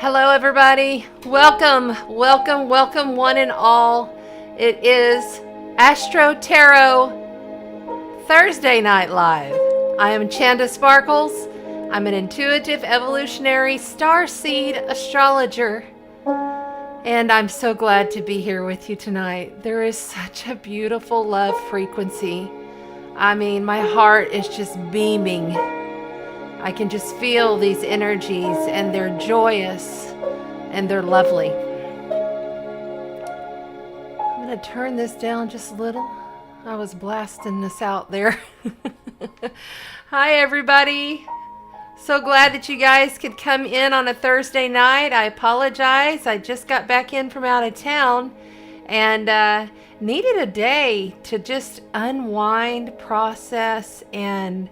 Hello, everybody. Welcome, welcome, welcome, one and all. It is AstroTarot Thursday Night Live. I am Chanda Sparkles. I'm an intuitive, evolutionary, starseed astrologer. And I'm so glad to be here with you tonight. There is such a beautiful love frequency. I mean, my heart is just beaming. I can just feel these energies, and they're joyous and they're lovely. I'm going to turn this down just a little. I was blasting this out there. Hi, everybody. So glad that you guys could come in on a Thursday night. I apologize. I just got back in from out of town and needed a day to just unwind, process, and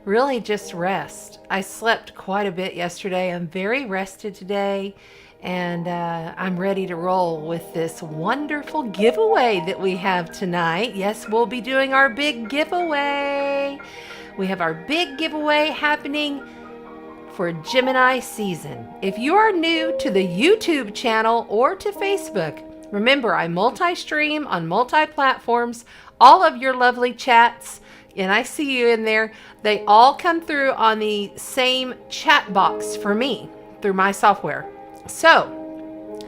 really just rest. I slept quite a bit yesterday. I'm very rested today, and I'm ready to roll with this wonderful giveaway that we have tonight. Yes, we'll be doing our big giveaway. We have our big giveaway happening for Gemini season. If you are new to the YouTube channel or to Facebook, remember I multi-stream on multi-platforms. All of your lovely chats, and I see you in there, they all come through on the same chat box for me through my software. So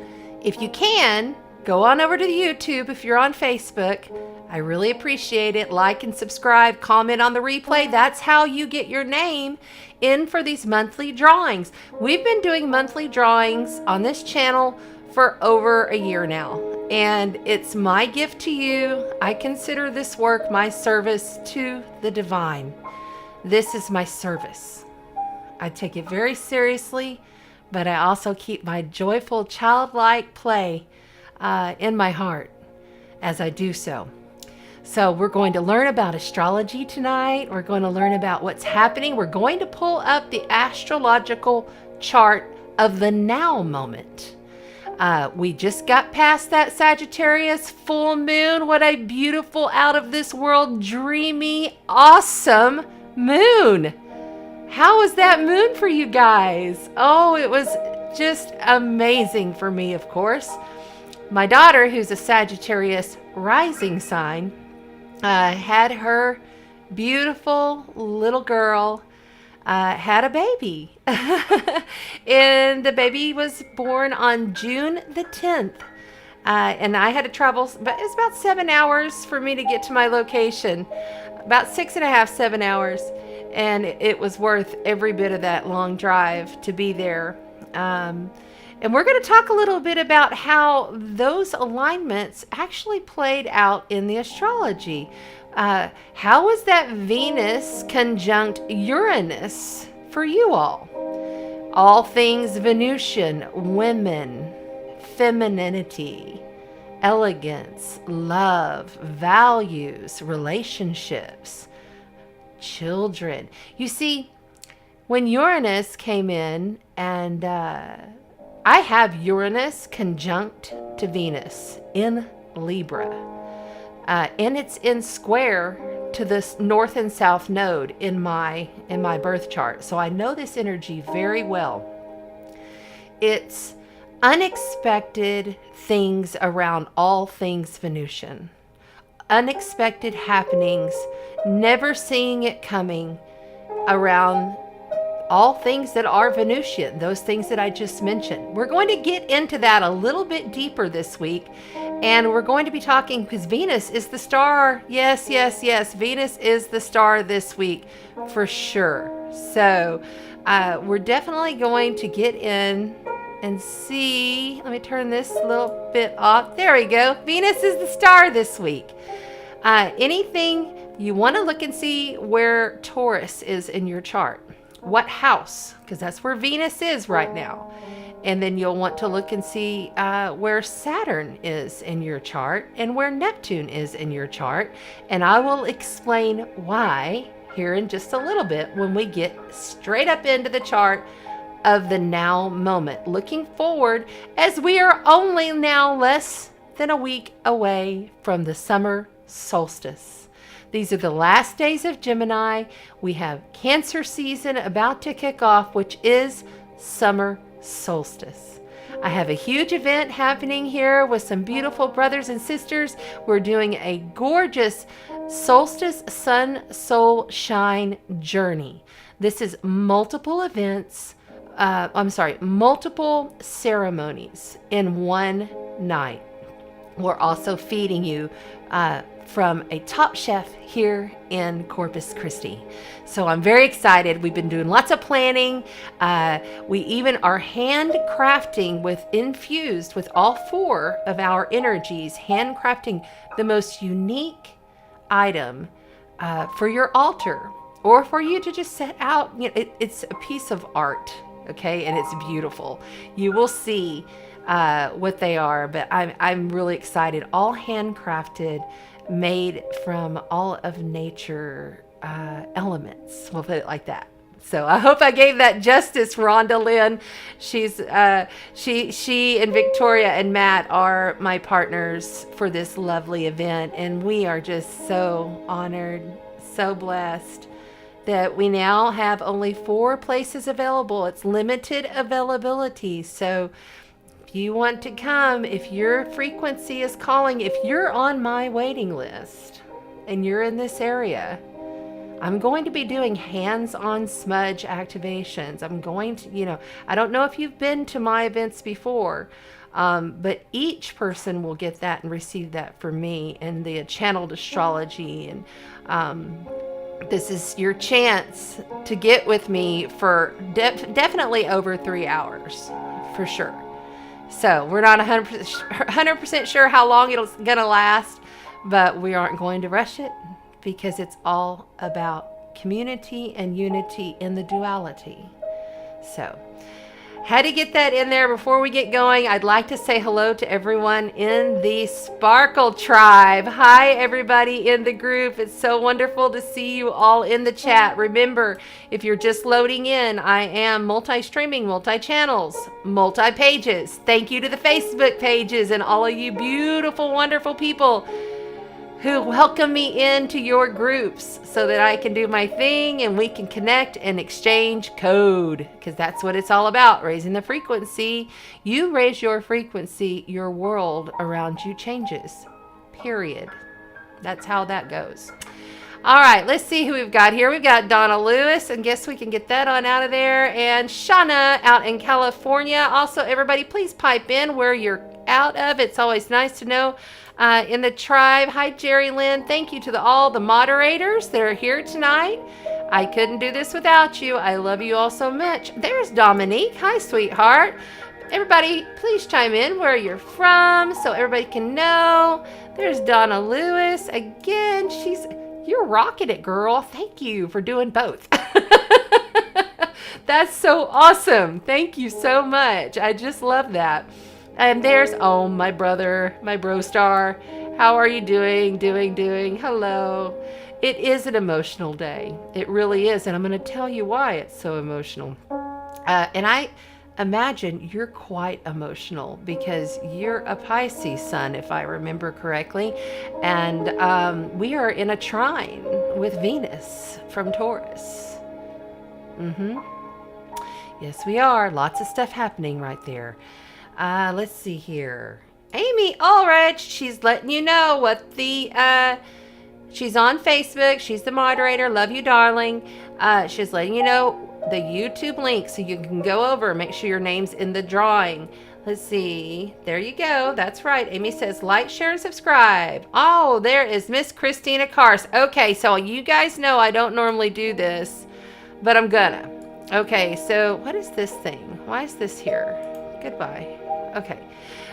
if you can, go on over to the YouTube. If you're on Facebook, I really appreciate it. Like and subscribe, comment on the replay. That's how you get your name in for these monthly drawings. We've been doing monthly drawings on this channel for over a year now, and it's my gift to you. I consider this work my service to the divine. This is my service. I take it very seriously, but I also keep my joyful childlike play in my heart as I do so. So we're going to learn about astrology tonight. We're going to learn about what's happening. We're going to pull up the astrological chart of the now moment. We just got past that Sagittarius full moon. What a beautiful, out of this world, dreamy, awesome moon. How was that moon for you guys? Oh, it was just amazing for me, of course. My daughter, who's a Sagittarius rising sign, had her beautiful little girl had a baby. And the baby was born on June the 10th. And I had to travel, but it's about 7 hours for me to get to my location. About 6.5, 7 hours. And it was worth every bit of that long drive to be there. And we're going to talk a little bit about how those alignments actually played out in the astrology. How was that Venus conjunct Uranus for you all? All things Venusian, women, femininity, elegance, love, values, relationships, children. You see, when Uranus came in, and I have Uranus conjunct to Venus in Libra, and it's in square to this north and south node in my birth chart. So I know this energy very well. It's unexpected things around all things Venusian. Unexpected happenings, never seeing it coming around all things that are Venusian, those things that I just mentioned. We're going to get into that a little bit deeper this week, and we're going to be talking, because Venus is the star. Yes, yes, yes. Venus is the star this week for sure. So we're definitely going to get in and see. Let me turn this a little bit off. There we go. Venus is the star this week. Anything you want to look and see where Taurus is in your chart. What house? Because that's where Venus is right now. And then you'll want to look and see where Saturn is in your chart and where Neptune is in your chart. And I will explain why here in just a little bit when we get straight up into the chart of the now moment. Looking forward, as we are only now less than a week away from the summer solstice. These are the last days of Gemini. We have Cancer season about to kick off, which is summer solstice. I have a huge event happening here with some beautiful brothers and sisters. We're doing a gorgeous solstice sun soul shine journey. This is multiple events, multiple ceremonies in one night. We're also feeding you from a top chef here in Corpus Christi. So I'm very excited. We've been doing lots of planning. We even are handcrafting infused with all four of our energies, handcrafting the most unique item for your altar or for you to just set out. You know, it's a piece of art, okay? And it's beautiful. You will see what they are, but I'm really excited. All handcrafted, made from all of nature elements. We'll put it like that. So I hope I gave that justice, Rhonda Lynn. She's she and Victoria and Matt are my partners for this lovely event, and we are just so honored, so blessed that we now have only 4 places available. It's limited availability. So if you want to come, if your frequency is calling, if you're on my waiting list and you're in this area, I'm going to be doing hands-on smudge activations. I'm going to, I don't know if you've been to my events before, but each person will get that and receive that from me and the channeled astrology. And this is your chance to get with me for definitely over 3 hours, for sure. So we're not 100% sure how long it's going to last, but we aren't going to rush it because it's all about community and unity in the duality. So had to get that in there before we get going. I'd like to say hello to everyone in the Sparkle Tribe. Hi, everybody in the group. It's so wonderful to see you all in the chat. Remember, if you're just loading in, I am multi-streaming, multi-channels, multi-pages. Thank you to the Facebook pages and all of you beautiful, wonderful people who welcome me into your groups so that I can do my thing and we can connect and exchange code, because that's what it's all about, raising the frequency. You raise your frequency, your world around you changes, period. That's how that goes. All right, let's see who we've got here. We've got Donna Lewis, and guess we can get that on out of there, and Shauna out in California. Also, everybody, please pipe in where you're out of. It's always nice to know in the tribe. Hi, Jerry Lynn. Thank you to all the moderators that are here tonight. I couldn't do this without you. I love you all so much. There's Dominique. Hi, sweetheart. Everybody, please chime in where you're from so everybody can know. There's Donna Lewis. Again, you're rocking it, girl. Thank you for doing both. That's so awesome. Thank you so much. I just love that. And there's, my brother, my bro star. How are you doing? Hello. It is an emotional day. It really is. And I'm going to tell you why it's so emotional. And I imagine you're quite emotional because you're a Pisces sun, if I remember correctly. And we are in a trine with Venus from Taurus. Yes, we are. Lots of stuff happening right there. Let's see here. Amy Ulrich, she's letting you know what she's on Facebook. She's the moderator. Love you, darling. She's letting you know the YouTube link so you can go over and make sure your name's in the drawing. Let's see. There you go. That's right. Amy says like, share, and subscribe. Oh, there is Miss Christina Karst. Okay, so you guys know I don't normally do this, but I'm gonna. Okay, so what is this thing? Why is this here? Goodbye. Okay.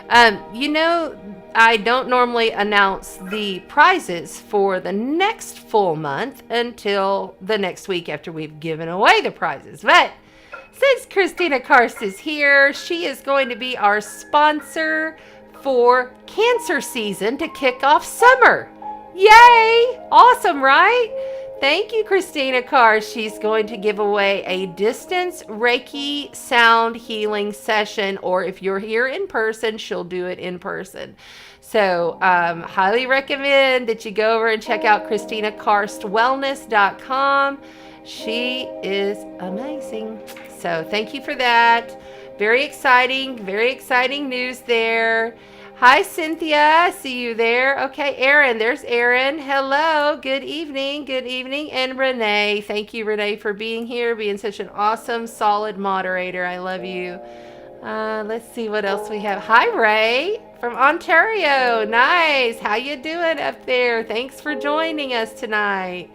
I don't normally announce the prizes for the next full month until the next week after we've given away the prizes. But since Christina Karst is here, she is going to be our sponsor for Cancer season to kick off summer. Yay! Awesome, right? Thank you, Christina Karst. She's going to give away a distance Reiki sound healing session, or if you're here in person, she'll do it in person. So highly recommend that you go over and check out ChristinaKarstWellness.com. She is amazing. So thank you for that. Very exciting news there. Hi, Cynthia. I see you there. Okay, Aaron. There's Aaron. Hello. Good evening. And Renee. Thank you, Renee, for being here, being such an awesome, solid moderator. I love you. Let's see what else we have. Hi, Ray from Ontario. Nice. How you doing up there? Thanks for joining us tonight.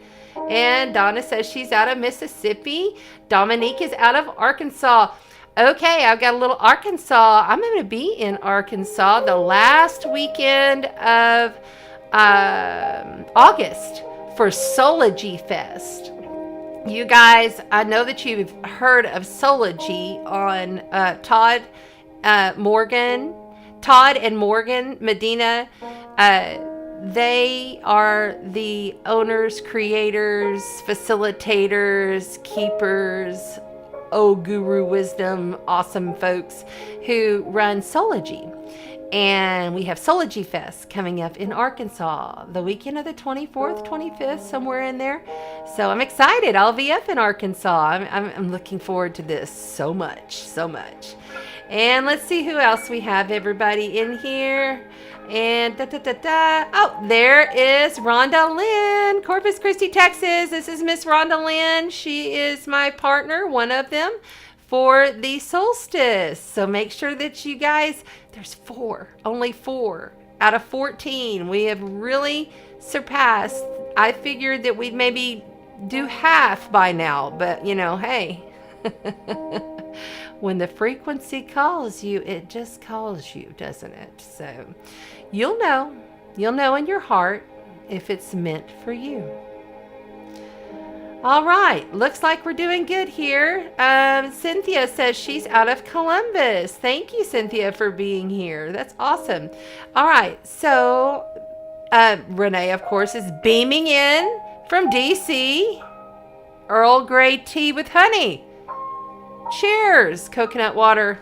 And Donna says she's out of Mississippi. Dominique is out of Arkansas. Okay, I've got a little Arkansas. I'm going to be in Arkansas the last weekend of August for Astrology Fest. You guys, I know that you've heard of Astrology on Todd and Morgan Medina. They are the owners, creators, facilitators, keepers, guru wisdom, awesome folks who run Astrology. And we have Astrology Fest coming up in Arkansas the weekend of the 24th, 25th, somewhere in there. So I'm excited. I'll be up in Arkansas. I'm looking forward to this so much. And let's see who else we have, everybody in here. And oh, there is Rhonda Lynn, Corpus Christi, Texas. This is Miss Rhonda Lynn. She is my partner, one of them, for the Solstice. So make sure that you guys, there's only 4 out of 14. We have really surpassed. I figured that we'd maybe do half by now, but hey, when the frequency calls you, it just calls you, doesn't it? So you'll know in your heart if it's meant for you. All right, looks like we're doing good here. Cynthia says she's out of Columbus. Thank you, Cynthia, for being here. That's awesome. All right, so Renee, of course, is beaming in from DC. Earl Grey tea with honey. Cheers, coconut water.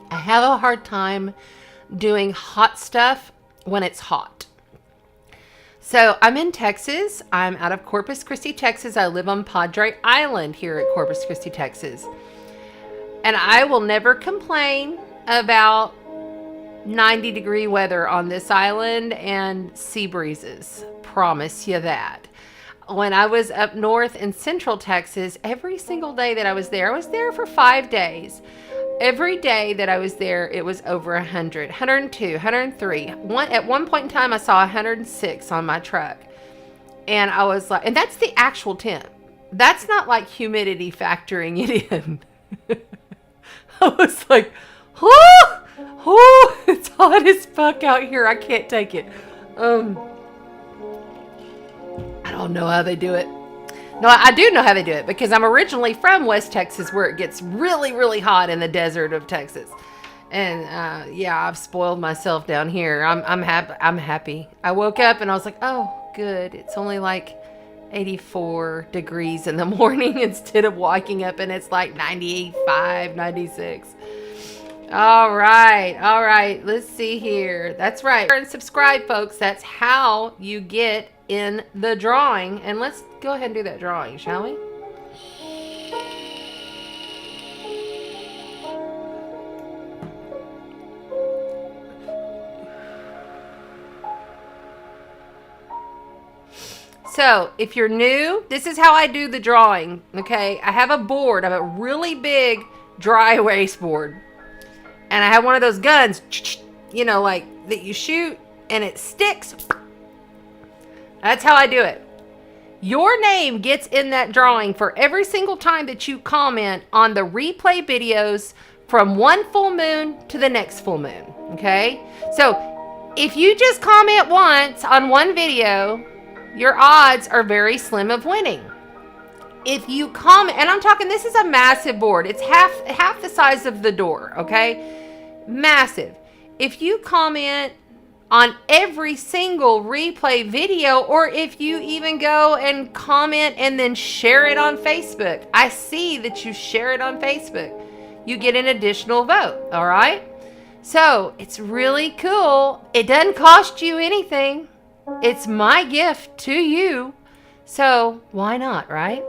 I have a hard time doing hot stuff when it's hot. So I'm in Texas. I'm out of Corpus Christi, Texas. I live on Padre Island here at Corpus Christi, Texas. And I will never complain about 90-degree weather on this island and sea breezes. Promise you that. When I was up north in central Texas, every single day that I was there for 5 days. Every day that I was there, it was over 100, 102, 103. At one point in time, I saw 106 on my truck. And I was like, and that's the actual temp. That's not like humidity factoring it in. I was like, it's hot as fuck out here. I can't take it. I don't know how they do it. No, I do know how they do it because I'm originally from West Texas where it gets really, really hot in the desert of Texas. And I've spoiled myself down here. I'm happy. I woke up and I was like, oh, good. It's only like 84 degrees in the morning instead of waking up and it's like 95, 96. All right. Let's see here. That's right. And subscribe, folks. That's how you get in the drawing. And let's go ahead and do that drawing, shall we? So if you're new, this is how I do the drawing. Okay, I have a board. I have a really big dry erase board. And I have one of those guns, like that you shoot and it sticks. That's how I do it. Your name gets in that drawing for every single time that you comment on the replay videos from one full moon to the next full moon. Okay? So if you just comment once on one video, your odds are very slim of winning. If you comment, and I'm talking, this is a massive board. It's half the size of the door, okay? Massive. If you comment on every single replay video, or if you even go and comment and then share it on Facebook, I see that you share it on Facebook, you get an additional vote, all right? So it's really cool. It doesn't cost you anything. It's my gift to you. So why not, right?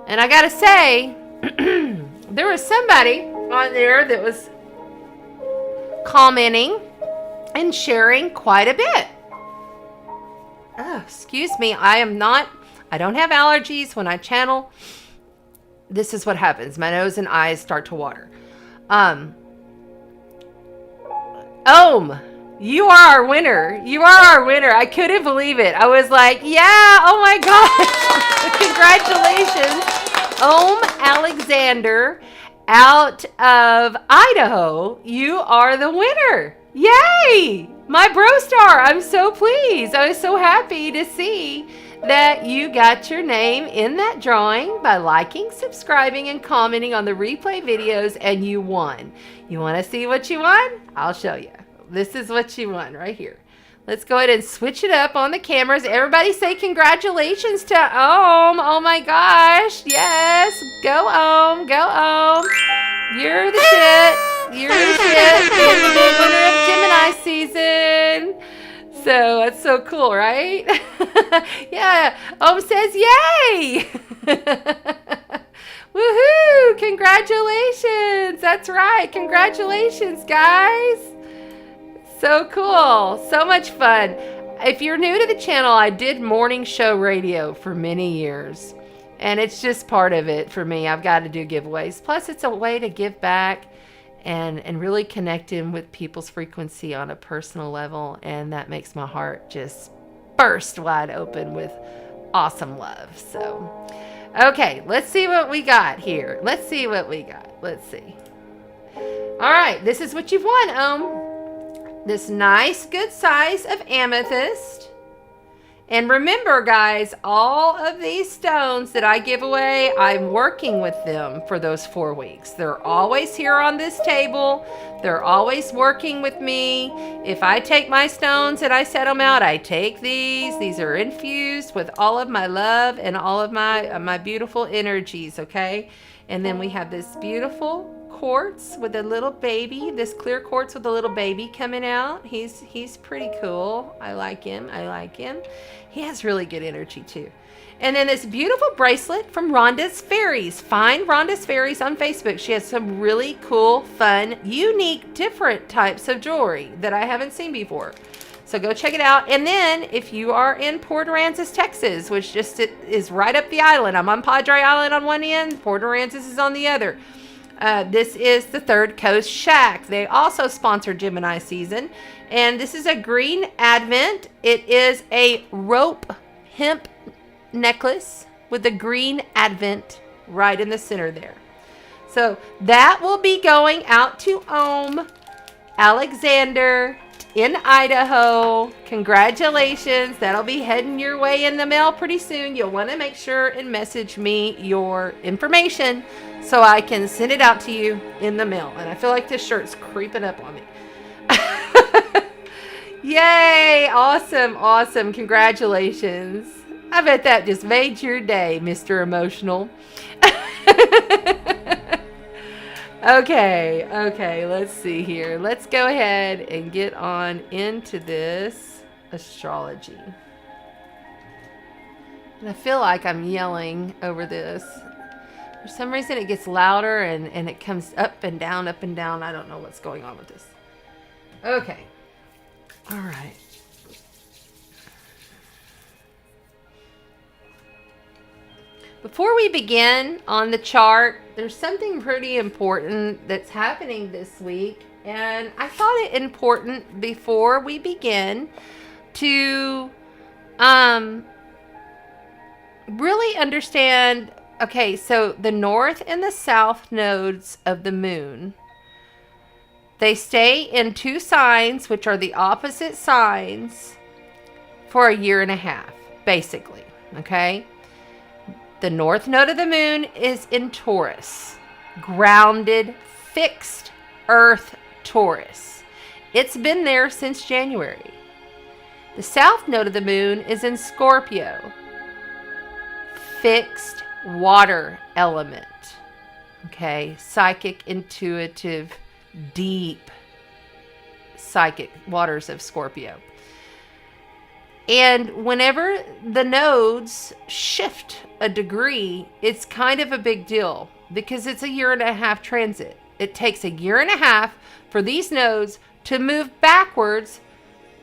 And I gotta say, there was somebody on there that was commenting and sharing quite a bit. Oh, excuse me. I don't have allergies. When I channel, this is what happens. My nose and eyes start to water. You are our winner. You are our winner. I couldn't believe it. I was like, yeah, oh my gosh. Congratulations. Alexander out of Idaho. You are the winner. Yay. My bro star. I'm so pleased. I was so happy to see that you got your name in that drawing by liking, subscribing, and commenting on the replay videos, and you won. You want to see what you won? I'll show you. This is what you won right here. Let's go ahead and switch it up on the cameras. Everybody say congratulations to Om. Oh my gosh. Yes. Go Om. Go Om. You're the shit. You're the shit. You're the big winner of Gemini season. So that's so cool, right? Yeah. Om says yay. Woohoo. Congratulations. That's right. Congratulations, guys. So cool. So much fun. If you're new to the channel, I did morning show radio for many years. And it's just part of it for me. I've got to do giveaways. Plus, it's a way to give back and really connect in with people's frequency on a personal level. And that makes my heart just burst wide open with awesome love. So, okay, let's see what we got here. Let's see what we got. Let's see. All right, this is what you've won, this nice, good size of amethyst. And remember, guys, all of these stones that I give away, I'm working with them for those 4 weeks. They're always here on this table. They're always working with me. If I take my stones and I set them out, I take these. These are infused with all of my love and all of my beautiful energies, okay? And then we have this beautiful quartz with a little baby, this clear quartz with a little baby coming out. He's pretty cool. I like him. He has really good energy too. And then this beautiful bracelet from Rhonda's Fairies. Find Rhonda's Fairies on Facebook. She has some really cool, fun, unique, different types of jewelry that I haven't seen before. So go check it out. And then if you are in Port Aransas, Texas, which just is right up the island. I'm on Padre Island on one end, Port Aransas is on the other. This is the Third Coast Shack. They also sponsor Gemini season. And this is a green advent. It is a rope hemp necklace with a green advent right in the center there. So that will be going out to Alexander in Idaho. Congratulations. That'll be heading your way in the mail pretty soon. You'll want to make sure and message me your information so I can send it out to you in the mail. And I feel like this shirt's creeping up on me. Yay! Awesome, awesome. Congratulations. I bet that just made your day, Mr. Emotional. Okay, let's see here. Let's go ahead and get on into this astrology. And I feel like I'm yelling over this. For some reason it gets louder and it comes up and down, up and down. I don't know what's going on with this. Okay. All right. Before we begin on the chart, there's something pretty important that's happening this week. And I thought it important before we begin to really understand. Okay, so the north and the south nodes of the moon, they stay in two signs, which are the opposite signs, for a year and a half, basically, okay? The north node of the moon is in Taurus, grounded, fixed earth Taurus. It's been there since January. The south node of the moon is in Scorpio, fixed water element, okay? Psychic, intuitive, deep psychic waters of Scorpio. And whenever the nodes shift a degree, it's kind of a big deal because it's a 1.5 year transit. It takes a 1.5 years for these nodes to move backwards,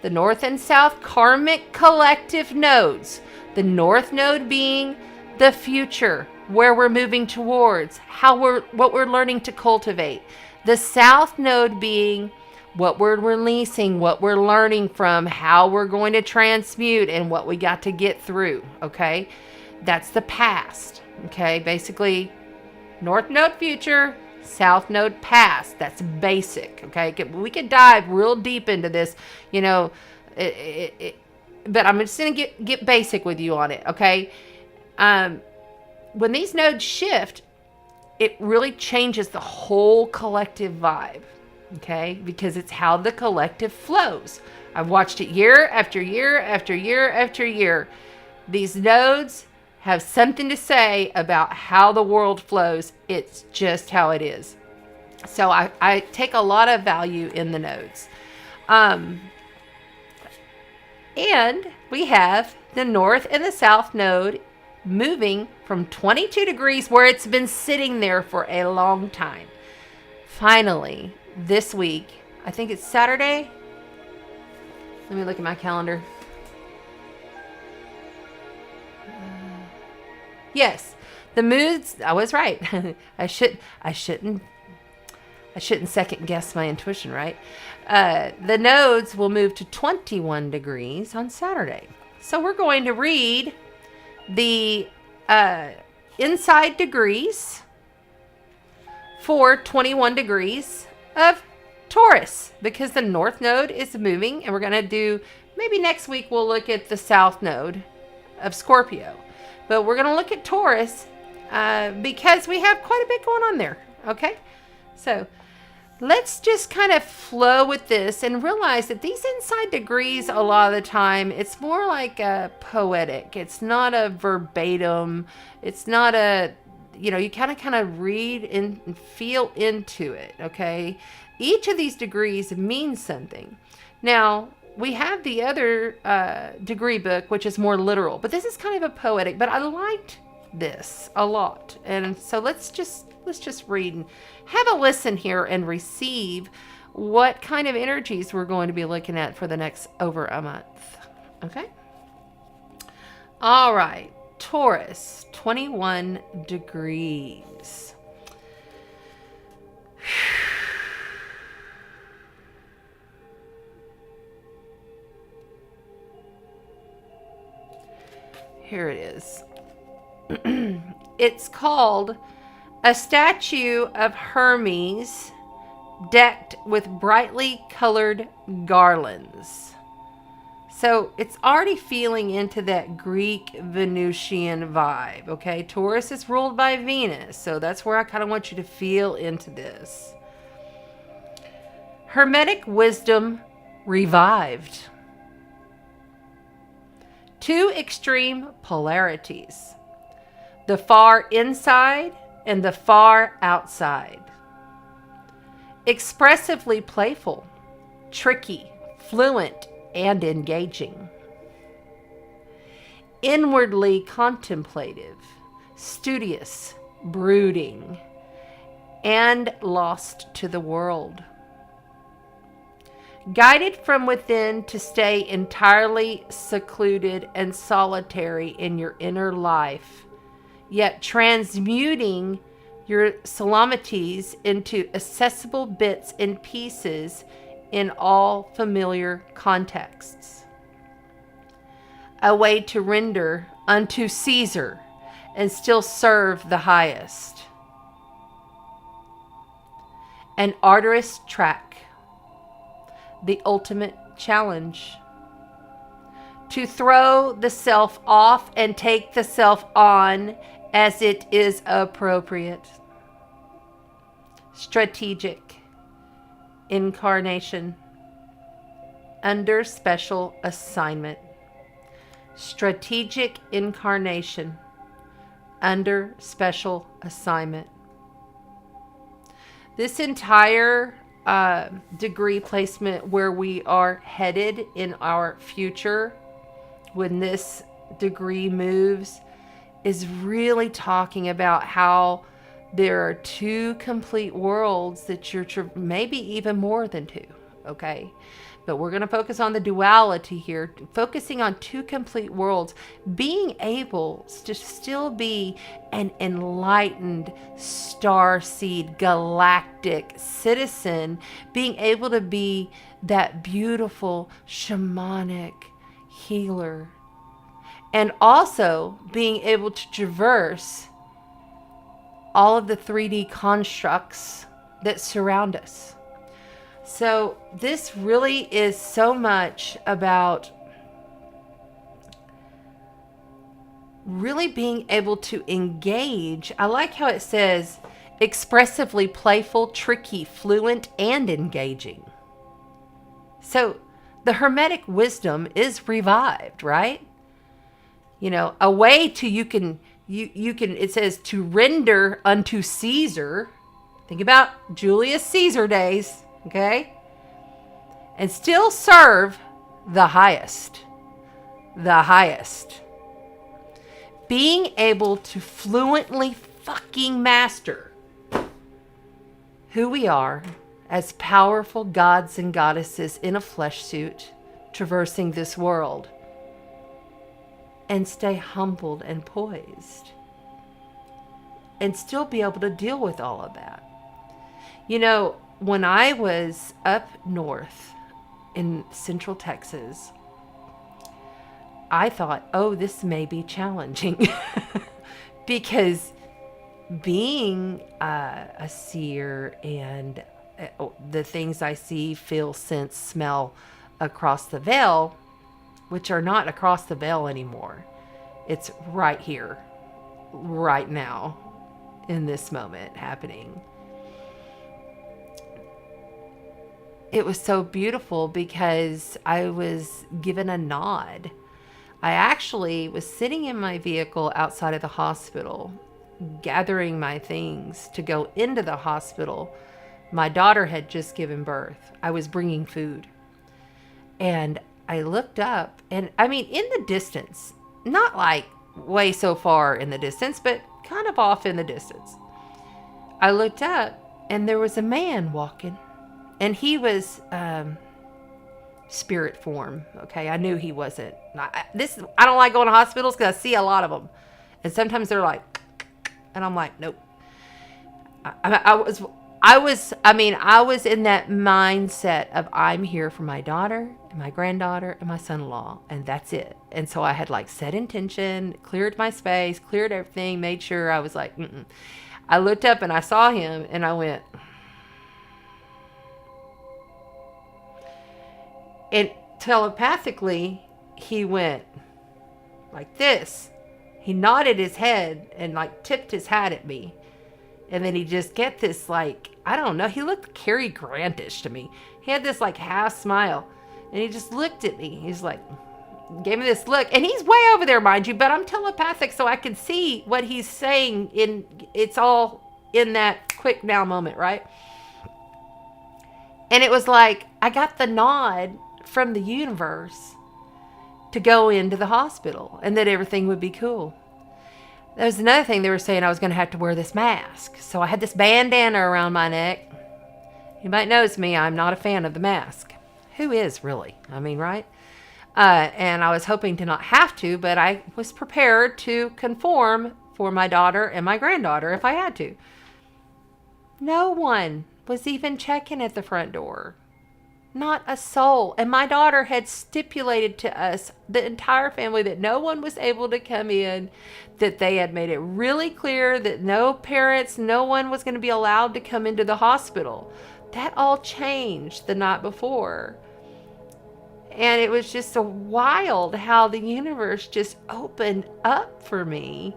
the north and south karmic collective nodes. The north node being the future, where we're moving towards, what we're learning to cultivate. The south node being what we're releasing, what we're learning from, how we're going to transmute, and what we got to get through, okay? That's the past, okay? Basically, north node future, south node past. That's basic, okay? We could dive real deep into this, but I'm just going to get basic with you on it, okay? When these nodes shift, it really changes the whole collective vibe. Okay, because it's how the collective flows. I've watched it year after year after year after year. These nodes have something to say about how the world flows. It's just how it is. So I take a lot of value in the nodes. And we have the north and the south node moving from 22 degrees where it's been sitting there for a long time. Finally, this week, I think it's Saturday. Let me look at my calendar. Yes, the moods. I was right. I shouldn't second guess my intuition, right? The nodes will move to 21 degrees on Saturday. So we're going to read the inside degrees for 21 degrees of Taurus, because the north node is moving, and we're going to do, maybe next week we'll look at the south node of Scorpio, but we're going to look at Taurus because we have quite a bit going on there. Okay, so let's just kind of flow with this and realize that these inside degrees, a lot of the time, it's more like a poetic. It's not a verbatim. It's not a, you kind of read and feel into it, okay? Each of these degrees means something. Now, we have the other degree book, which is more literal, but this is kind of a poetic, but I liked this a lot. And so let's just read and have a listen here and receive what kind of energies we're going to be looking at for the next over a month, okay? All right. Taurus, 21 degrees. Here it is. It's called A Statue of Hermes Decked with Brightly Colored Garlands. So it's already feeling into that Greek Venusian vibe, okay? Taurus is ruled by Venus, so that's where I kind of want you to feel into this. Hermetic wisdom revived. Two extreme polarities. The far inside and the far outside. Expressively playful, tricky, fluent, and engaging. Inwardly contemplative, studious, brooding, and lost to the world. Guided from within to stay entirely secluded and solitary in your inner life, yet transmuting your calamities into accessible bits and pieces in all familiar contexts. A way to render unto Caesar and still serve the highest. An arduous track. The ultimate challenge. To throw the self off and take the self on as it is appropriate. Strategic. Incarnation. Under special assignment. Strategic incarnation. Under special assignment. This entire degree placement where we are headed in our future when this degree moves is really talking about how there are two complete worlds that you're, maybe even more than two, okay? But we're going to focus on the duality here, focusing on two complete worlds, being able to still be an enlightened starseed galactic citizen, being able to be that beautiful shamanic healer, and also being able to traverse all of the 3D constructs that surround us. So this really is so much about really being able to engage. I like how it says expressively playful, tricky, fluent, and engaging. So the Hermetic wisdom is revived, right? You know, a way to, you can, it says to render unto Caesar. Think about Julius Caesar days. Okay? And still serve the highest. The highest. Being able to fluently fucking master who we are as powerful gods and goddesses in a flesh suit traversing this world. And stay humbled and poised. And still be able to deal with all of that. You know, when I was up north in central Texas, I thought, oh, this may be challenging. Because being a seer and the things I see, feel, sense, smell across the veil, which are not across the veil anymore. It's right here, right now, in this moment happening. It was so beautiful because I was given a nod. I actually was sitting in my vehicle outside of the hospital, gathering my things to go into the hospital. My daughter had just given birth. I was bringing food. And I looked up, and I mean, in the distance, not like way so far in the distance, but kind of off in the distance. I looked up, and there was a man walking. And he was spirit form. Okay, I knew he wasn't. I don't like going to hospitals because I see a lot of them, and sometimes they're like, and I'm like, nope. I was in that mindset of I'm here for my daughter and my granddaughter and my son-in-law, and that's it. And so I had like set intention, cleared my space, cleared everything, made sure I was like, mm-mm. I looked up and I saw him, and I went. And telepathically, he went like this. He nodded his head and like tipped his hat at me. And then he just get this like, I don't know, he looked Cary Grantish to me. He had this like half smile. And he just looked at me. He's like, gave me this look. And he's way over there, mind you, but I'm telepathic, so I can see what he's saying. It's all in that quick now moment, right? And it was like, I got the nod from the universe to go into the hospital and that everything would be cool. There was another thing they were saying, I was going to have to wear this mask. So I had this bandana around my neck. You might notice me, I'm not a fan of the mask. Who is really? I mean, right? And I was hoping to not have to, but I was prepared to conform for my daughter and my granddaughter if I had to. No one was even checking at the front door. Not a soul. And my daughter had stipulated to us, the entire family, that no one was able to come in, that they had made it really clear that no parents, no one was going to be allowed to come into the hospital. That all changed the night before. And it was just so wild how the universe just opened up for me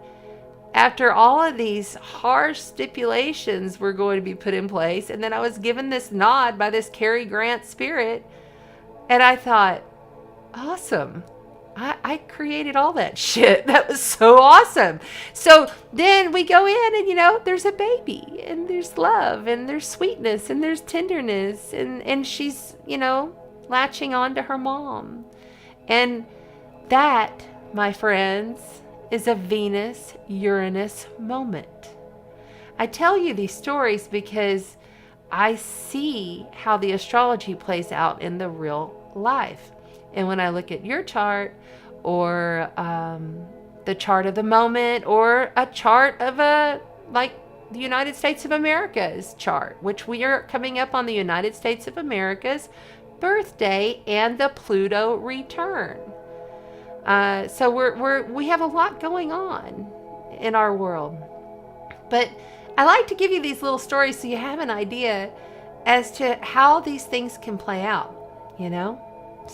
after all of these harsh stipulations were going to be put in place. And then I was given this nod by this Cary Grant spirit. And I thought, awesome. I created all that shit. That was so awesome. So then we go in and, there's a baby and there's love and there's sweetness and there's tenderness. And she's, latching on to her mom. And That, my friends, is a Venus-Uranus moment. I tell you these stories because I see how the astrology plays out in the real life. And when I look at your chart or the chart of the moment or a chart of like the United States of America's chart, which we are coming up on the United States of America's birthday and the Pluto return. So we have a lot going on in our world. But I like to give you these little stories so you have an idea as to how these things can play out, you know?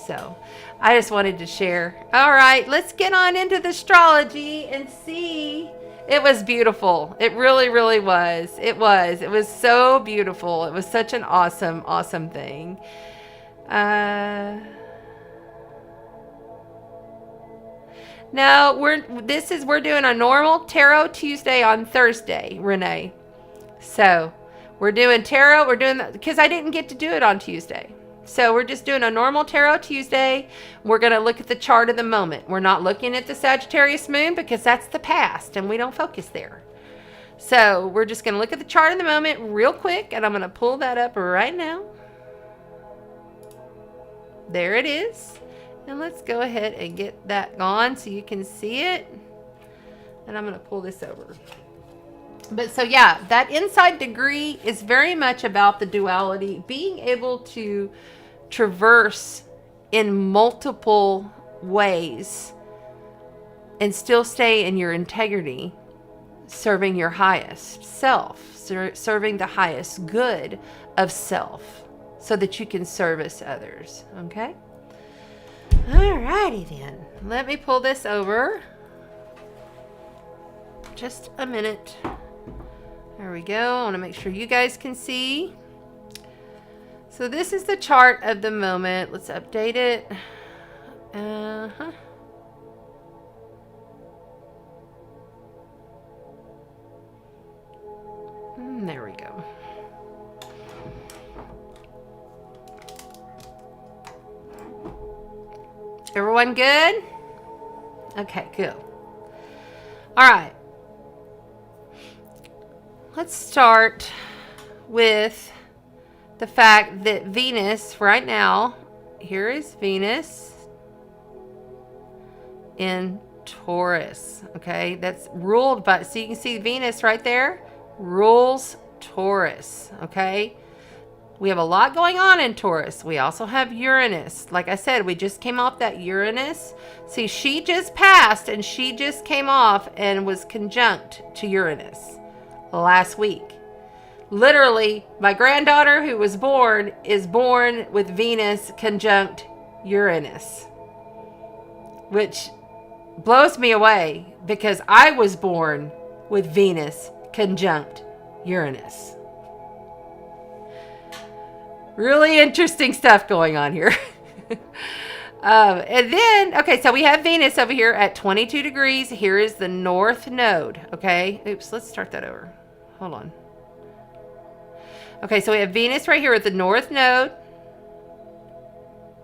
So I just wanted to share. All right, let's get on into the astrology and see. It was beautiful. It really, really was. It was so beautiful. It was such an awesome, awesome thing. No, we're doing a normal Tarot Tuesday on Thursday, Renee. So we're doing tarot. Because I didn't get to do it on Tuesday. So we're just doing a normal Tarot Tuesday. We're going to look at the chart of the moment. We're not looking at the Sagittarius moon because that's the past and we don't focus there. So we're just going to look at the chart of the moment real quick, and I'm going to pull that up right now. There it is. And let's go ahead and get that gone so you can see it. And I'm going to pull this over. But so yeah, that inside degree is very much about the duality, being able to traverse in multiple ways and still stay in your integrity, serving your highest self, serving the highest good of self so that you can service others. Okay? Alrighty then. Let me pull this over. Just a minute. There we go. I want to make sure you guys can see. So this is the chart of the moment. Let's update it. There we go. Everyone good? Okay, good. All right. Let's start with the fact that Venus right now, here is Venus in Taurus, okay? That's ruled by, so you can see Venus right there, rules Taurus, okay? We have a lot going on in Taurus. We also have Uranus. Like I said, we just came off that Uranus. See, she just passed and she just came off and was conjunct to Uranus last week. Literally, my granddaughter who was born is born with Venus conjunct Uranus, which blows me away because I was born with Venus conjunct Uranus. Really interesting stuff going on here. And then, okay, so we have Venus over here at 22 degrees. Here is the north node, okay? Oops, let's start that over. Hold on. Okay, so we have Venus right here at the north node.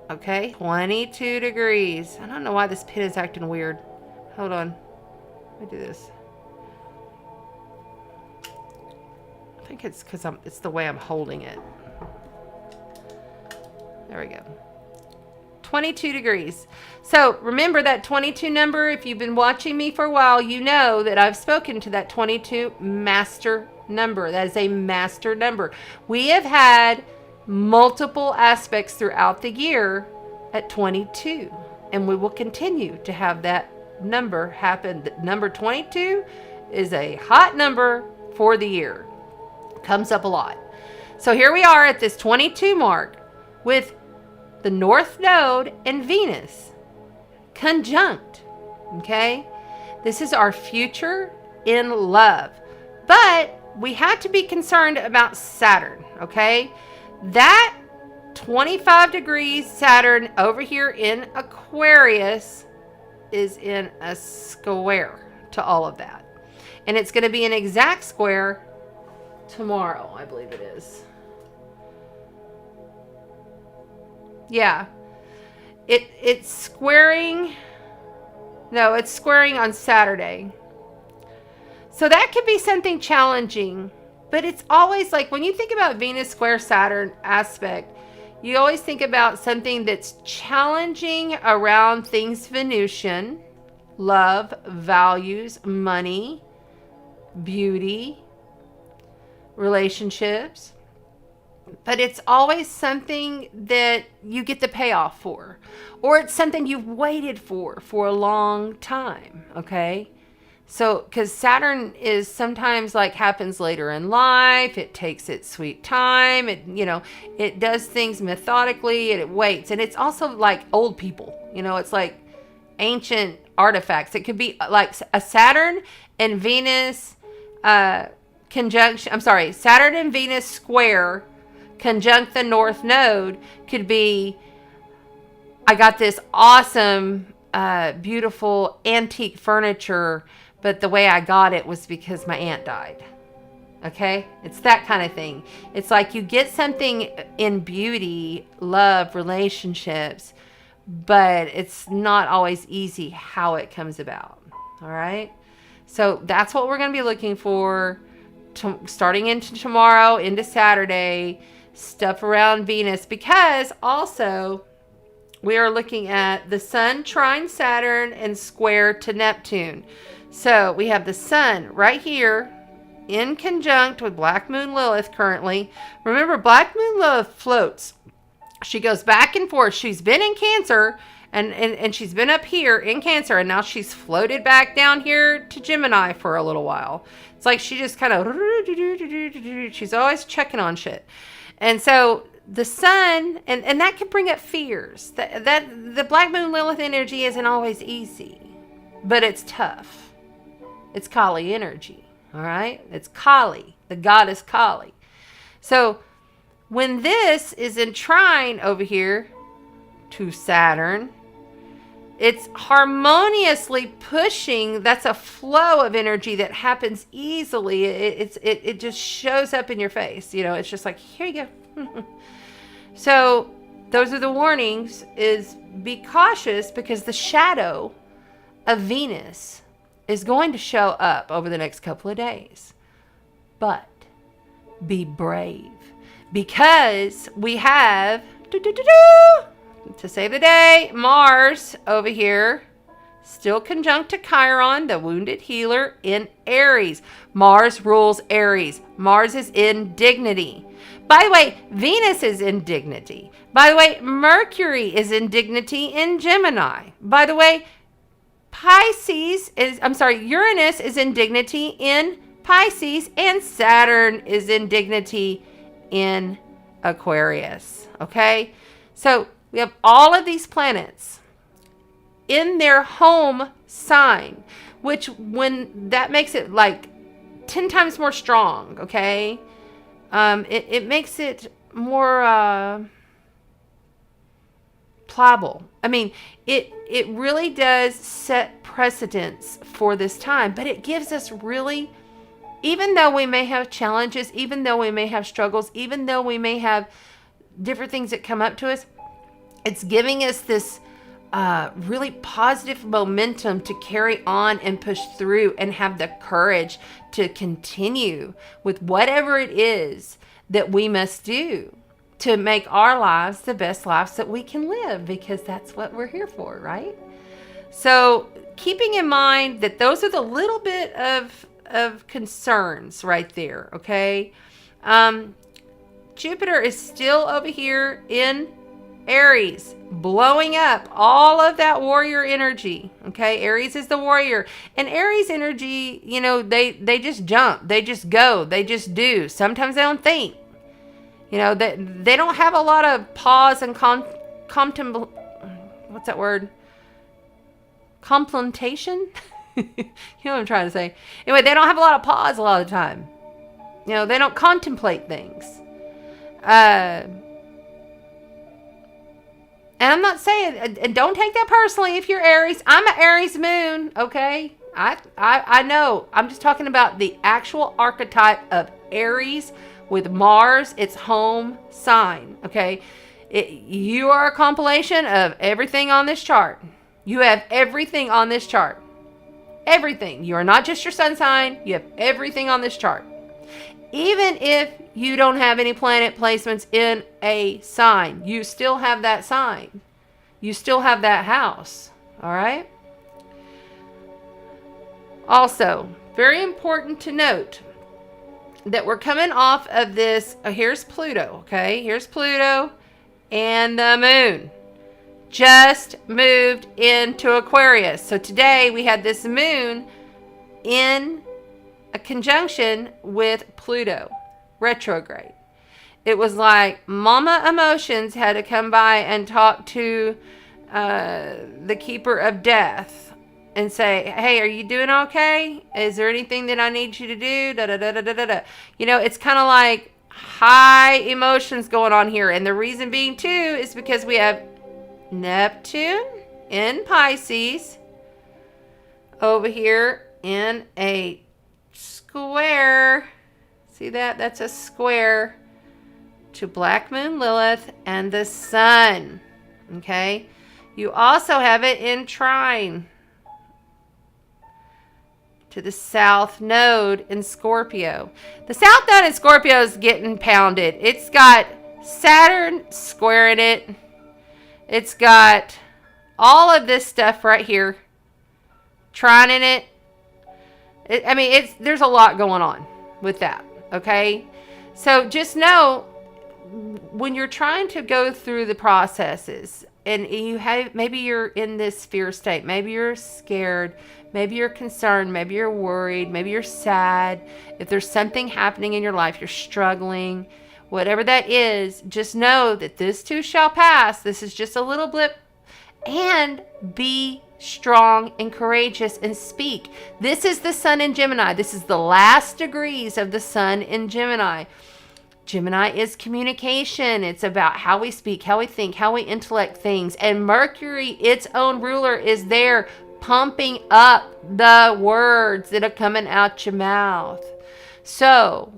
Okay, 22 degrees. I don't know why this pen is acting weird. Hold on. Let me do this. I think it's because it's the way I'm holding it. There we go. 22 degrees. So remember that 22 number. If you've been watching me for a while, you know that I've spoken to that 22 master number. That is a master number. We have had multiple aspects throughout the year at 22, and we will continue to have that number happen. Number 22 is a hot number for the year. Comes up a lot. So here we are at this 22 mark with the North Node and Venus conjunct. Okay? This is our future in love. But we had to be concerned about Saturn. Okay? That 25 degrees Saturn over here in Aquarius is in a square to all of that. And it's going to be an exact square tomorrow, I believe it is. Yeah. It's squaring No, it's squaring on Saturday. So that could be something challenging. But it's always like when you think about Venus square Saturn aspect, you always think about something that's challenging around things Venusian, love, values, money, beauty, relationships. But it's always something that you get the payoff for. Or it's something you've waited for a long time, okay? So, because Saturn is sometimes like happens later in life. It takes its sweet time. It does things methodically and it waits. And it's also like old people, it's like ancient artifacts. It could be like a Saturn and Venus conjunction. Saturn and Venus square conjunct the North Node could be, I got this awesome, beautiful antique furniture, but the way I got it was because my aunt died. Okay? It's that kind of thing. It's like you get something in beauty, love, relationships, but it's not always easy how it comes about. All right? So that's what we're going to be looking for starting into tomorrow, into Saturday, stuff around Venus, because also we are looking at the Sun trine Saturn and square to Neptune. So we have the Sun right here in conjunct with Black Moon Lilith currently. Remember, Black Moon Lilith floats. She goes back and forth. She's been in Cancer and she's been up here in Cancer, and now she's floated back down here to Gemini for a little while. It's like she just kind of, she's always checking on shit. And so the Sun, and that can bring up fears. That the Black Moon Lilith energy isn't always easy, but it's tough. It's Kali energy, all right? It's Kali, the goddess Kali. So when this is in trine over here to Saturn, it's harmoniously pushing. That's a flow of energy that happens easily. It just shows up in your face. It's just like, here you go. So those are the warnings, is be cautious, because the shadow of Venus is going to show up over the next couple of days. But be brave, because we have, to save the day, Mars over here, still conjunct to Chiron, the wounded healer, in Aries. Mars rules Aries. Mars is in dignity. By the way, Venus is in dignity. By the way, Mercury is in dignity in Gemini. By the way, Uranus is in dignity in Pisces, and Saturn is in dignity in Aquarius. Okay? So we have all of these planets in their home sign, which when that makes it like 10 times more strong. Okay? It makes it more pliable. I mean, it really does set precedence for this time, but it gives us really, even though we may have challenges, even though we may have struggles, even though we may have different things that come up to us, it's giving us this really positive momentum to carry on and push through and have the courage to continue with whatever it is that we must do to make our lives the best lives that we can live, because that's what we're here for, right? So keeping in mind that those are the little bit of concerns right there, okay? Jupiter is still over here in Aries, blowing up all of that warrior energy, okay? Aries is the warrior. And Aries energy, they just jump, they just go, they just do. Sometimes they don't think. They don't have a lot of pause and what's that word? Complementation? You know what I'm trying to say. Anyway, they don't have a lot of pause a lot of the time. They don't contemplate things. And I'm not saying, and don't take that personally if you're Aries. I'm an Aries moon, okay? I know. I'm just talking about the actual archetype of Aries with Mars, its home sign, okay? You are a compilation of everything on this chart. You have everything on this chart. Everything. You are not just your sun sign. You have everything on this chart. Even if you don't have any planet placements in a sign, you still have that sign. You still have that house. All right? Also, very important to note that we're coming off of this. Here's Pluto, okay? Here's Pluto and the moon. Just moved into Aquarius. So today we had this moon in a conjunction with Pluto, retrograde. It was like mama emotions had to come by and talk to the keeper of death and say, hey, are you doing okay? Is there anything that I need you to do? Da, da, da, da, da, da. You know, it's kind of like high emotions going on here. And the reason being, too, is because we have Neptune in Pisces over here in a square. See that? That's a square to Black Moon Lilith and the Sun. Okay? You also have it in trine to the South Node in Scorpio. The South Node in Scorpio is getting pounded. It's got Saturn squaring it. It's got all of this stuff right here, trining it. There's a lot going on with that, okay? So just know, when you're trying to go through the processes, and maybe you're in this fear state, maybe you're scared, maybe you're concerned, maybe you're worried, maybe you're sad. If there's something happening in your life, you're struggling, whatever that is, just know that this too shall pass. This is just a little blip. And be strong and courageous and speak. This is the Sun in Gemini. This is the last degrees of the Sun in Gemini. Gemini is communication. It's about how we speak, how we think, how we intellect things. And Mercury, its own ruler, is there pumping up the words that are coming out your mouth. So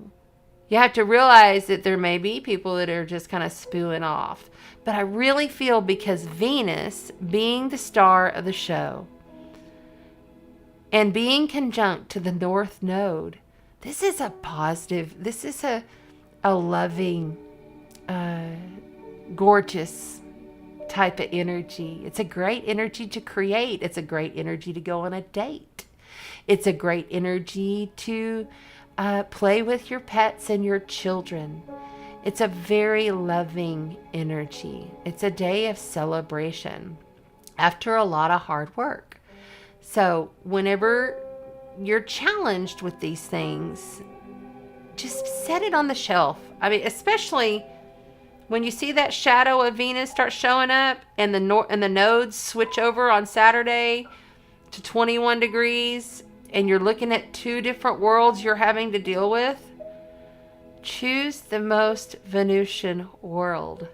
you have to realize that there may be people that are just kind of spewing off. But I really feel, because Venus, being the star of the show and being conjunct to the North Node, this is a positive, this is a loving, gorgeous type of energy. It's a great energy to create. It's a great energy to go on a date. It's a great energy to play with your pets and your children. It's a very loving energy. It's a day of celebration after a lot of hard work. So whenever you're challenged with these things, just set it on the shelf. Especially when you see that shadow of Venus start showing up and the nodes switch over on Saturday to 21 degrees, and you're looking at two different worlds you're having to deal with. Choose the most Venusian world.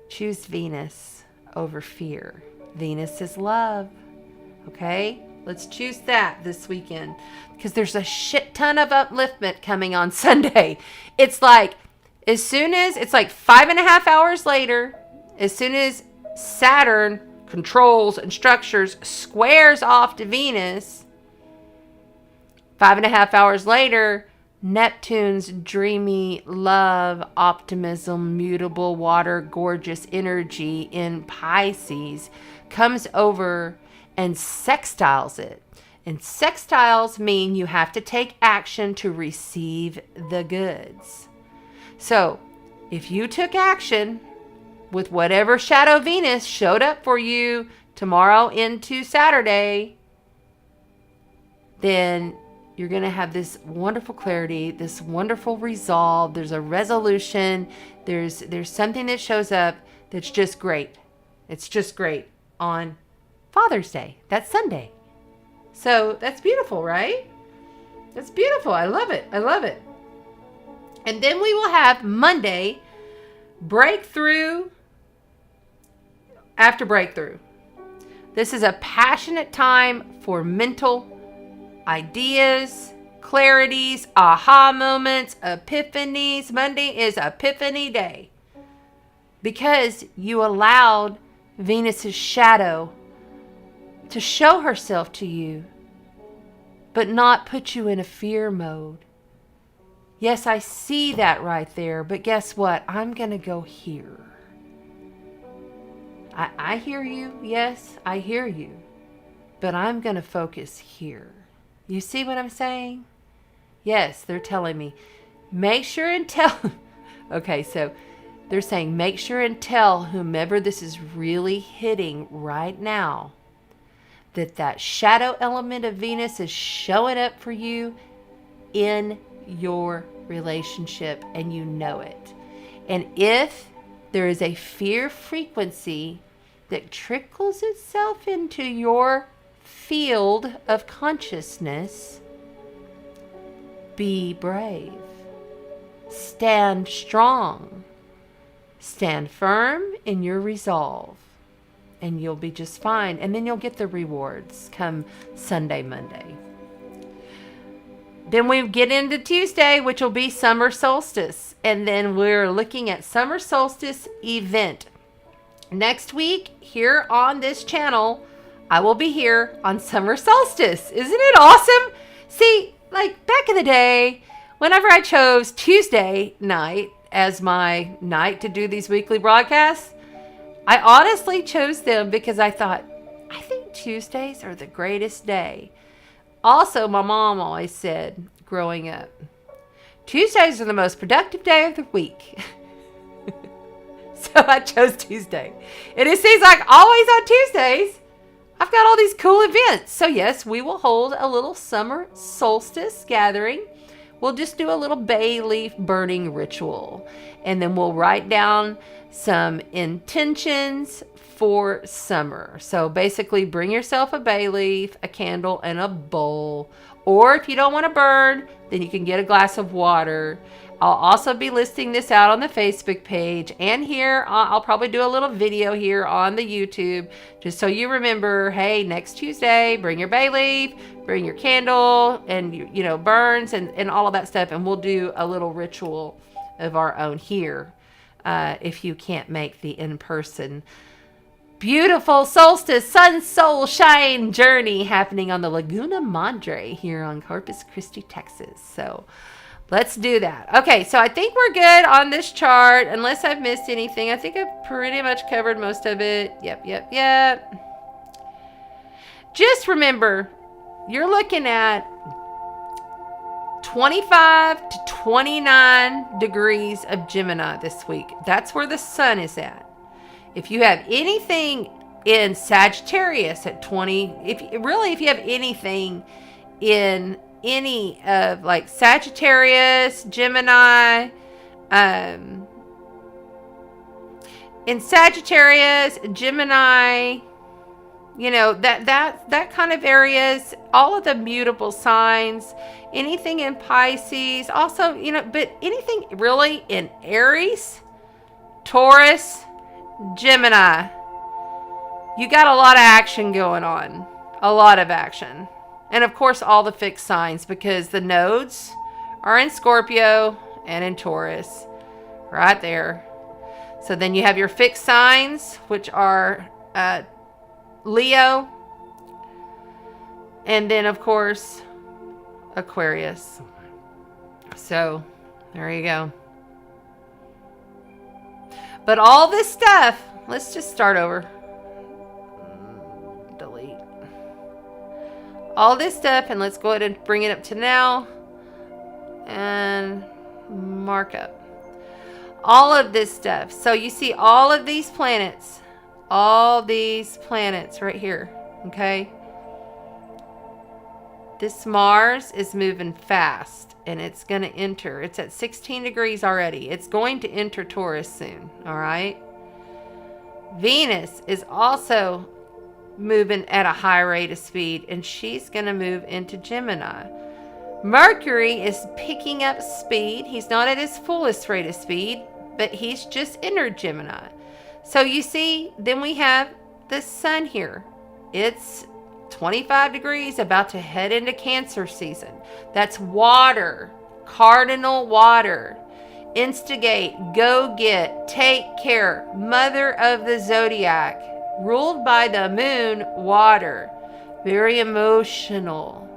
Choose Venus over fear. Venus is love. Okay? Let's choose that this weekend, because there's a shit ton of upliftment coming on Sunday. It's like 5.5 hours later, as soon as Saturn controls and structures squares off to Venus, 5.5 hours later, Neptune's dreamy love, optimism, mutable water, gorgeous energy in Pisces comes over and sextiles it. And sextiles mean you have to take action to receive the goods. So if you took action with whatever shadow Venus showed up for you tomorrow into Saturday, then you're going to have this wonderful clarity, this wonderful resolve. There's a resolution. There's something that shows up that's just great. It's just great on Father's Day. That's Sunday. So that's beautiful, right? That's beautiful. I love it. I love it. And then we will have Monday, breakthrough after breakthrough. This is a passionate time for mental ideas, clarities, aha moments, epiphanies. Monday is Epiphany Day, because you allowed Venus's shadow to show herself to you, but not put you in a fear mode. Yes, I see that right there, but guess what? I'm going to go here. I hear you. Yes, I hear you. But I'm going to focus here. You see what I'm saying? Yes, they're telling me, make sure and tell. Okay, so they're saying, make sure and tell whomever this is really hitting right now that shadow element of Venus is showing up for you in your relationship, and you know it. And if there is a fear frequency that trickles itself into your field of consciousness, be brave. Stand strong. Stand firm in your resolve, and you'll be just fine. And then you'll get the rewards come Sunday, Monday. Then we get into Tuesday, which will be summer solstice. And then we're looking at summer solstice event. Next week, here on this channel, I will be here on summer solstice. Isn't it awesome? See, like back in the day, whenever I chose Tuesday night as my night to do these weekly broadcasts, I honestly chose them because I thought, I think Tuesdays are the greatest day. Also, my mom always said, growing up, Tuesdays are the most productive day of the week. So I chose Tuesday. And it seems like always on Tuesdays, I've got all these cool events. So yes, we will hold a little summer solstice gathering. We'll just do a little bay leaf burning ritual. And then we'll write down some intentions for summer. So basically bring yourself a bay leaf, a candle, and a bowl. Or if you don't want to burn, then you can get a glass of water. I'll also be listing this out on the Facebook page, and here I'll probably do a little video here on the YouTube, just so you remember, hey, next Tuesday, bring your bay leaf, bring your candle, and burns and all of that stuff, and we'll do a little ritual of our own here if you can't make the in-person beautiful solstice sun soul shine journey happening on the Laguna Madre here on Corpus Christi, Texas. So let's do that. Okay, so I think we're good on this chart, unless I've missed anything. I think I've pretty much covered most of it. Yep. Just remember, you're looking at 25 to 29 degrees of Gemini this week. That's where the sun is at. If you have anything in Sagittarius at 20, if you have anything in any of like Sagittarius, Gemini, in Sagittarius, Gemini, that kind of areas, all of the mutable signs, anything in Pisces, also, but anything really in Aries, Taurus, Gemini, you got a lot of action going on, a lot of action. And of course, all the fixed signs, because the nodes are in Scorpio and in Taurus, right there. So then you have your fixed signs, which are Leo, and then of course Aquarius. So there you go. But all this stuff, let's just start over. Delete. All this stuff, and let's go ahead and bring it up to now. And mark up. All of this stuff. So you see all of these planets. All these planets right here. Okay? This Mars is moving fast. And it's going to enter. It's at 16 degrees already. It's going to enter Taurus soon. Alright? Venus is also moving at a high rate of speed. And she's going to move into Gemini. Mercury is picking up speed. He's not at his fullest rate of speed. But he's just entered Gemini. So you see, then we have the sun here. It's 25 degrees, about to head into Cancer season. That's water, cardinal water. Instigate, go get, take care, mother of the zodiac, ruled by the moon, water. very emotional.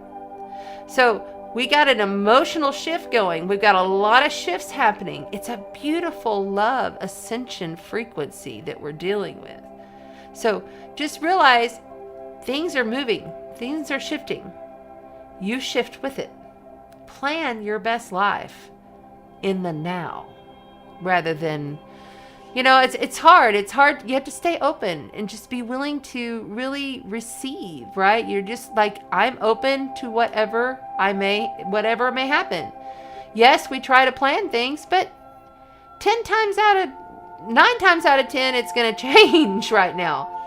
So we got an emotional shift going. We've got a lot of shifts happening. It's a beautiful love ascension frequency that we're dealing with. So just realize things are moving. Things are shifting. You shift with it. Plan your best life in the now rather than, it's hard. It's hard. You have to stay open and just be willing to really receive, right? You're just like, I'm open to whatever may happen. Yes, we try to plan things, but 9 times out of 10, it's going to change right now.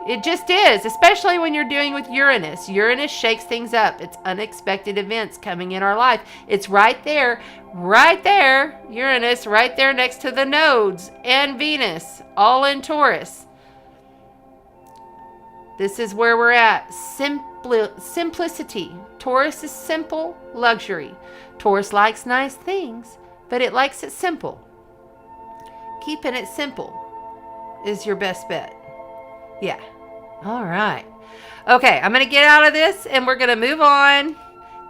It just is, especially when you're dealing with Uranus. Uranus shakes things up. It's unexpected events coming in our life. It's right there, Uranus, right there next to the nodes and Venus, all in Taurus. This is where we're at. Simplicity. Taurus is simple luxury. Taurus likes nice things, but it likes it simple. Keeping it simple is your best bet. Yeah. All right. Okay, I'm going to get out of this and we're going to move on.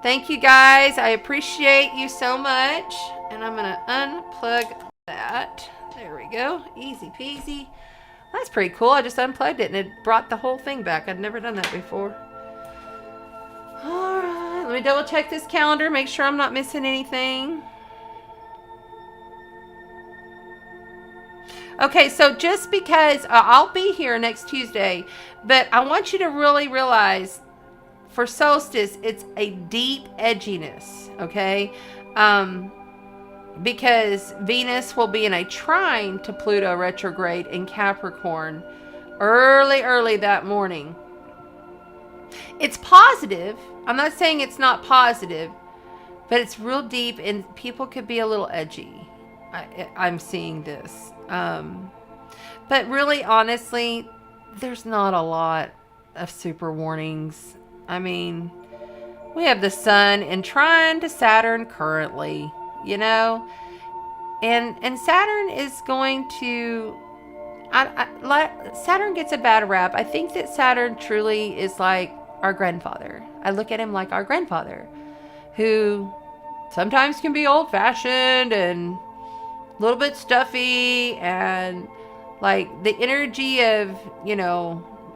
Thank you guys. I appreciate you so much. And I'm going to unplug that. There we go. Easy peasy. That's pretty cool. I just unplugged it and it brought the whole thing back. I'd never done that before. All right. Let me double check this calendar. Make sure I'm not missing anything. Okay, so just because I'll be here next Tuesday, but I want you to really realize for solstice, it's a deep edginess, okay? Because Venus will be in a trine to Pluto retrograde in Capricorn early that morning. It's positive. I'm not saying it's not positive, but it's real deep and people could be a little edgy. I'm seeing this. But really, honestly, there's not a lot of super warnings. I mean, we have the sun in trine to Saturn currently, and Saturn is going to, Saturn gets a bad rap. I think that Saturn truly is like our grandfather. I look at him like our grandfather, who sometimes can be old-fashioned and a little bit stuffy and like the energy of,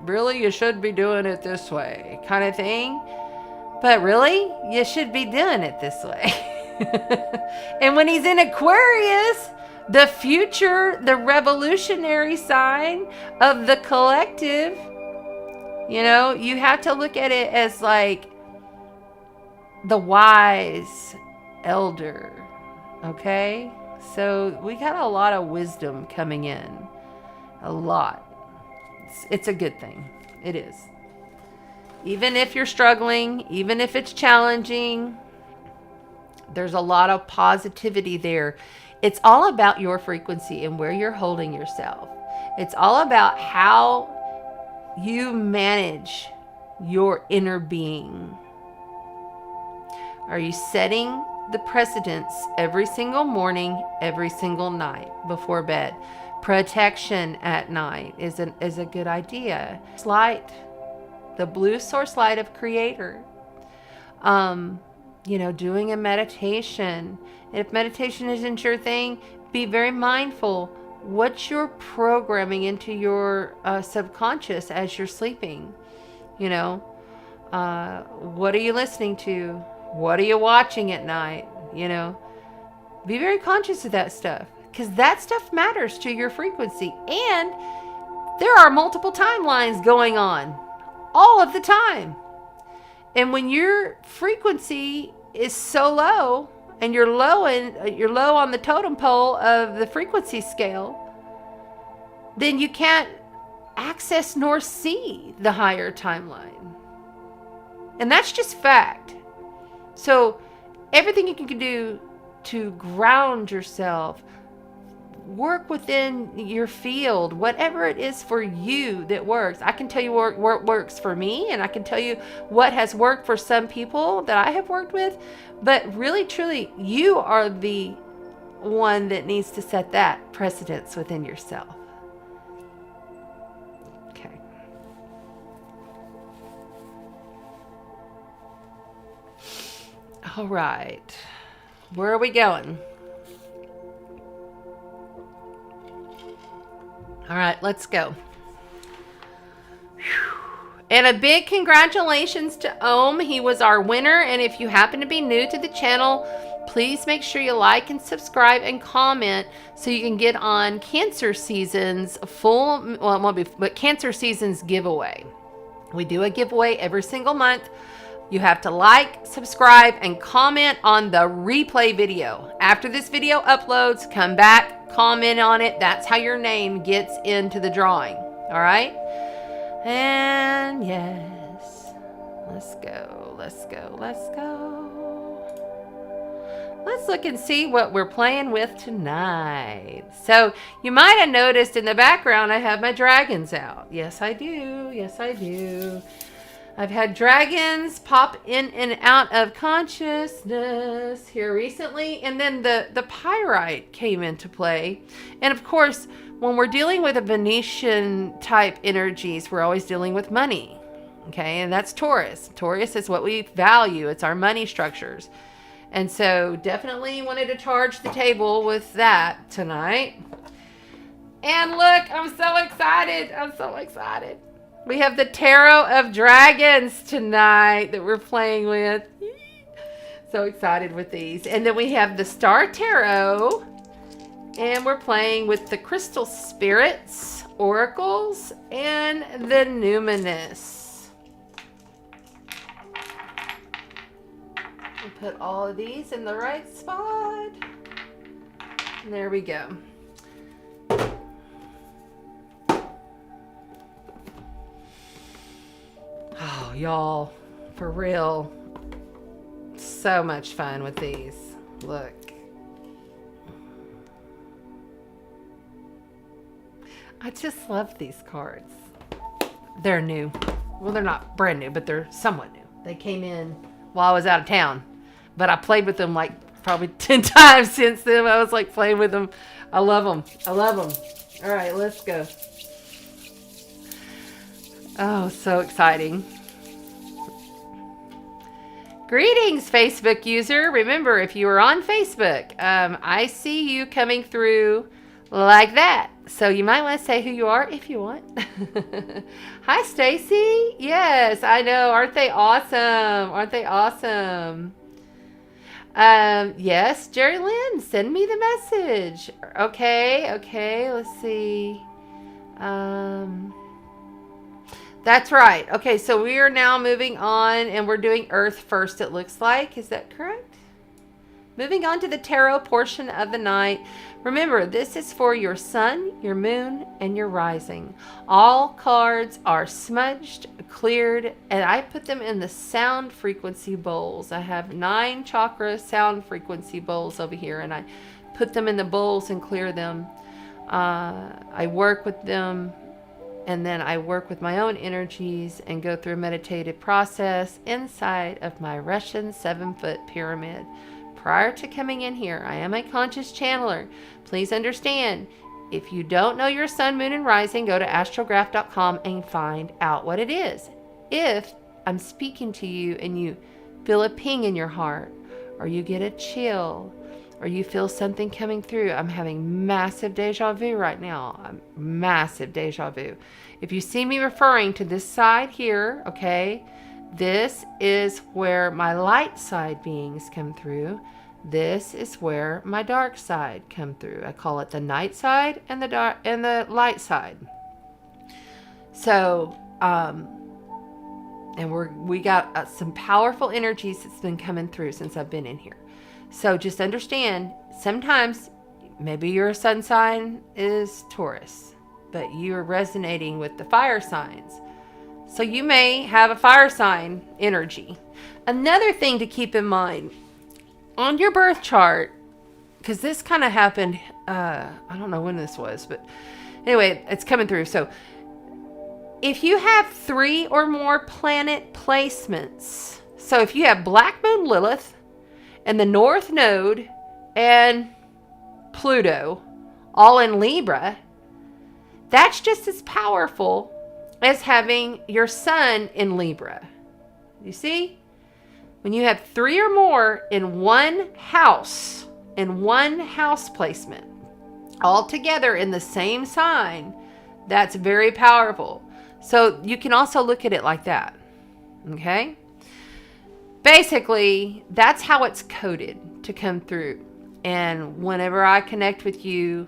really you should be doing it this way kind of thing. But really, you should be doing it this way. And when he's in Aquarius, the future, the revolutionary sign of the collective, you have to look at it as like the wise elder. Okay? So we got a lot of wisdom coming in. A lot. It's a good thing. It is. Even if you're struggling, even if it's challenging, there's a lot of positivity there. It's all about your frequency and where you're holding yourself. It's all about how you manage your inner being. Are you setting the precedence every single morning, every single night before bed? Protection at night is a good idea. Light, the blue source light of Creator. Doing a meditation. And if meditation isn't your thing, be very mindful what you're programming into your subconscious as you're sleeping. What are you listening to? What are you watching at night? Be very conscious of that stuff, because that stuff matters to your frequency. And there are multiple timelines going on all of the time. And when your frequency is so low and you're low on the totem pole of the frequency scale, then you can't access nor see the higher timeline. And that's just fact. So everything you can do to ground yourself, work within your field, whatever it is for you that works. I can tell you what works for me, and I can tell you what has worked for some people that I have worked with. But really, truly, you are the one that needs to set that precedence within yourself. Okay. All right. Where are we going? All right, let's go. And a big congratulations to Ohm. He was our winner. And if you happen to be new to the channel, please make sure you like and subscribe and comment so you can get on Cancer Season's Cancer Season's giveaway. We do a giveaway every single month. You have to like, subscribe, and comment on the replay video. After this video uploads, come back, comment on it. That's how your name gets into the drawing. All right? And yes, let's go. Let's look and see what we're playing with tonight. So you might have noticed in the background I have my dragons out. Yes, I do. I've had dragons pop in and out of consciousness here recently, and then the pyrite came into play. And of course, when we're dealing with a Venetian type energies, we're always dealing with money. Okay, and that's Taurus. Taurus is what we value. It's our money structures. And so definitely wanted to charge the table with that tonight. And look, I'm so excited. We have the Tarot of Dragons tonight that we're playing with. So excited with these. And then we have the Star Tarot. And we're playing with the Crystal Spirits, Oracles, and the Numinous. We'll put all of these in the right spot. And there we go. Oh, y'all, for real, so much fun with these. Look. I just love these cards. They're new. Well, they're not brand new, but they're somewhat new. They came in while I was out of town, but I played with them like probably 10 times since then. I was like playing with them. I love them. All right, let's go. Oh, so exciting. Greetings, Facebook user. Remember, if you are on Facebook, I see you coming through like that. So you might want to say who you are if you want. Hi, Stacy. Yes, I know. Aren't they awesome? Yes, Jerry Lynn, send me the message. Okay, let's see. That's right. Okay, so we are now moving on and we're doing Earth first, it looks like. Is that correct? Moving on to the tarot portion of the night. Remember, this is for your sun, your moon, and your rising. All cards are smudged, cleared, and I put them in the sound frequency bowls. I have 9 chakra sound frequency bowls over here, and I put them in the bowls and clear them. I work with them, and then I work with my own energies and go through a meditative process inside of my Russian 7-foot pyramid. Prior to coming in here, I am a conscious channeler. Please understand, if you don't know your sun, moon, and rising, go to astrograph.com and find out what it is. If I'm speaking to you and you feel a ping in your heart, or you get a chill, or you feel something coming through, I'm having massive deja vu right now. Massive deja vu. If you see me referring to this side here, okay, this is where my light side beings come through. This is where my dark side come through. I call it the night side and the dark and the light side. So, and we got some powerful energies that's been coming through since I've been in here. So just understand, sometimes maybe your sun sign is Taurus, but you're resonating with the fire signs. So you may have a fire sign energy. Another thing to keep in mind on your birth chart, because this kind of happened, I don't know when this was, but anyway, it's coming through. So if you have 3 or more planet placements, so if you have Black Moon Lilith and the North Node and Pluto all in Libra, that's just as powerful as having your sun in Libra. You see? When you have 3 or more in one house placement, all together in the same sign, that's very powerful. So you can also look at it like that. Okay? Basically, that's how it's coded to come through. And whenever I connect with you,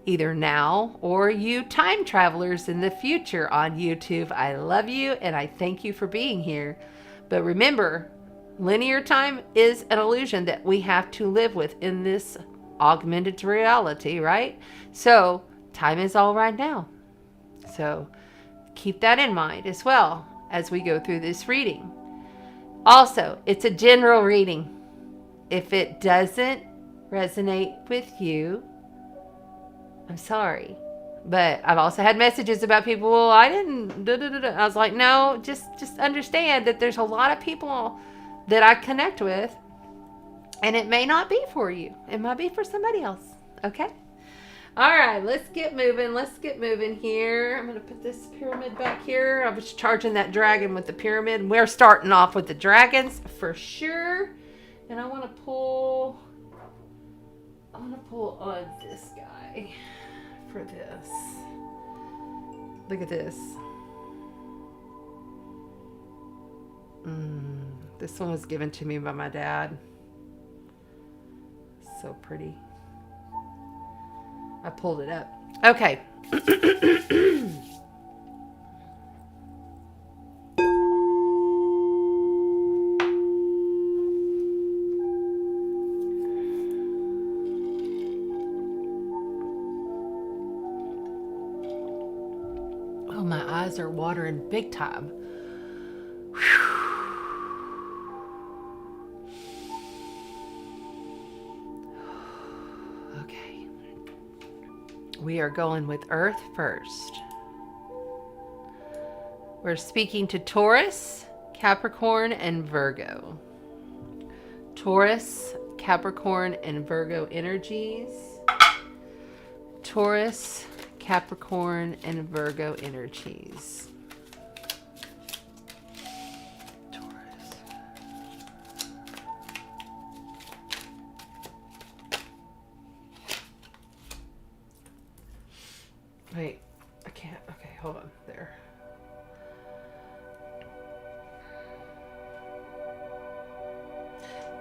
either now or you time travelers in the future on YouTube, I love you and I thank you for being here. But remember, linear time is an illusion that we have to live with in this augmented reality, right? So time is all right now. So keep that in mind as well as we go through this reading. Also, it's a general reading. If it doesn't resonate with you, I'm sorry. But I've also had messages about people, well, I didn't, I was like, no, just understand that there's a lot of people that I connect with, and it may not be for you. It might be for somebody else. Okay? All right, let's get moving. Let's get moving here. I'm going to put this pyramid back here. I was charging that dragon with the pyramid. We're starting off with the dragons for sure. And I want to pull on this guy for this. Look at this. This one was given to me by my dad. So pretty. I pulled it up. Okay. Oh, my eyes are watering big time. We are going with Earth first. We're speaking to Taurus, Capricorn, and Virgo. Taurus, Capricorn, and Virgo energies. Taurus, Capricorn, and Virgo energies. Wait, I can't. Okay, hold on. There.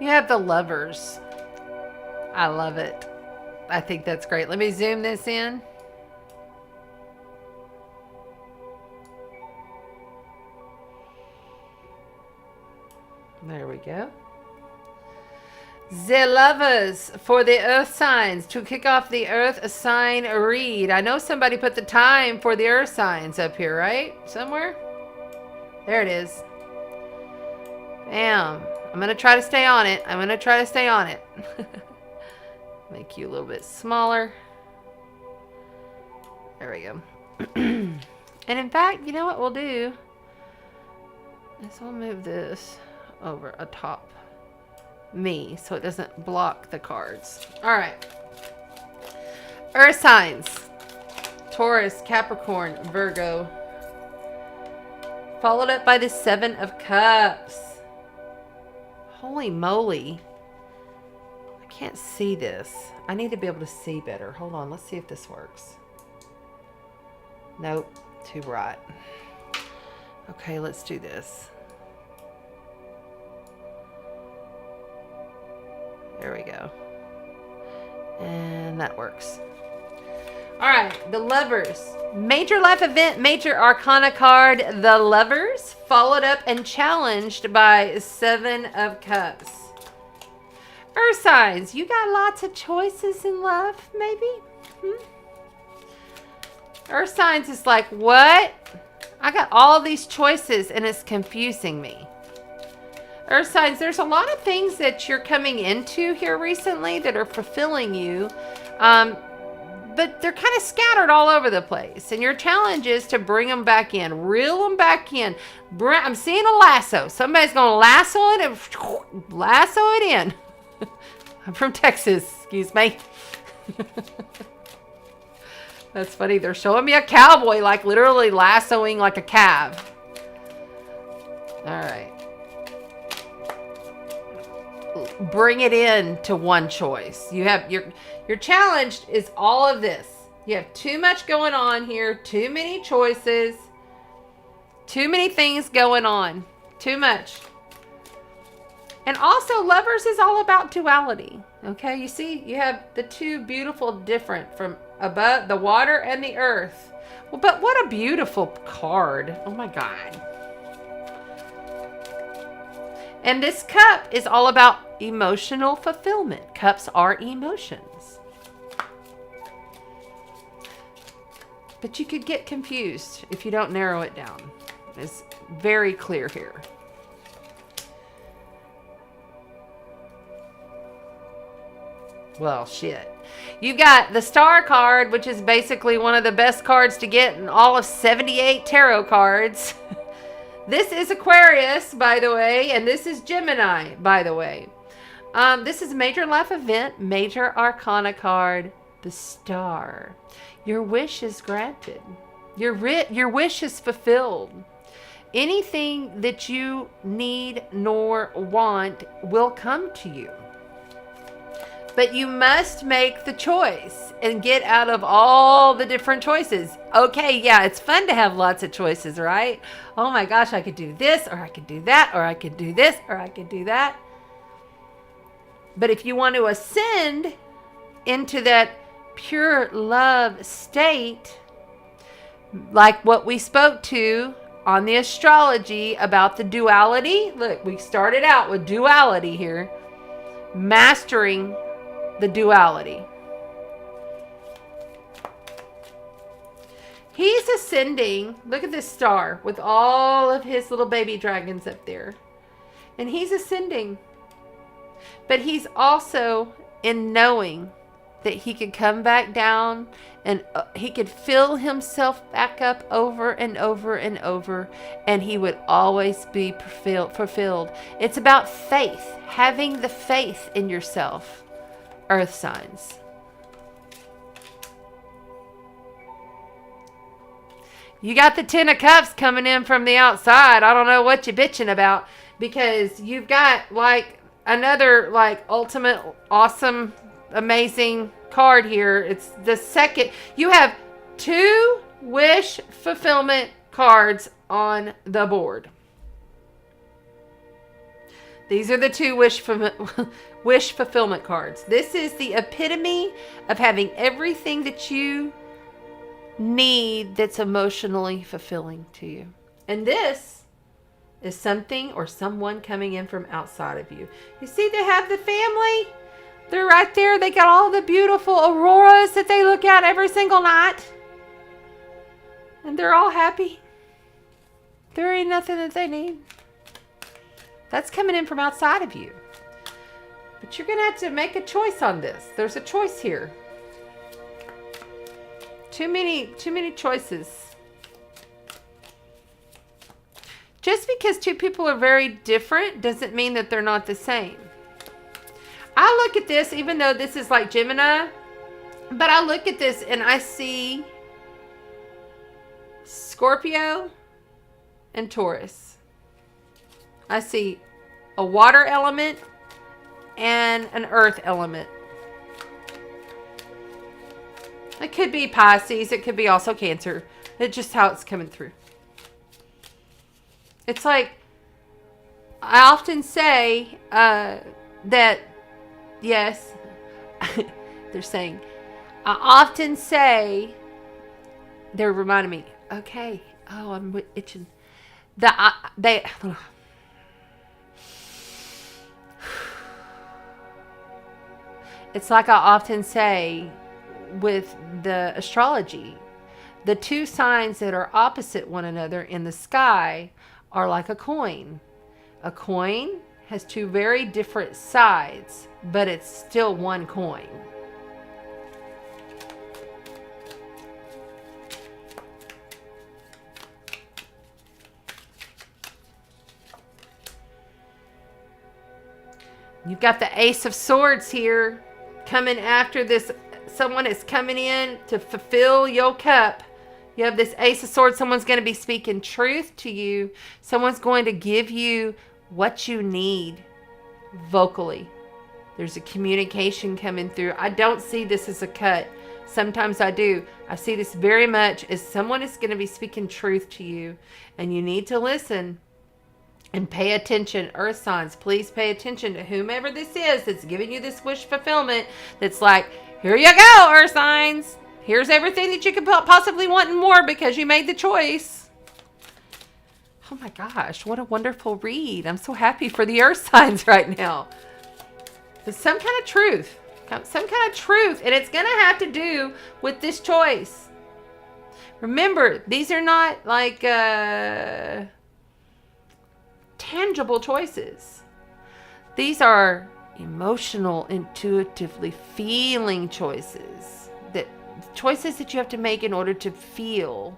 You have the Lovers. I love it. I think that's great. Let me zoom this in. There we go. The Lovers for the Earth signs to kick off the Earth sign read. I know somebody put the time for the Earth signs up here, right? Somewhere? There it is. Bam. I'm going to try to stay on it. Make you a little bit smaller. There we go. And in fact, you know what we'll do? Is we'll move this over atop me so it doesn't block the cards. All right. Earth signs. Taurus, Capricorn, Virgo. Followed up by the 7 of Cups. Holy moly. I can't see this. I need to be able to see better. Hold on. Let's see if this works. Nope. Too bright. Okay, let's do this. There we go. And that works. All right, the Lovers. Major life event, major arcana card, the Lovers, followed up and challenged by 7 of Cups. Earth signs, you got lots of choices in love, maybe? Earth signs is like, what? I got all these choices and it's confusing me. Earth signs, there's a lot of things that you're coming into here recently that are fulfilling you, but they're kind of scattered all over the place. And your challenge is to bring them back in, reel them back in. I'm seeing a lasso. Somebody's going to lasso it and lasso it in. I'm from Texas, excuse me. That's funny. They're showing me a cowboy, like literally lassoing like a calf. All right. bring it in to one choice. You have your challenge is all of this. You have too much going on here, too many choices, too many things going on, too much. And also, Lovers is all about duality. Okay, you see, you have the two beautiful, different from above, the water and the earth. Well, but what a beautiful card. Oh my God. And this cup is all about emotional fulfillment. Cups are emotions. But you could get confused if you don't narrow it down. It's very clear here. Well, shit. You've got the Star card, which is basically one of the best cards to get in all of 78 tarot cards. This is Aquarius, by the way, and this is Gemini, by the way. This is a major life event, major arcana card, the Star. Your wish is granted. Your wish is fulfilled. Anything that you need nor want will come to you. But you must make the choice and get out of all the different choices. Okay, yeah, it's fun to have lots of choices, right? Oh my gosh, I could do this, or I could do that, or I could do this, or I could do that. But if you want to ascend into that pure love state, like what we spoke to on the astrology about the duality. Look, we started out with duality here. Mastering the duality. He's ascending. Look at this star with all of his little baby dragons up there. And he's ascending. But he's also in knowing that he could come back down and he could fill himself back up over and over and over, and he would always be fulfilled. It's about faith, having the faith in yourself, earth signs. You got the Ten of Cups coming in from the outside. I don't know what you're bitching about, because you've got like another like ultimate awesome amazing card here. It's the second. You have 2 wish fulfillment cards on the board. These are the 2 wish fulfillment cards. This is the epitome of having everything that you need that's emotionally fulfilling to you. And this is something or someone coming in from outside of you. You see, they have the family. They're right there. They got all the beautiful auroras that they look at every single night. And they're all happy. There ain't nothing that they need. That's coming in from outside of you. But you're going to have to make a choice on this. There's a choice here. Too many choices. Just because 2 people are very different doesn't mean that they're not the same. I look at this, even though this is like Gemini, but I look at this and I see Scorpio and Taurus. I see a water element and an earth element. It could be Pisces. It could be also Cancer. It's just how it's coming through. It's like, I often say that, yes, they're saying, I often say, they're reminding me, okay, oh, I'm itching. It's like I often say with the astrology, the 2 signs that are opposite one another in the sky are like a coin. A coin has 2 very different sides, but it's still one coin. You've got the Ace of Swords here coming after this. Someone is coming in to fulfill your cup. You have this Ace of Swords. Someone's going to be speaking truth to you. Someone's going to give you what you need vocally. There's a communication coming through. I don't see this as a cut. Sometimes I do. I see this very much as someone is going to be speaking truth to you, and you need to listen and pay attention. Earth signs, please pay attention to whomever this is that's giving you this wish fulfillment. That's like, here you go, Earth signs. Here's everything that you could possibly want and more because you made the choice. Oh my gosh, what a wonderful read. I'm so happy for the Earth signs right now. There's some kind of truth. Some kind of truth. And it's going to have to do with this choice. Remember, these are not like tangible choices. These are emotional, intuitively feeling choices. Choices that you have to make in order to feel.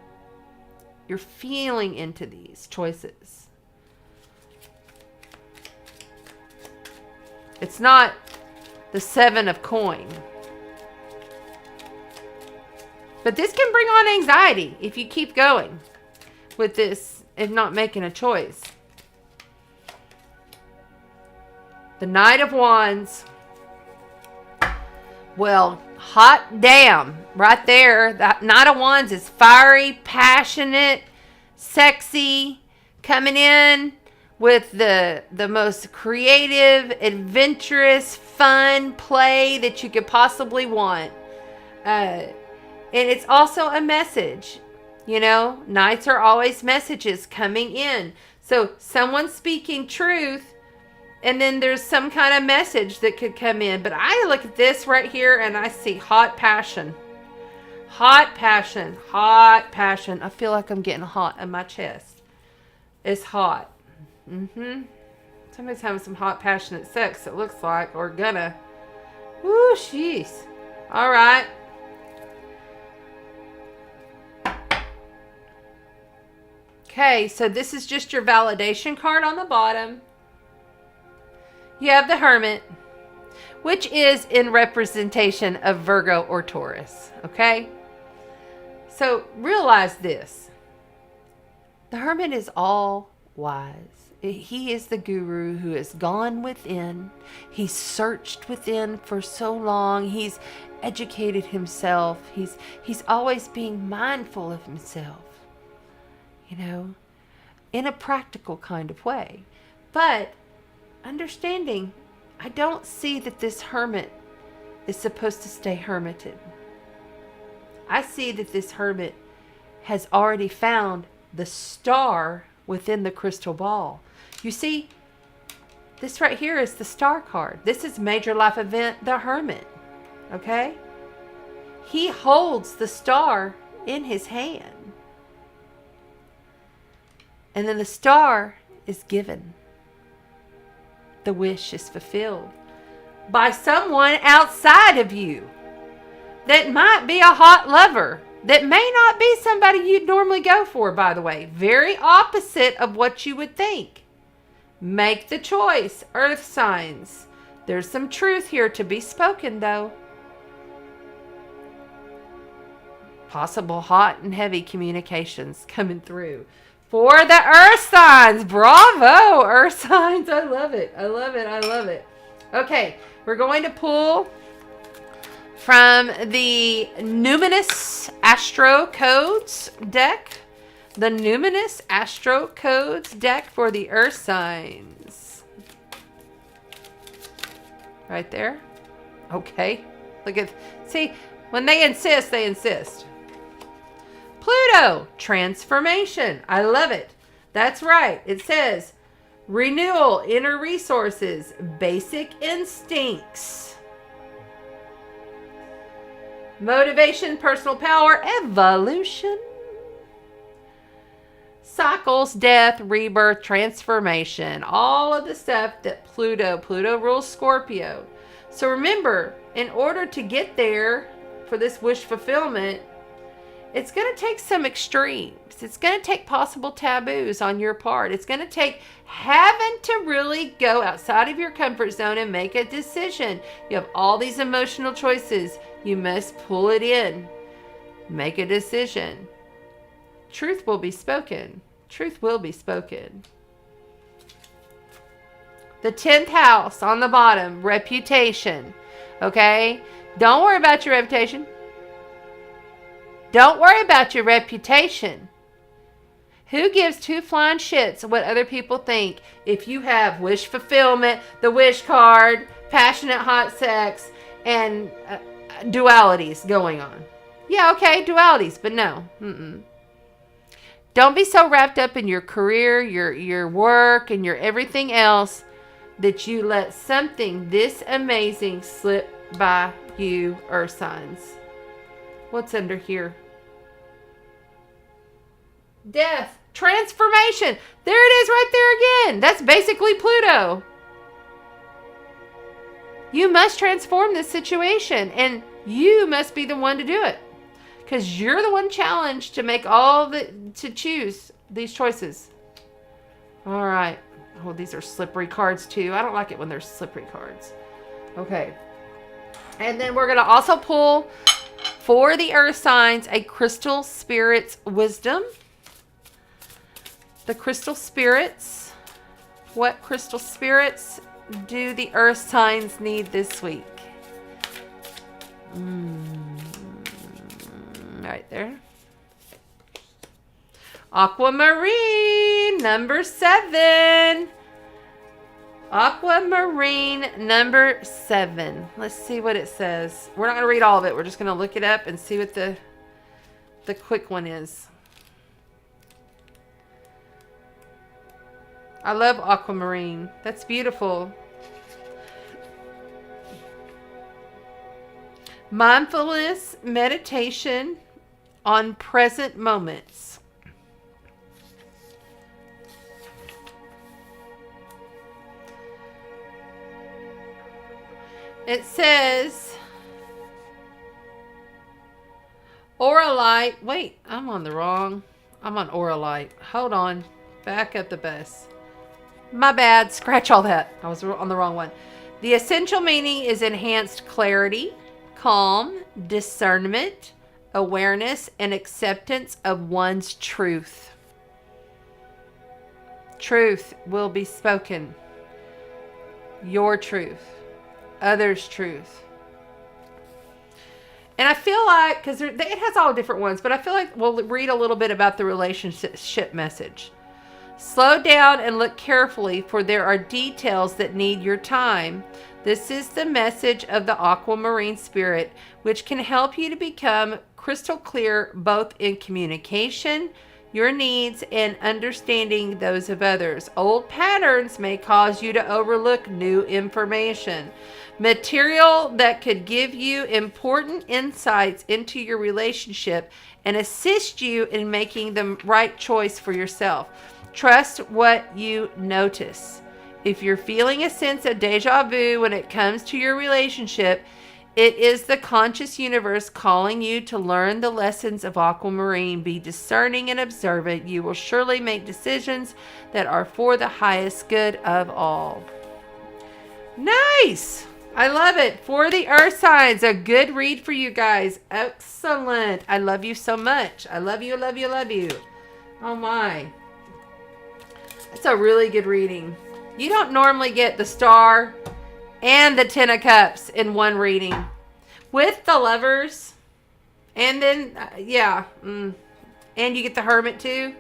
You're feeling into these choices. It's not the 7 of coins. But this can bring on anxiety if you keep going with this and not making a choice. The Knight of Wands. Well, hot damn. Right there. That Knight of Wands is fiery, passionate, sexy, coming in with the most creative, adventurous, fun play that you could possibly want. And it's also a message. You know, Knights are always messages coming in. So someone's speaking truth, and then there's some kind of message that could come in. But I look at this right here and I see hot passion. Hot passion. Hot passion. I feel like I'm getting hot in my chest. It's hot. Somebody's having some hot passionate sex, it looks like, or gonna. Woo, jeez. All right. Okay, so this is just your validation card on the bottom. You have the Hermit, which is in representation of Virgo or Taurus, okay? So realize this. The Hermit is all wise. He is the guru who has gone within. He's searched within for so long. He's educated himself. He's always being mindful of himself, you know, in a practical kind of way. But understanding, I don't see that this hermit is supposed to stay hermited. I see that this hermit has already found the star within the crystal ball. You see, this right here is the star card. This is major life event, the Hermit. Okay? He holds the star in his hand. And then the star is given. The wish is fulfilled by someone outside of you that might be a hot lover. That may not be somebody you'd normally go for, by the way. Very opposite of what you would think. Make the choice, Earth signs. There's some truth here to be spoken, though. Possible hot and heavy communications coming through for the Earth signs. Bravo, Earth signs. I love it. I love it. I love it. Okay, we're going to pull from the Numinous Astro Codes deck. The Numinous Astro Codes deck for the Earth signs. Right there. Okay. Look at, see, when they insist, they insist. Pluto, transformation. I love it. That's right. It says renewal, inner resources, basic instincts. Motivation, personal power, evolution. Cycles, death, rebirth, transformation. All of the stuff that Pluto rules Scorpio. So remember, in order to get there for this wish fulfillment, it's going to take some extremes. It's going to take possible taboos on your part. It's going to take having to really go outside of your comfort zone and make a decision. You have all these emotional choices. You must pull it in. Make a decision. Truth will be spoken. Truth will be spoken. The 10th house on the bottom, reputation. Okay? Don't worry about your reputation. Don't worry about your reputation. Who gives two flying shits what other people think if you have wish fulfillment, the wish card, passionate hot sex, and dualities going on? Yeah, okay, dualities, but no. Don't be so wrapped up in your career, your work, and your everything else that you let something this amazing slip by you, Earth signs. What's under here? Death. Transformation. There it is right there again. That's basically Pluto. You must transform this situation, and you must be the one to do it, because you're the one challenged to make to choose these choices. All right. Oh, these are slippery cards too. I don't like it when they're slippery cards. Okay. And then we're going to also pull for the Earth signs a Crystal Spirit's Wisdom. The Crystal Spirits. What Crystal Spirits do the Earth signs need this week? Right there. Aquamarine, number 7. Aquamarine, number 7. Let's see what it says. We're not going to read all of it. We're just going to look it up and see what the quick one is. I love aquamarine. That's beautiful. Mindfulness, meditation on present moments. It says, Auralite. Wait, I'm on Auralite. Hold on. Back up the bus. My bad. Scratch all that. I was on the wrong one. The essential meaning is enhanced clarity, calm, discernment, awareness, and acceptance of one's truth. Truth will be spoken. Your truth. Others' truth. And I feel like, because it has all different ones, but I feel like we'll read a little bit about the relationship message. Slow down and look carefully, for there are details that need your time. This is the message of the aquamarine spirit, which can help you to become crystal clear both in communication, your needs, and understanding those of others. Old patterns may cause you to overlook new information. Material that could give you important insights into your relationship and assist you in making the right choice for yourself. Trust what you notice. If you're feeling a sense of deja vu when it comes to your relationship, it is the conscious universe calling you to learn the lessons of aquamarine. Be discerning and observant. You will surely make decisions that are for the highest good of all. Nice! I love it. For the Earth signs, a good read for you guys. Excellent. I love you so much. I love you, love you, love you. Oh my. It's a really good reading. You don't normally get the Star and the Ten of Cups in one reading. With the Lovers. And then, and you get the Hermit too.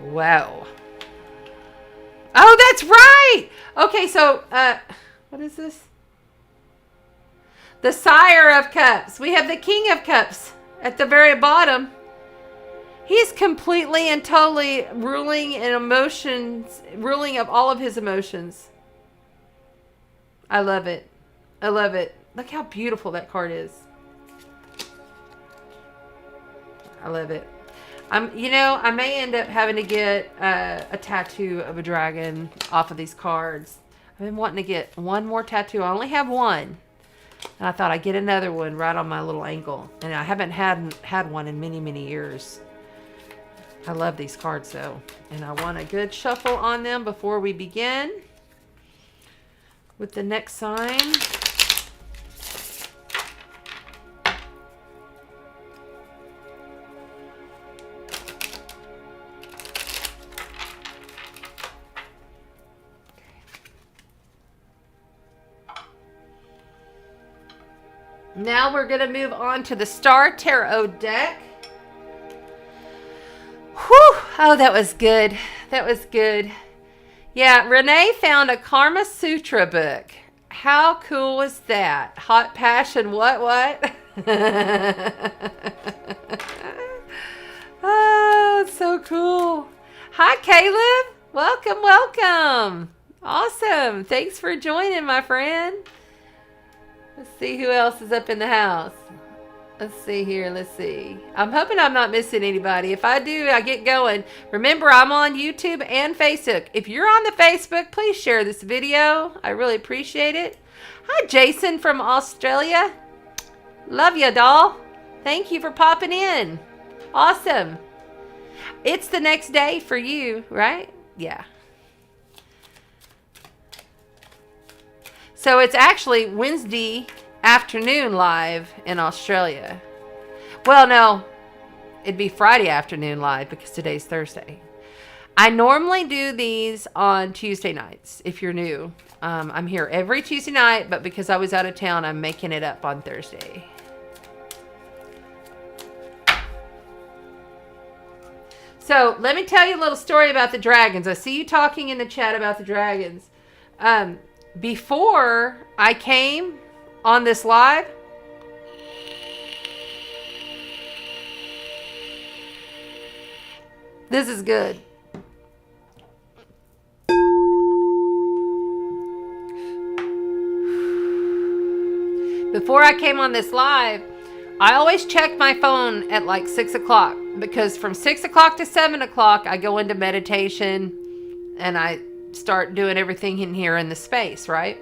Wow. Oh, that's right! Okay, so, what is this? The Sire of Cups. We have the King of Cups at the very bottom. He's completely and totally ruling of all of his emotions. I love it. I love it. Look how beautiful that card is. I love it. I may end up having to get a tattoo of a dragon off of these cards. I've been wanting to get one more tattoo. I only have one. And I thought I'd get another one right on my little ankle. And I haven't had one in many, many years. I love these cards though. And I want a good shuffle on them before we begin with the next sign. Now we're going to move on to the Star Tarot deck. Whew! Oh, that was good. That was good. Yeah, Renee found a Karma Sutra book. How cool was that? Hot passion, what? Oh, it's so cool. Hi, Caleb. Welcome. Awesome. Thanks for joining, my friend. Let's see who else is up in the house. Let's see here. Let's see. I'm hoping I'm not missing anybody. If I do, I get going. Remember, I'm on YouTube and Facebook. If you're on the Facebook, please share this video. I really appreciate it. Hi, Jason from Australia. Love you, doll. Thank you for popping in. Awesome. It's the next day for you, right? Yeah. So it's actually Wednesday afternoon live in Australia. Well, no, it'd be Friday afternoon live because today's Thursday. I normally do these on Tuesday nights. If you're new, I'm here every Tuesday night, but because I was out of town, I'm making it up on Thursday. So let me tell you a little story about the dragons. I see you talking in the chat about the dragons. Before I came on this live, this is good. Before I came on this live, I always check my phone at like 6 o'clock because from 6 o'clock to 7 o'clock, I go into meditation and I start doing everything in here in the space, right?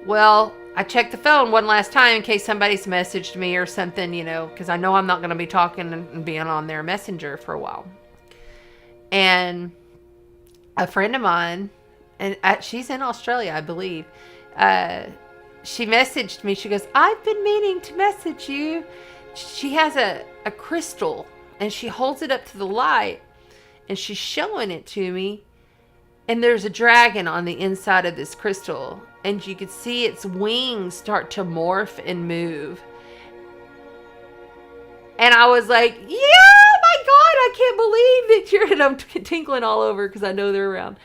Well, I checked the phone one last time in case somebody's messaged me or something, you know, because I know I'm not going to be talking and being on their messenger for a while. And a friend of mine, and she's in Australia, I believe, she messaged me. She goes, I've been meaning to message you. She has a crystal and she holds it up to the light and she's showing it to me. And there's a dragon on the inside of this crystal. And you could see its wings start to morph and move. And I was like, yeah, my God, I can't believe that you're... And I'm tinkling all over because I know they're around.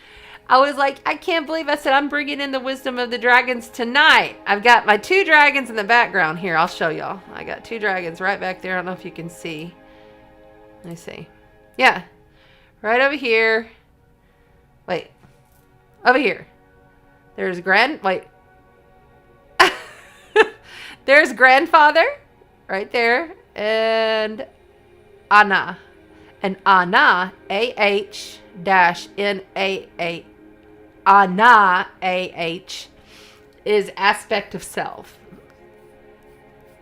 I was like, I can't believe. I said, I'm bringing in the wisdom of the dragons tonight. I've got my 2 dragons in the background here. I'll show y'all. I got 2 dragons right back there. I don't know if you can see. Let me see. Yeah. Right over here. Wait. Over here. There's There's grandfather. Right there. And Anna. And Anna, A-H-N-A-A. Anna, A-H, is aspect of self.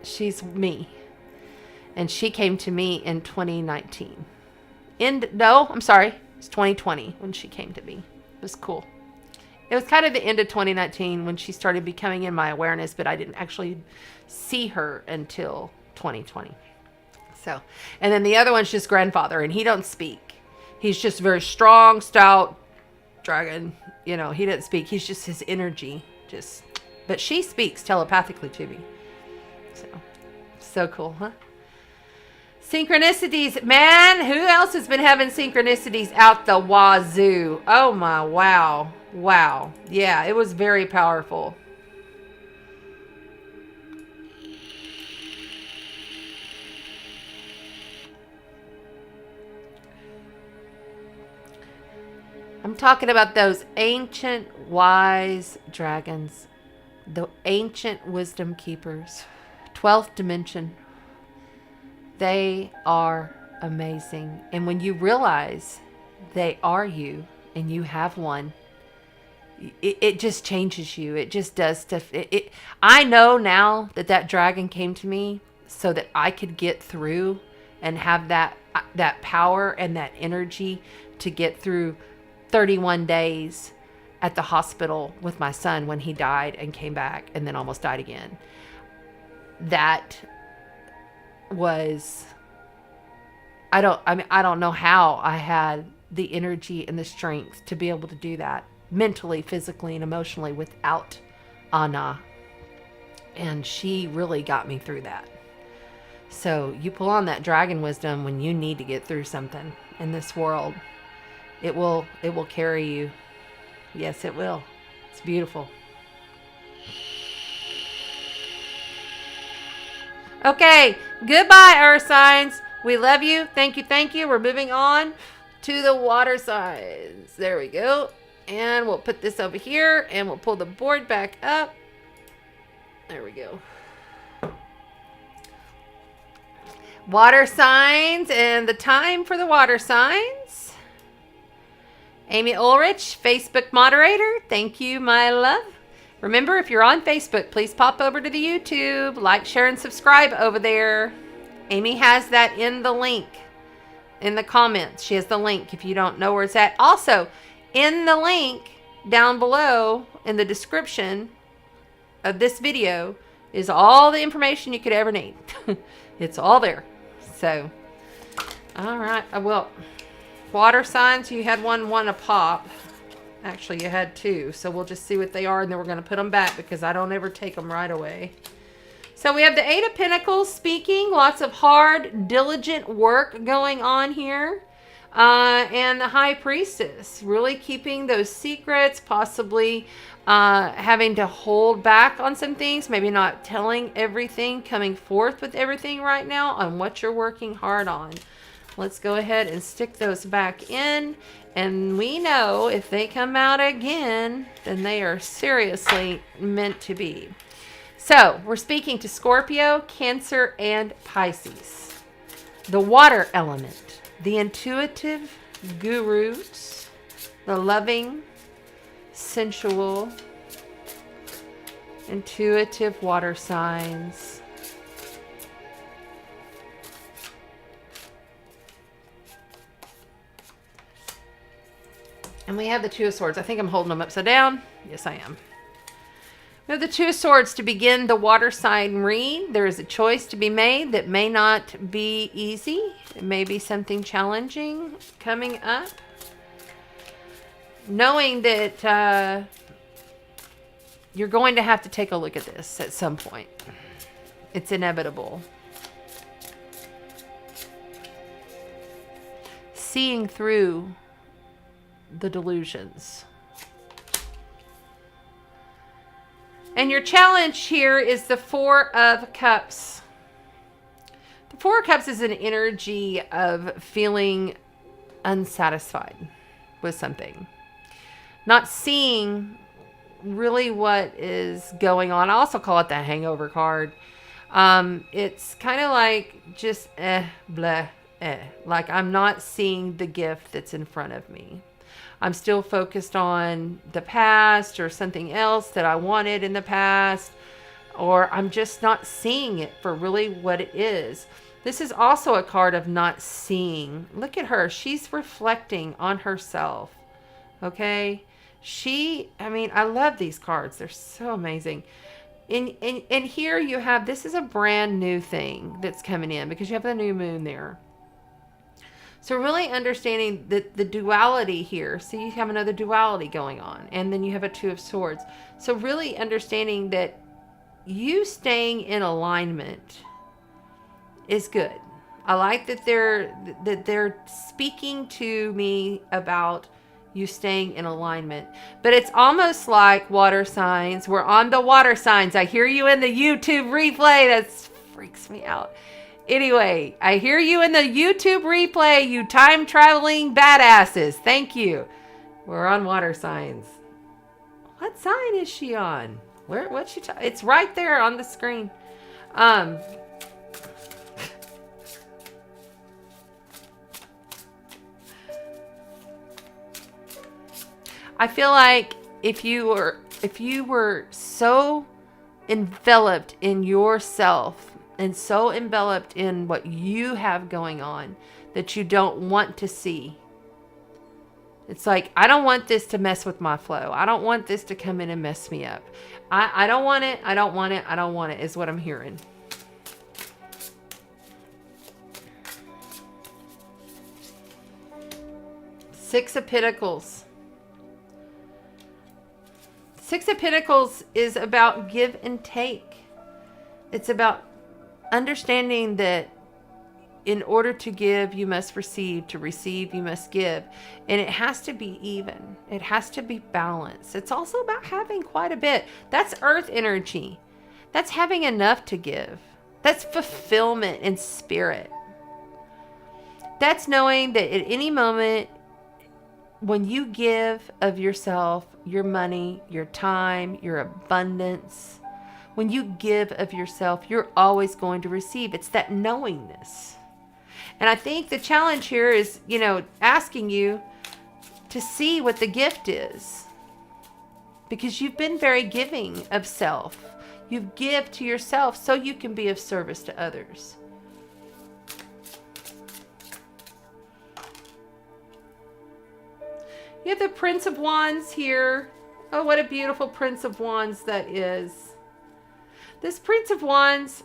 She's me. And she came to me in 2019. I'm sorry. It's 2020 when she came to me. It was cool. It was kind of the end of 2019 when she started becoming in my awareness, but I didn't actually see her until 2020. So, and then the other one's just grandfather, and he don't speak. He's just very strong, stout dragon. You know, he doesn't speak. He's just his energy. But she speaks telepathically to me. So cool, huh? Synchronicities. Man, who else has been having synchronicities out the wazoo? Oh my, wow. Wow. Yeah, it was very powerful. I'm talking about those ancient wise dragons, the ancient wisdom keepers, 12th dimension. They are amazing. And when you realize they are you and you have one, it just changes you. It just does stuff. I know now that dragon came to me so that I could get through and have that power and that energy to get through 31 days at the hospital with my son when he died and came back and then almost died again. That was, I don't know how I had the energy and the strength to be able to do that mentally, physically, and emotionally without Anna. And she really got me through that. So you pull on that dragon wisdom when you need to get through something in this world. It will carry you. Yes, it will. It's beautiful. Okay, goodbye, earth signs. We love you. Thank you, thank you. We're moving on to the water signs. There we go. And we'll put this over here and we'll pull the board back up. There we go. Water signs and the time for the water signs. Amy Ulrich, Facebook moderator. Thank you, my love. Remember, if you're on Facebook, please pop over to the YouTube, like, share, and subscribe over there. Amy has that in the link, in the comments. She has the link if you don't know where it's at. Also, in the link down below in the description of this video is all the information you could ever need. It's all there. So, all right. Well, water signs, you had one a pop. Actually, you had two, so we'll just see what they are, and then we're going to put them back because I don't ever take them right away. So we have the Eight of Pentacles speaking, lots of hard, diligent work going on here. And the High Priestess, really keeping those secrets, possibly having to hold back on some things, maybe not telling everything, coming forth with everything right now on what you're working hard on. Let's go ahead and stick those back in. And we know if they come out again, then they are seriously meant to be. So we're speaking to Scorpio, Cancer, and Pisces. The water element, the intuitive gurus, the loving, sensual, intuitive water signs. And we have the Two of Swords. I think I'm holding them upside down. Yes, I am. We have the Two of Swords to begin the water sign read. There is a choice to be made that may not be easy. It may be something challenging coming up. Knowing that you're going to have to take a look at this at some point. It's inevitable. Seeing through the delusions. And your challenge here is the Four of Cups. The Four of Cups is an energy of feeling unsatisfied with something. Not seeing really what is going on. I also call it the hangover card. It's kind of like just blah, like I'm not seeing the gift that's in front of me. I'm still focused on the past or something else that I wanted in the past, or I'm just not seeing it for really what it is. This is also a card of not seeing. Look at her. She's reflecting on herself. Okay? I love these cards. They're so amazing. And here you have, this is a brand new thing that's coming in because you have the new moon there. So really understanding the duality here. So you have another duality going on. And then you have a Two of Swords. So really understanding that you staying in alignment is good. I like that they're speaking to me about you staying in alignment. But it's almost like water signs. We're on the water signs. I hear you in the YouTube replay. That freaks me out. Anyway, I hear you in the YouTube replay, you time traveling badasses. Thank you. We're on water signs. What sign is she on? What's she? It's right there on the screen. I feel like if you were so enveloped in yourself and so enveloped in what you have going on that you don't want to see. It's like, I don't want this to mess with my flow. I don't want this to come in and mess me up. I don't want it. I don't want it. I don't want it is what I'm hearing. Six of Pentacles. Six of Pentacles is about give and take. It's about understanding that in order to give, you must receive. To receive, you must give. And it has to be even. It has to be balanced. It's also about having quite a bit. That's earth energy. That's having enough to give. That's fulfillment in spirit. That's knowing that at any moment, when you give of yourself, your money, your time, your abundance, when you give of yourself, you're always going to receive. It's that knowingness. And I think the challenge here is, asking you to see what the gift is. Because you've been very giving of self. You give to yourself so you can be of service to others. You have the Prince of Wands here. Oh, what a beautiful Prince of Wands that is. This Prince of Wands,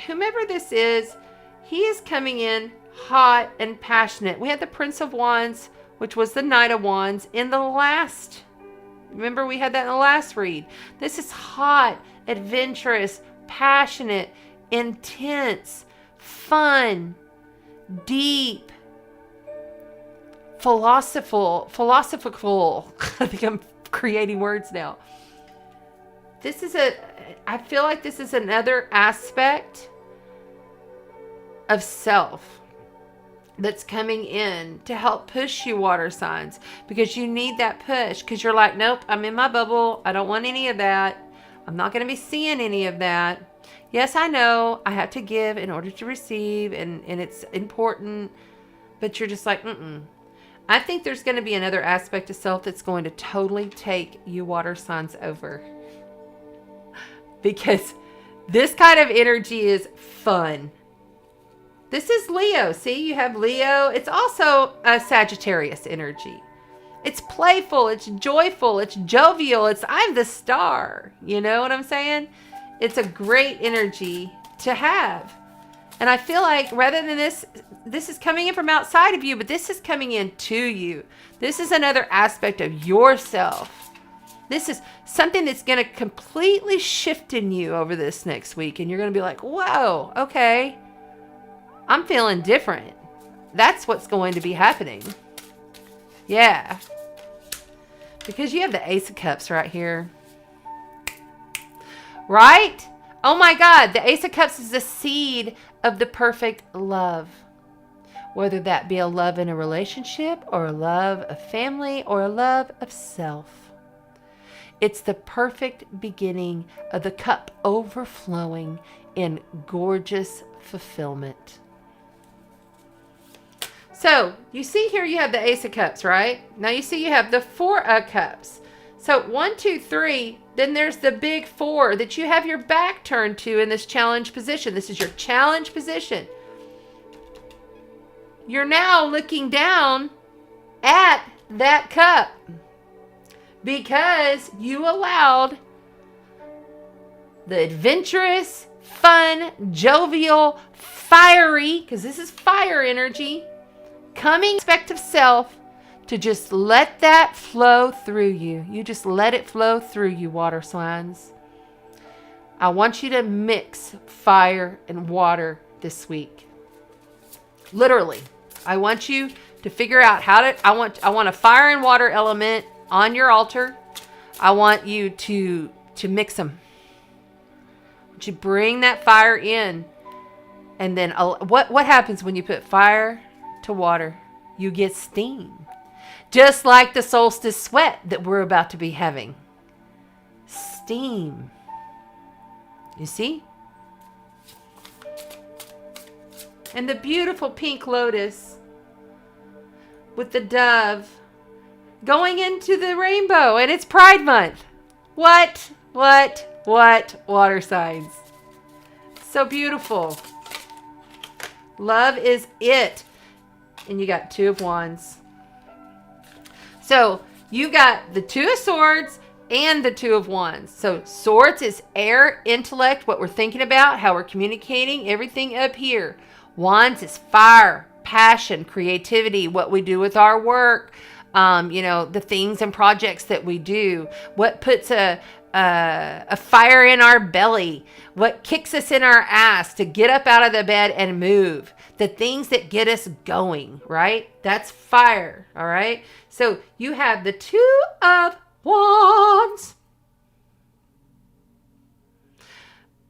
whomever this is, he is coming in hot and passionate. We had the Prince of Wands, which was the Knight of Wands, in the last. Remember, we had that in the last read. This is hot, adventurous, passionate, intense, fun, deep, philosophical. I think I'm creating words now. I feel like this is another aspect of self that's coming in to help push you, water signs, because you need that push, because you're like, nope, I'm in my bubble. I don't want any of that. I'm not going to be seeing any of that. Yes, I know I have to give in order to receive, and it's important, but you're just like, I think there's going to be another aspect of self that's going to totally take you, water signs, over. Because this kind of energy is fun. This is Leo. See, you have Leo. It's also a Sagittarius energy. It's playful. It's joyful. It's jovial. It's I'm the star. You know what I'm saying? It's a great energy to have. And I feel like rather than this is coming in from outside of you, but this is coming in to you. This is another aspect of yourself. This is something that's going to completely shift in you over this next week. And you're going to be like, whoa, okay. I'm feeling different. That's what's going to be happening. Yeah. Because you have the Ace of Cups right here. Right? Oh my God. The Ace of Cups is the seed of the perfect love. Whether that be a love in a relationship or a love of family or a love of self. It's the perfect beginning of the cup overflowing in gorgeous fulfillment. So, you see here you have the Ace of Cups, right? Now you see you have the Four of Cups. So, 1, 2, 3, then there's the big 4 that you have your back turned to in this challenge position. This is your challenge position. You're now looking down at that cup because you allowed the adventurous, fun, jovial, fiery, because this is fire energy, coming aspect of self to just let that flow through you. You just let it flow through you, water signs. I want you to mix fire and water this week. Literally. I want you to figure out how to, I want a fire and water element on your altar. I want you to mix them. I want you to bring that fire in. And then what happens when you put fire to water? You get steam. Just like the solstice sweat that we're about to be having. Steam. You see? And the beautiful pink lotus with the dove going into the rainbow, and it's Pride Month. What, water signs. So beautiful. Love is it. And you got Two of Wands. So you got the Two of Swords and the Two of Wands. So Swords is air, intellect, what we're thinking about, how we're communicating, everything up here. Wands is fire, passion, creativity, what we do with our work, the things and projects that we do, what puts a a fire in our belly, what kicks us in our ass to get up out of the bed and move, the things that get us going, right? That's fire, all right? So you have the Two of Wands.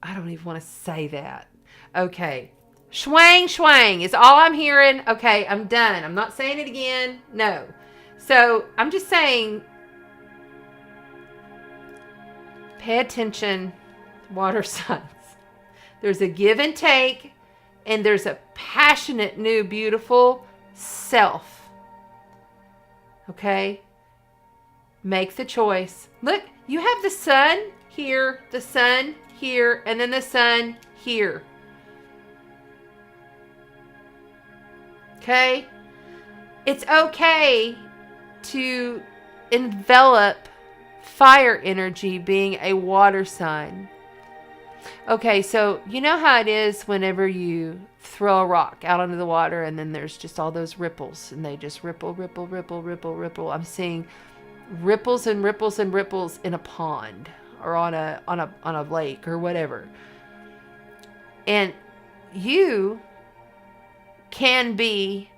I don't even want to say that. Okay. Schwang, schwang is all I'm hearing. Okay, I'm done. I'm not saying it again. No. So I'm just saying, pay attention, water signs. There's a give and take, and there's a passionate, new, beautiful self. Okay? Make the choice. Look, you have the sun here, the sun here, and then the sun here. Okay? It's okay to envelop fire energy being a water sign. Okay, so you know how it is whenever you throw a rock out onto the water and then there's just all those ripples and they just ripple, ripple, ripple, ripple, ripple. I'm seeing ripples and ripples and ripples in a pond or on a lake or whatever. And you can be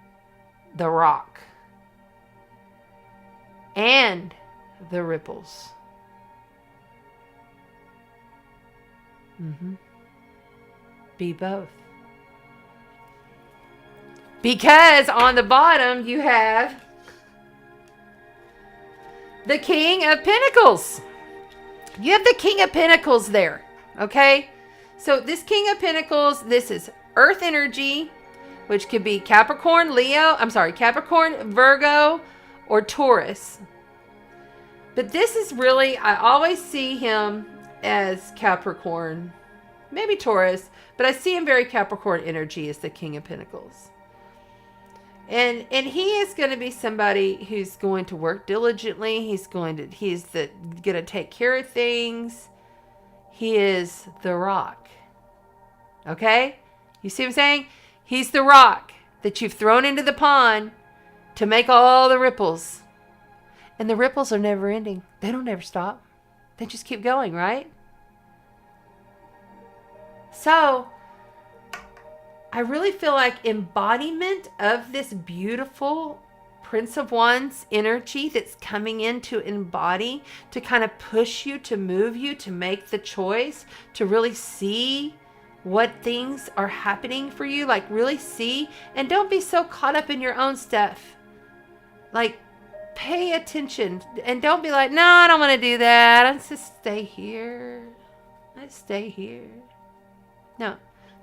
the rock and the ripples. Be both. Because on the bottom you have the King of Pentacles. You have the King of Pentacles there. Okay? So this King of Pentacles, this is earth energy, which could be Capricorn, Capricorn, Virgo, or Taurus. But this is really, I always see him as Capricorn, maybe Taurus, but I see him very Capricorn energy as the King of Pentacles. And he is going to be somebody who's going to work diligently. He's going to take care of things. He is the rock. Okay? You see what I'm saying? He's the rock that you've thrown into the pond to make all the ripples. And the ripples are never ending. They don't ever stop. They just keep going, right? So, I really feel like embodiment of this beautiful Prince of Wands energy that's coming in to embody, to kind of push you, to move you, to make the choice, to really see what things are happening for you, like really see, and don't be so caught up in your own stuff. Like, pay attention and don't be like, no, I don't want to do that. I just stay here. I stay here. No,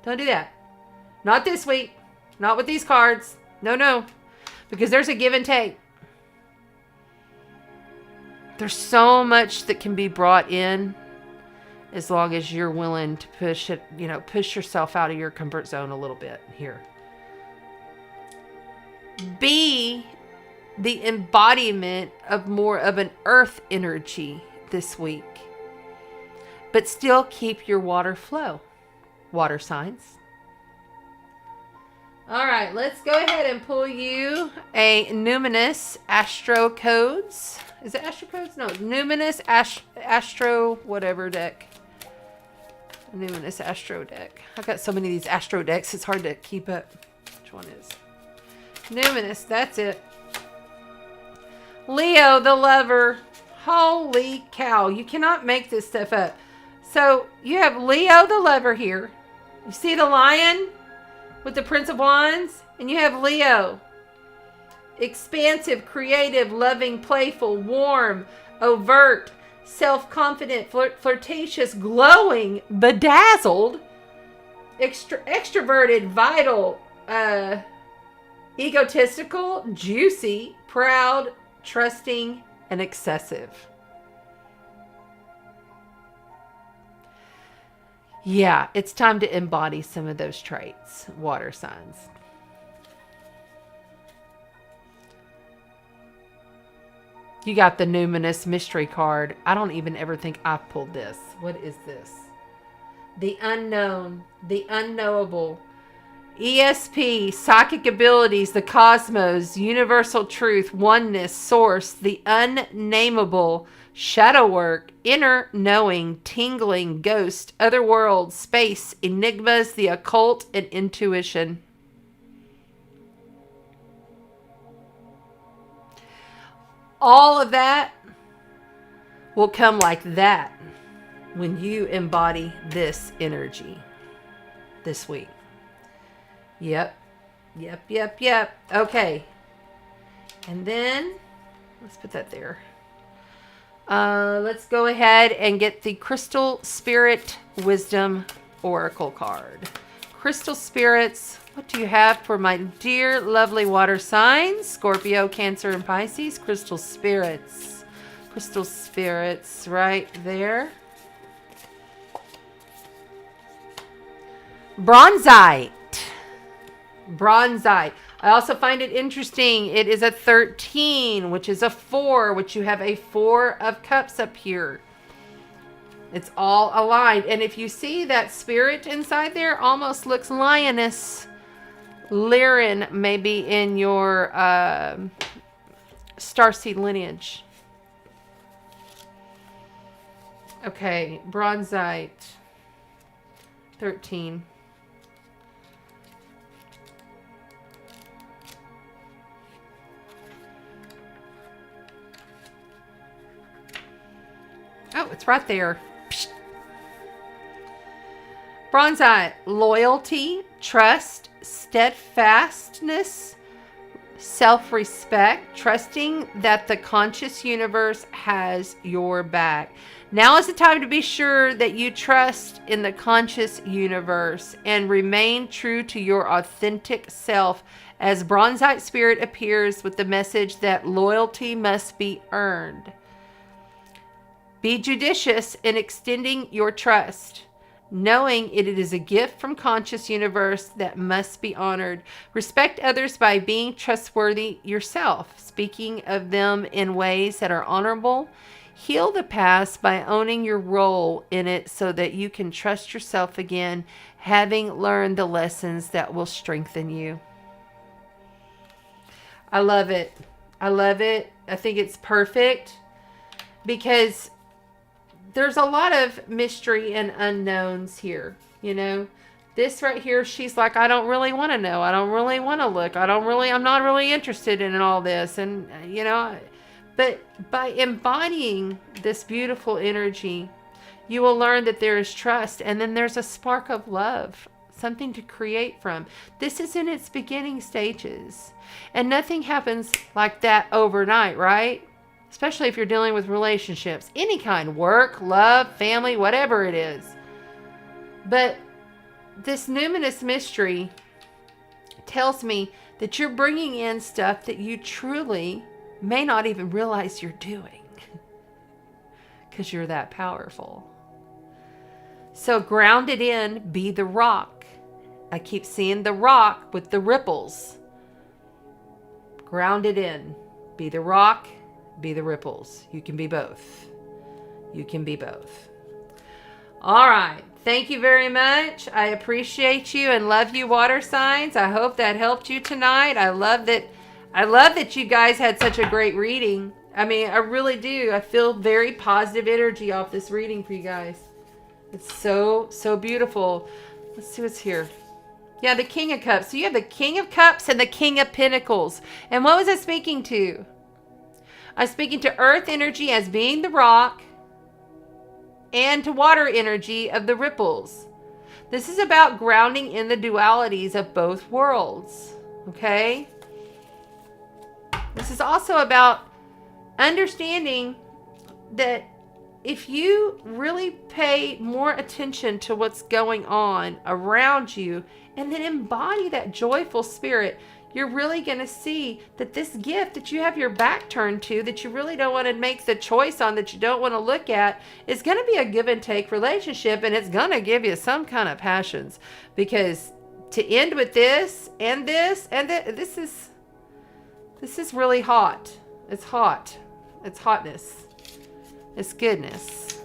don't do that. Not this week. Not with these cards. No. Because there's a give and take. There's so much that can be brought in as long as you're willing to push yourself out of your comfort zone a little bit here. Be the embodiment of more of an earth energy this week. But still keep your water flow. Water signs. All right, let's go ahead and pull you a Numinous Astro Codes. Is it Astro Codes? No, Numinous Astro whatever deck. Numinous Astro deck. I've got so many of these Astro decks, it's hard to keep up. Which one is? Numinous, that's it. Leo, the lover. Holy cow, you cannot make this stuff up. So you have Leo, the lover here. You see the lion with the Prince of Wands? And you have Leo. Expansive, creative, loving, playful, warm, overt, self-confident, flirtatious, glowing, bedazzled, extroverted, vital, egotistical, juicy, proud, trusting, and excessive. Yeah, it's time to embody some of those traits, water signs. You got the Numinous Mystery card. I don't even ever think I've pulled this. What is this? The unknown, the unknowable. ESP, psychic abilities, the cosmos, universal truth, oneness, source, the unnameable, shadow work, inner knowing, tingling, ghost, other worlds, space, enigmas, the occult, and intuition. All of that will come like that when you embody this energy this week. Yep. Okay. And then, let's put that there. Let's go ahead and get the Crystal Spirit Wisdom Oracle card. Crystal Spirits, what do you have for my dear, lovely water signs? Scorpio, Cancer, and Pisces. Crystal Spirits. Crystal Spirits right there. Bronzite. Bronzite. I also find it interesting. It is a 13, which is a 4, which you have a 4 of cups up here. It's all aligned. And if you see that spirit inside there, almost looks lioness. Lyran may be in your starseed lineage. Okay, Bronzite. 13. Oh, it's right there. Psst. Bronzite, loyalty, trust, steadfastness, self-respect, trusting that the conscious universe has your back. Now is the time to be sure that you trust in the conscious universe and remain true to your authentic self as Bronzite Spirit appears with the message that loyalty must be earned. Be judicious in extending your trust, knowing it is a gift from conscious universe that must be honored. Respect others by being trustworthy yourself, speaking of them in ways that are honorable. Heal the past by owning your role in it so that you can trust yourself again, having learned the lessons that will strengthen you. I love it. I love it. I think it's perfect because there's a lot of mystery and unknowns here, you know. This right here, she's like, I don't really want to know. I don't really want to look. I'm not really interested in all this. And, you know, but by embodying this beautiful energy, you will learn that there is trust. And then there's a spark of love, something to create from. This is in its beginning stages. And nothing happens like that overnight, right? Especially if you're dealing with relationships, any kind, work, love, family, whatever it is. But this numinous mystery tells me that you're bringing in stuff that you truly may not even realize you're doing because you're that powerful. So grounded in, be the rock. I keep seeing the rock with the ripples. Grounded in, be the rock. Be the ripples. You can be both. You can be both. All right. Thank you very much. I appreciate you and love you, water signs. I hope that helped you tonight. I love that you guys had such a great reading. I mean, I really do. I feel very positive energy off this reading for you guys. It's so beautiful. Let's see what's here. Yeah, the King of Cups. So you have the King of Cups and the King of Pentacles. And what was I speaking to? I'm speaking to earth energy as being the rock and to water energy of the ripples. This is about grounding in the dualities of both worlds. Okay? This is also about understanding that if you really pay more attention to what's going on around you and then embody that joyful spirit, you're really going to see that this gift that you have your back turned to, that you really don't want to make the choice on, that you don't want to look at, is going to be a give and take relationship, and it's going to give you some kind of passions. Because to end with this and this and this is really hot. It's hot. It's hotness. It's goodness.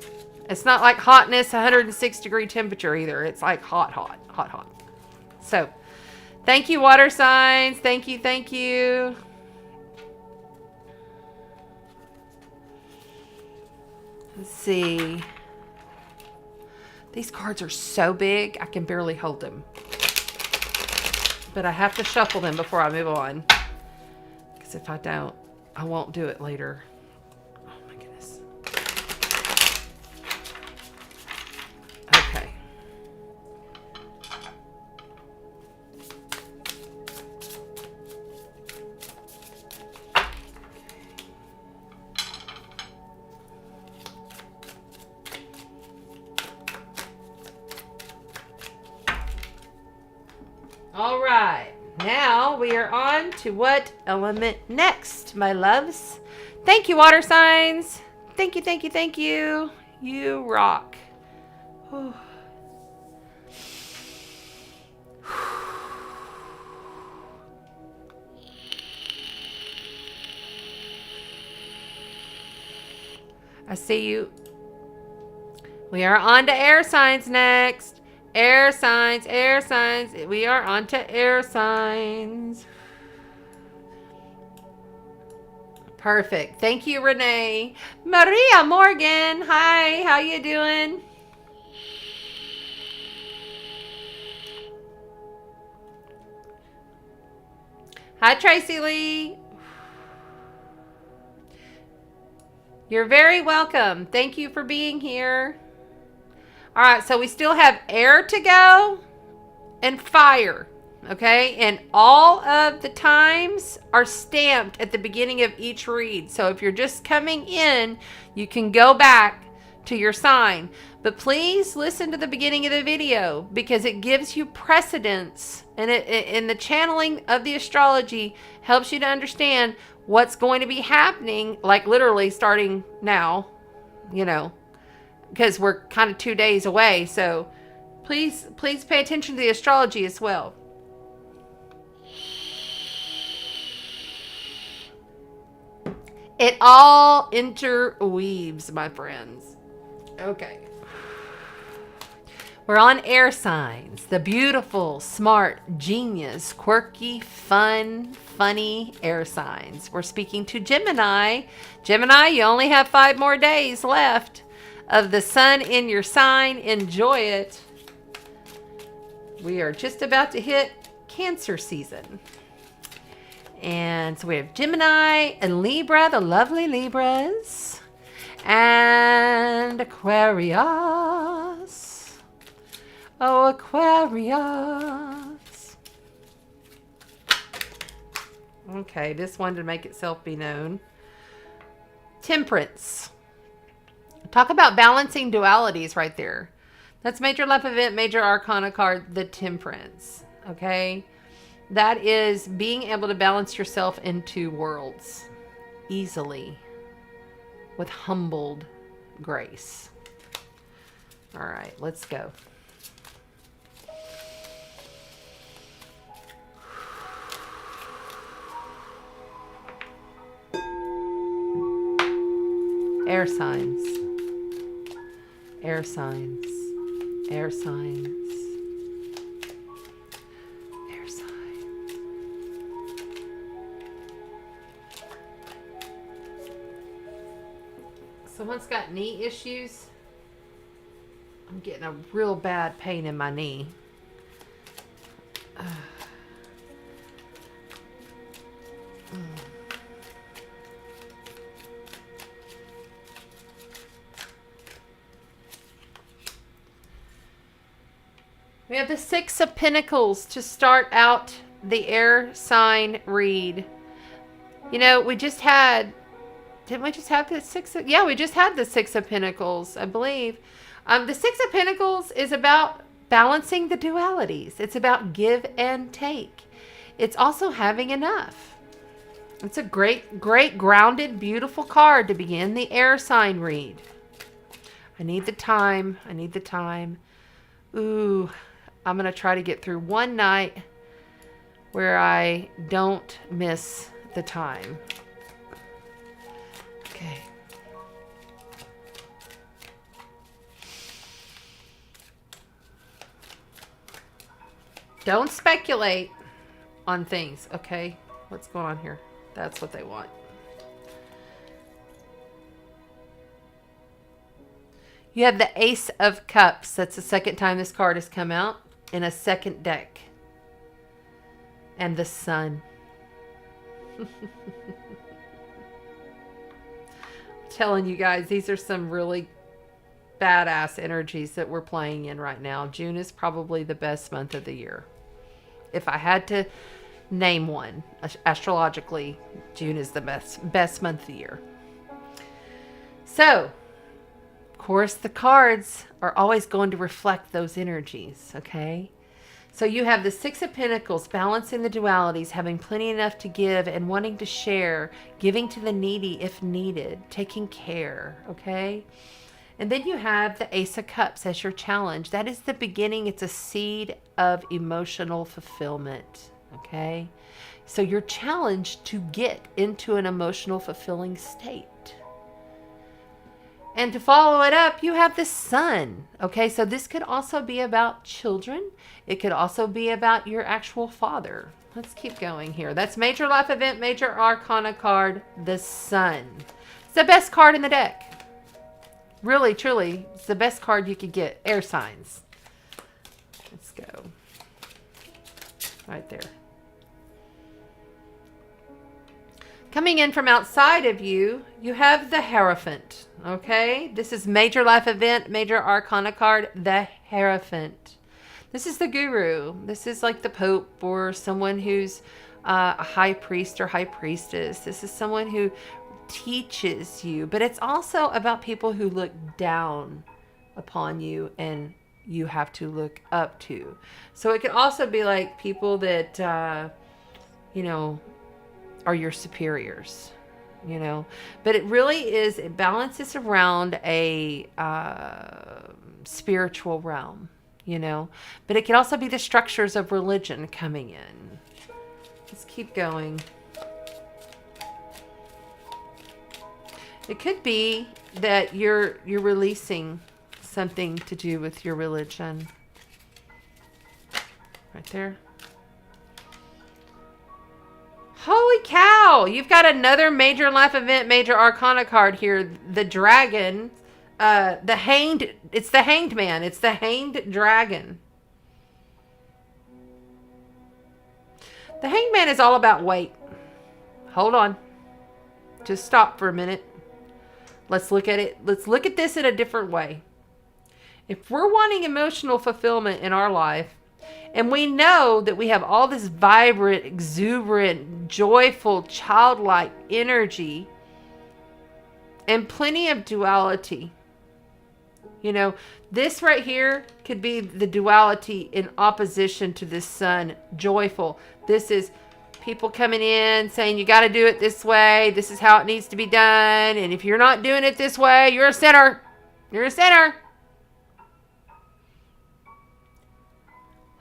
It's not like hotness, 106 degree temperature either. It's like hot. So Thank you, water signs. Thank you, thank you. Let's see. These cards are so big, I can barely hold them. But I have to shuffle them before I move on. Because if I don't, I won't do it later. Oh my goodness. Okay. All right, now we are on to what element next, my loves. Thank you, water signs. Thank you, thank you, thank you. You rock. Whew. I see you. We are on to air signs next. Air signs, air signs. We are on to air signs. Perfect. Thank you, Renee. Maria Morgan. Hi, how you doing? Hi, Tracy Lee. You're very welcome. Thank you for being here. All right, so we still have air to go and fire, okay? And all of the times are stamped at the beginning of each read. So if you're just coming in, you can go back to your sign. But please listen to the beginning of the video because it gives you precedence. And in the channeling of the astrology helps you to understand what's going to be happening, like literally starting now, you know. Because we're kind of 2 days away. So please pay attention to the astrology as well. It all interweaves, my friends. Okay. We're on air signs. The beautiful, smart, genius, quirky, fun, funny air signs. We're speaking to Gemini. Gemini, you only have 5 more days left of the sun in your sign. Enjoy it. We are just about to hit Cancer season. And so we have Gemini and Libra, the lovely Libras, and Aquarius. Oh, Aquarius. Okay, this one to make itself be known. Temperance. Talk about balancing dualities right there. That's major life event, major arcana card, the Temperance. Okay? That is being able to balance yourself in 2 worlds easily with humbled grace. All right, let's go. Air signs. Air signs. Air signs. Air signs. Someone's got knee issues. I'm getting a real bad pain in my knee. We have the 6 of Pentacles to start out the air sign read. You know, we just had, didn't we just have the 6 of, yeah, we just had the 6 of Pentacles, I believe. The 6 of Pentacles is about balancing the dualities. It's about give and take. It's also having enough. It's a great, great, grounded, beautiful card to begin the air sign read. I need the time. I need the time. Ooh, I'm going to try to get through one night where I don't miss the time. Okay. Don't speculate. on things. Okay, what's going on here? That's what they want. You have the Ace of Cups. That's the second time this card has come out in a second deck. And the Sun. I'm telling you guys, these are some really badass energies that we're playing in right now. June is probably the best month of the year. If I had to name one, astrologically, June is the best month of the year. So, of course, the cards are always going to reflect those energies, okay? So you have the Six of Pentacles, balancing the dualities, having plenty enough to give and wanting to share, giving to the needy if needed, taking care, okay? And then you have the Ace of Cups as your challenge. That is the beginning. It's a seed of emotional fulfillment, okay? So you're challenged to get into an emotional fulfilling state. And to follow it up, you have the Sun. Okay, so this could also be about children. It could also be about your actual father. Let's keep going here. That's major life event, major arcana card, the Sun. It's the best card in the deck. Really, truly, it's the best card you could get. Air signs. Let's go. Right there. Coming in from outside of you, you have the Hierophant, okay? This is major life event, major arcana card, the Hierophant. This is the guru. This is like the Pope or someone who's a high priest or high priestess. This is someone who teaches you, but it's also about people who look down upon you and you have to look up to. So it could also be like people that, you know, are your superiors, you know, but it really is, it balances around a spiritual realm, you know, but it can also be the structures of religion coming in. Let's keep going. It could be that you're releasing something to do with your religion. Right there. Holy cow! You've got another major life event, major arcana card here. The dragon, the hanged, it's the hanged man. It's the hanged dragon. The hanged man is all about wait. Hold on. Just stop for a minute. Let's look at it. Let's look at this in a different way. If we're wanting emotional fulfillment in our life, and we know that we have all this vibrant, exuberant, joyful, childlike energy and plenty of duality. You know, this right here could be the duality in opposition to this Sun, joyful. This is people coming in saying you got to do it this way. This is how it needs to be done. And if you're not doing it this way, you're a sinner. You're a sinner.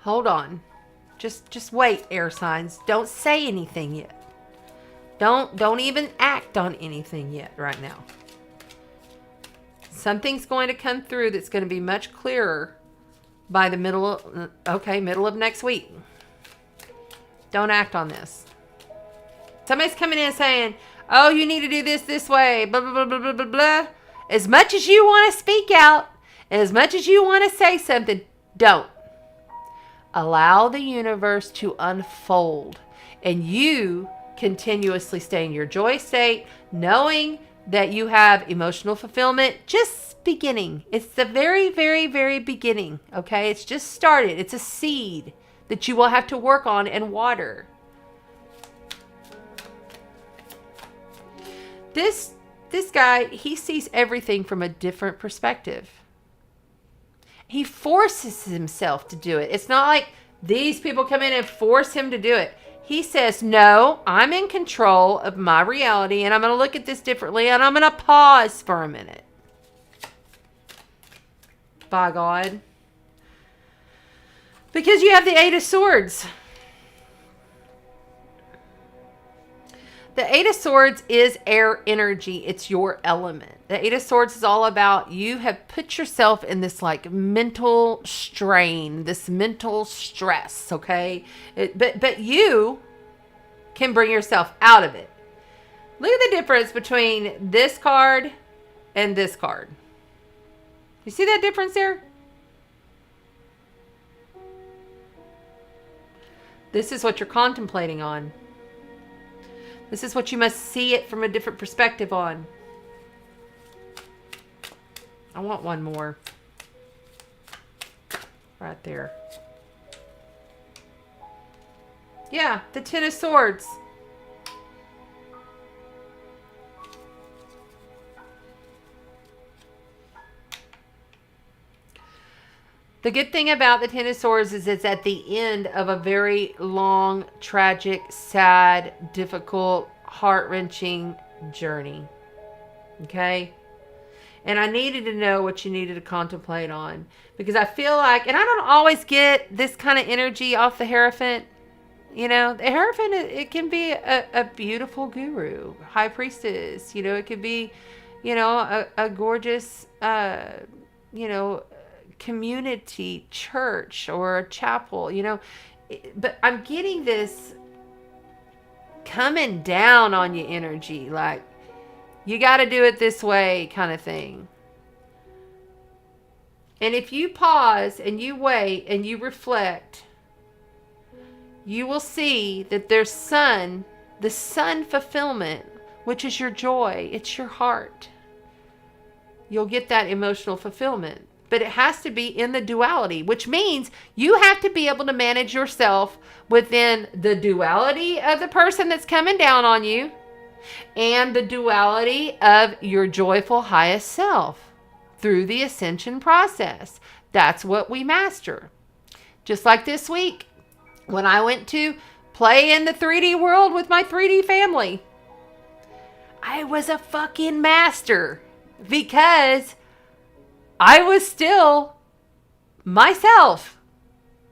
Hold on. Just wait, air signs. Don't say anything yet. Don't even act on anything yet right now. Something's going to come through that's going to be much clearer by the middle of next week. Don't act on this. Somebody's coming in saying, "Oh, you need to do this way, blah, blah, blah, blah, blah, blah, blah." As much as you want to speak out, as much as you want to say something, don't. Allow the universe to unfold and you continuously stay in your joy state, knowing that you have emotional fulfillment just beginning. It's the very, very, very beginning, okay? It's just started. It's a seed that you will have to work on and water. This guy, he sees everything from a different perspective. He forces himself to do it. It's not like these people come in and force him to do it. He says, no, I'm in control of my reality and I'm going to look at this differently and I'm going to pause for a minute. By God. Because you have the Eight of Swords. The Eight of Swords is air energy. It's your element. The Eight of Swords is all about you have put yourself in this like mental strain, this mental stress, okay? But you can bring yourself out of it. Look at the difference between this card and this card. You see that difference there? This is what you're contemplating on. This is what you must see it from a different perspective on. I want one more. Right there. Yeah, the Ten of Swords. The good thing about the Ten of Swords is it's at the end of a very long, tragic, sad, difficult, heart-wrenching journey. Okay? And I needed to know what you needed to contemplate on. Because I feel like, and I don't always get this kind of energy off the Hierophant. You know, the Hierophant, it can be a beautiful guru, high priestess. You know, it could be, you know, a gorgeous, you know, community church or a chapel, you know. But I'm getting this coming down on you energy, like you got to do it this way kind of thing. And if you pause and you wait and you reflect, you will see that there's the sun fulfillment, which is your joy. It's your heart. You'll get that emotional fulfillment. But it has to be in the duality, which means you have to be able to manage yourself within the duality of the person that's coming down on you and the duality of your joyful highest self through the ascension process. That's what we master. Just like this week, when I went to play in the 3D world with my 3D family, I was a fucking master because I was still myself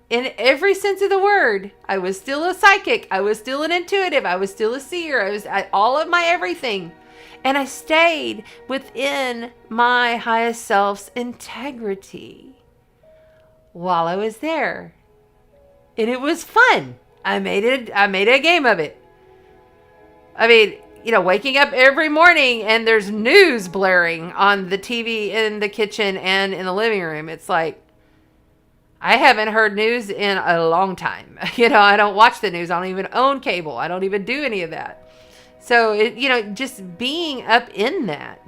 in every sense of the word. I was still a psychic. I was still an intuitive. I was still a seer. I was all of my everything. And I stayed within my highest self's integrity while I was there. And it was fun. I made a game of it. I mean, you know, waking up every morning and there's news blaring on the TV in the kitchen and in the living room. It's like, I haven't heard news in a long time. You know, I don't watch the news. I don't even own cable. I don't even do any of that. So, you know, just being up in that.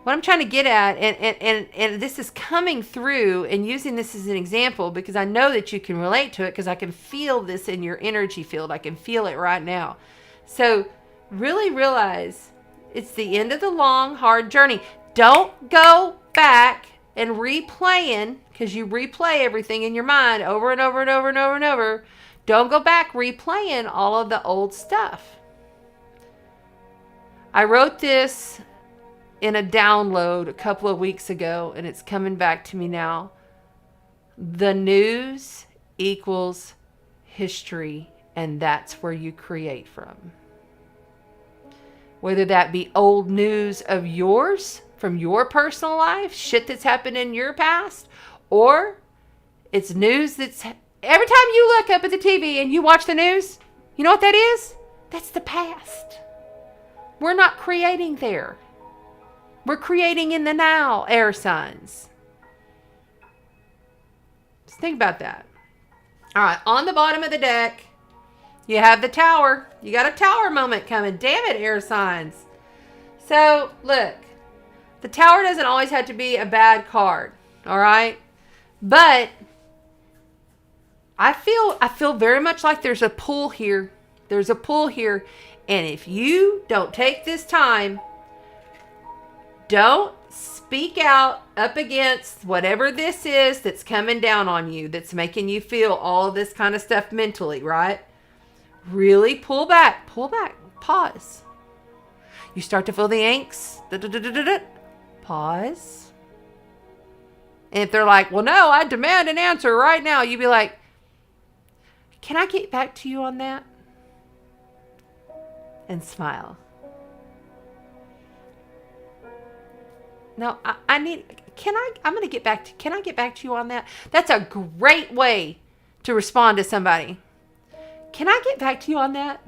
What I'm trying to get at, and this is coming through and using this as an example because I know that you can relate to it because I can feel this in your energy field. I can feel it right now. So, really realize it's the end of the long, hard journey. Don't go back and replaying, because you replay everything in your mind over and over and over and over and over. Don't go back replaying all of the old stuff. I wrote this in a download a couple of weeks ago, and it's coming back to me now. The news equals history, and that's where you create from. Whether that be old news of yours from your personal life, shit that's happened in your past, or it's news that's every time you look up at the TV and you watch the news, you know what that is? That's the past. We're not creating there. We're creating in the now, air signs. Just think about that. All right, on the bottom of the deck, you have the Tower. You got a Tower moment coming. Damn it, air signs. So, look. The Tower doesn't always have to be a bad card. All right? But I feel very much like there's a pull here. There's a pull here. And if you don't take this time, don't speak out up against whatever this is that's coming down on you, that's making you feel all of this kind of stuff mentally, right? Really pull back, pause. You start to feel the angst, pause. And if they're like, well, no, I demand an answer right now, you'd be like, can I get back to you on that? and smile. No, I'm going to get back to, can I get back to you on that? That's a great way to respond to somebody. Can I get back to you on that?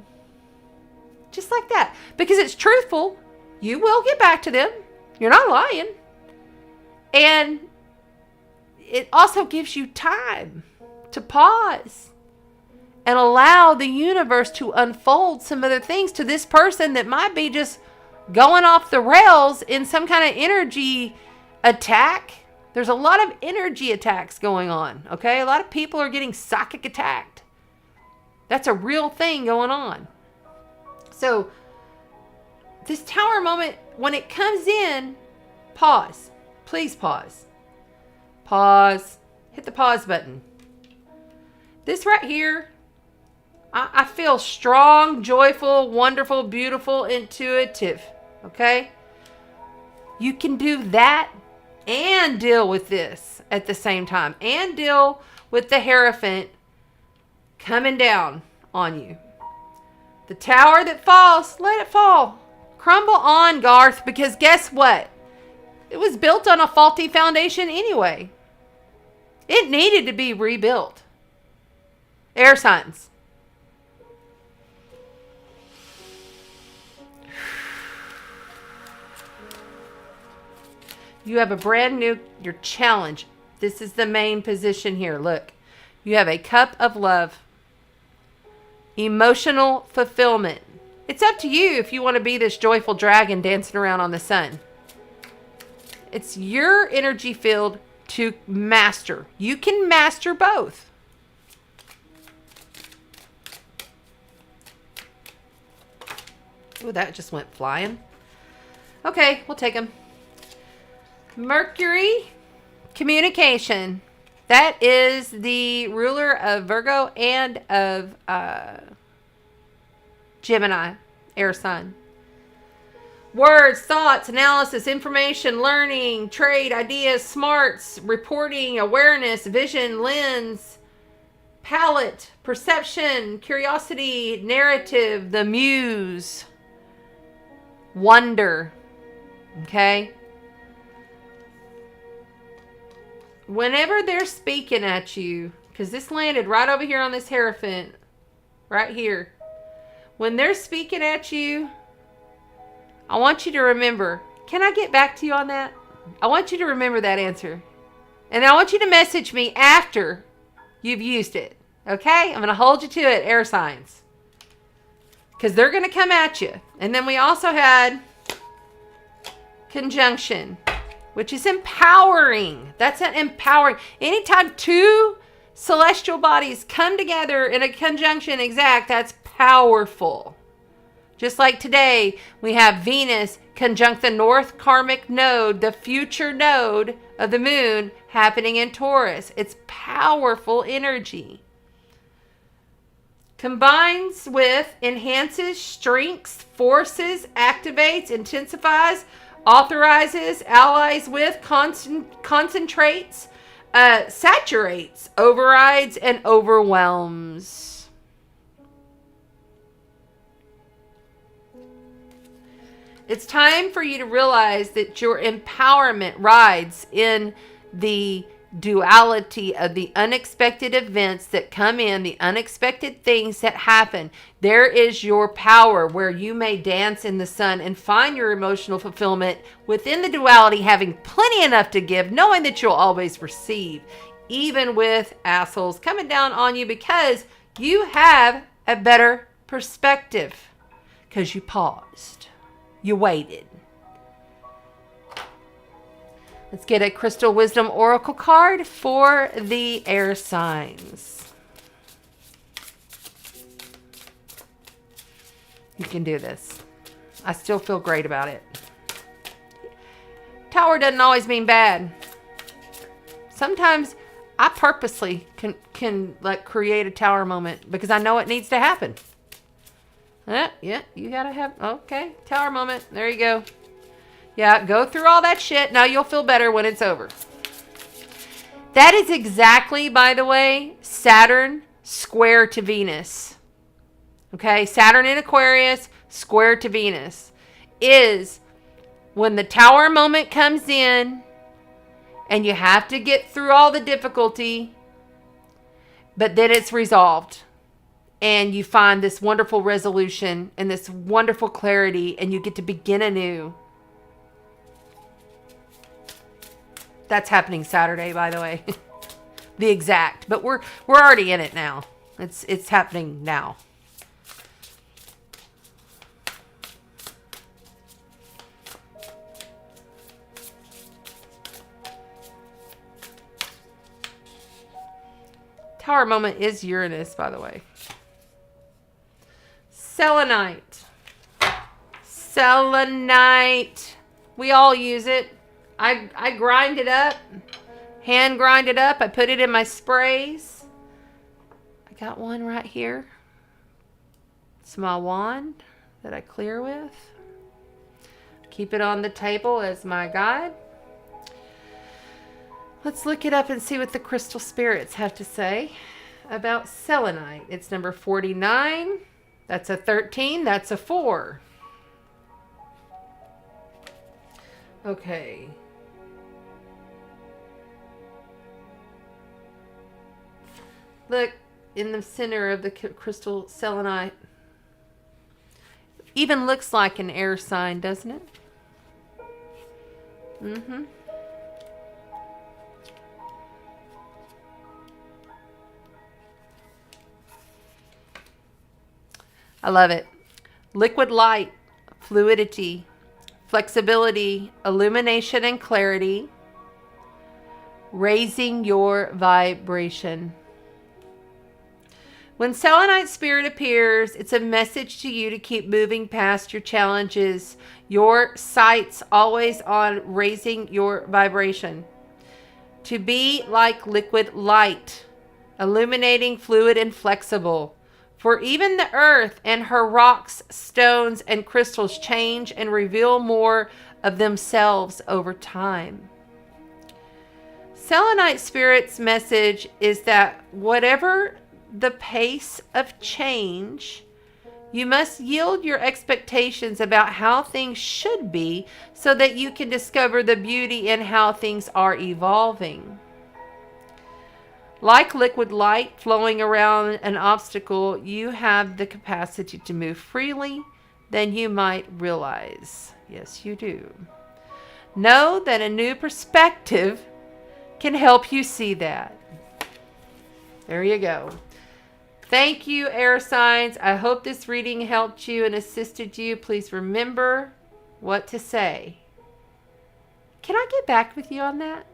Just like that. Because it's truthful. You will get back to them. You're not lying. And it also gives you time to pause and allow the universe to unfold some other things to this person that might be just going off the rails in some kind of energy attack. There's a lot of energy attacks going on, okay? A lot of people are getting psychic attacked. That's a real thing going on. So this Tower moment, when it comes in, pause. Please pause. Pause. Hit the pause button. This right here, I feel strong, joyful, wonderful, beautiful, intuitive. Okay? You can do that and deal with this at the same time. And deal with the Hierophant coming down on you. The tower that falls, let it fall. Crumble on, Garth, because guess what? It was built on a faulty foundation anyway. It needed to be rebuilt. Air signs. You have a brand new, your challenge. This is the main position here. Look, you have a cup of love. Emotional fulfillment. It's up to you if you want to be this joyful dragon dancing around on the sun. It's your energy field to master. You can master both. Ooh, that just went flying. Okay, we'll take them. Mercury, communication. That is the ruler of Virgo and of Gemini, air sign. Words, thoughts, analysis, information, learning, trade, ideas, smarts, reporting, awareness, vision, lens, palette, perception, curiosity, narrative, the muse, wonder. Okay? Whenever they're speaking at you, because this landed right over here on this Hierophant, right here. When they're speaking at you, I want you to remember, can I get back to you on that? I want you to remember that answer. And I want you to message me after you've used it. Okay? I'm going to hold you to it, air signs. Because they're going to come at you. And then we also had conjunction, which is empowering. That's an empowering. Anytime two celestial bodies come together in a conjunction exact, that's powerful. Just like today, we have Venus conjunct the North Karmic node, the future node of the moon, happening in Taurus. It's powerful energy. Combines with, enhances, strengthens, forces, activates, intensifies, authorizes, allies with, concentrates, saturates, overrides, and overwhelms. It's time for you to realize that your empowerment rides in the duality of the unexpected events that come in, the unexpected things that happen. There is your power where you may dance in the sun and find your emotional fulfillment within the duality, having plenty enough to give, knowing that you'll always receive, even with assholes coming down on you, because you have a better perspective, because you paused. You waited. Let's get a Crystal Wisdom Oracle card for the air signs. You can do this. I still feel great about it. Tower doesn't always mean bad. Sometimes I purposely can like create a tower moment because I know it needs to happen. Yeah, you gotta have, okay, tower moment. There you go. Yeah, go through all that shit. Now you'll feel better when it's over. That is exactly, by the way, Saturn square to Venus. Okay, Saturn in Aquarius, square to Venus, is when the Tower moment comes in and you have to get through all the difficulty, but then it's resolved and you find this wonderful resolution and this wonderful clarity and you get to begin anew. That's happening Saturday, by the way. The exact, but we're already in it now. It's happening now. Tower moment is Uranus, by the way. Selenite. Selenite. We all use it. I grind it up. Hand grind it up. I put it in my sprays. I got one right here. It's my wand that I clear with. Keep it on the table as my guide. Let's look it up and see what the crystal spirits have to say about selenite. It's number 49. That's a 13. That's a 4. Okay. Look in the center of the crystal selenite. Even looks like an air sign, doesn't it? Mm-hmm. I love it. Liquid light, fluidity, flexibility, illumination and clarity, raising your vibration. When selenite spirit appears, it's a message to you to keep moving past your challenges. Your sight's always on raising your vibration. To be like liquid light, illuminating, fluid, and flexible. For even the earth and her rocks, stones, and crystals change and reveal more of themselves over time. Selenite Spirit's message is that whatever the pace of change, you must yield your expectations about how things should be so that you can discover the beauty in how things are evolving. Like liquid light flowing around an obstacle, you have the capacity to move freely than you might realize. Yes, you do. Know that a new perspective can help you see that. There you go. Thank you, air signs. I hope this reading helped you and assisted you. Please remember what to say. Can I get back with you on that?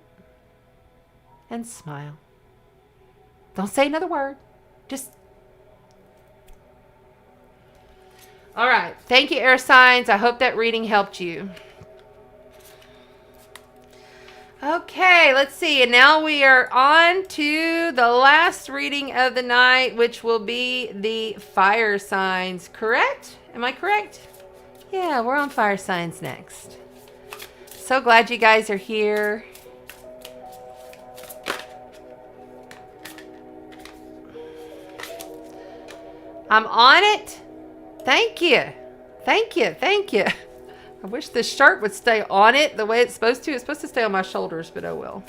And smile. Don't say another word. Just. All right. Thank you, air signs. I hope that reading helped you. Okay, let's see. And now we are on to the last reading of the night, which will be the fire signs. Correct? Am I correct? Yeah, we're on fire signs next. So glad you guys are here. I'm on it. Thank you. Thank you. Thank you. I wish this shirt would stay on it the way it's supposed to. It's supposed to stay on my shoulders, but oh well.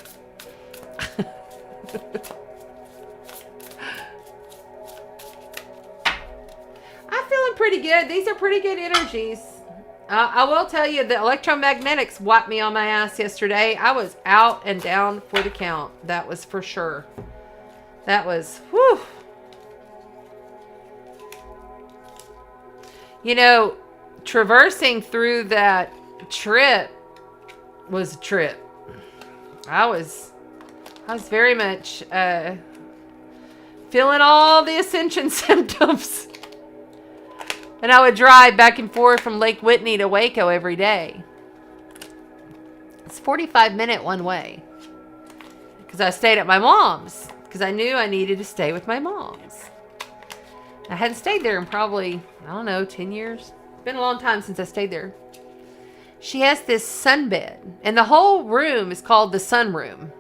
I'm feeling pretty good. These are pretty good energies. I will tell you, the electromagnetics wiped me on my ass yesterday. I was out and down for the count. That was for sure. That was, whew. You know, traversing through that trip was a trip. I was very much feeling all the ascension symptoms. And I would drive back and forth from Lake Whitney to Waco every day. It's 45-minute one way. Because I stayed at my mom's. Because I knew I needed to stay with my mom's. I hadn't stayed there in probably, I don't know, 10 years. It's been a long time since I stayed there. She has this sunbed, and the whole room is called the sunroom.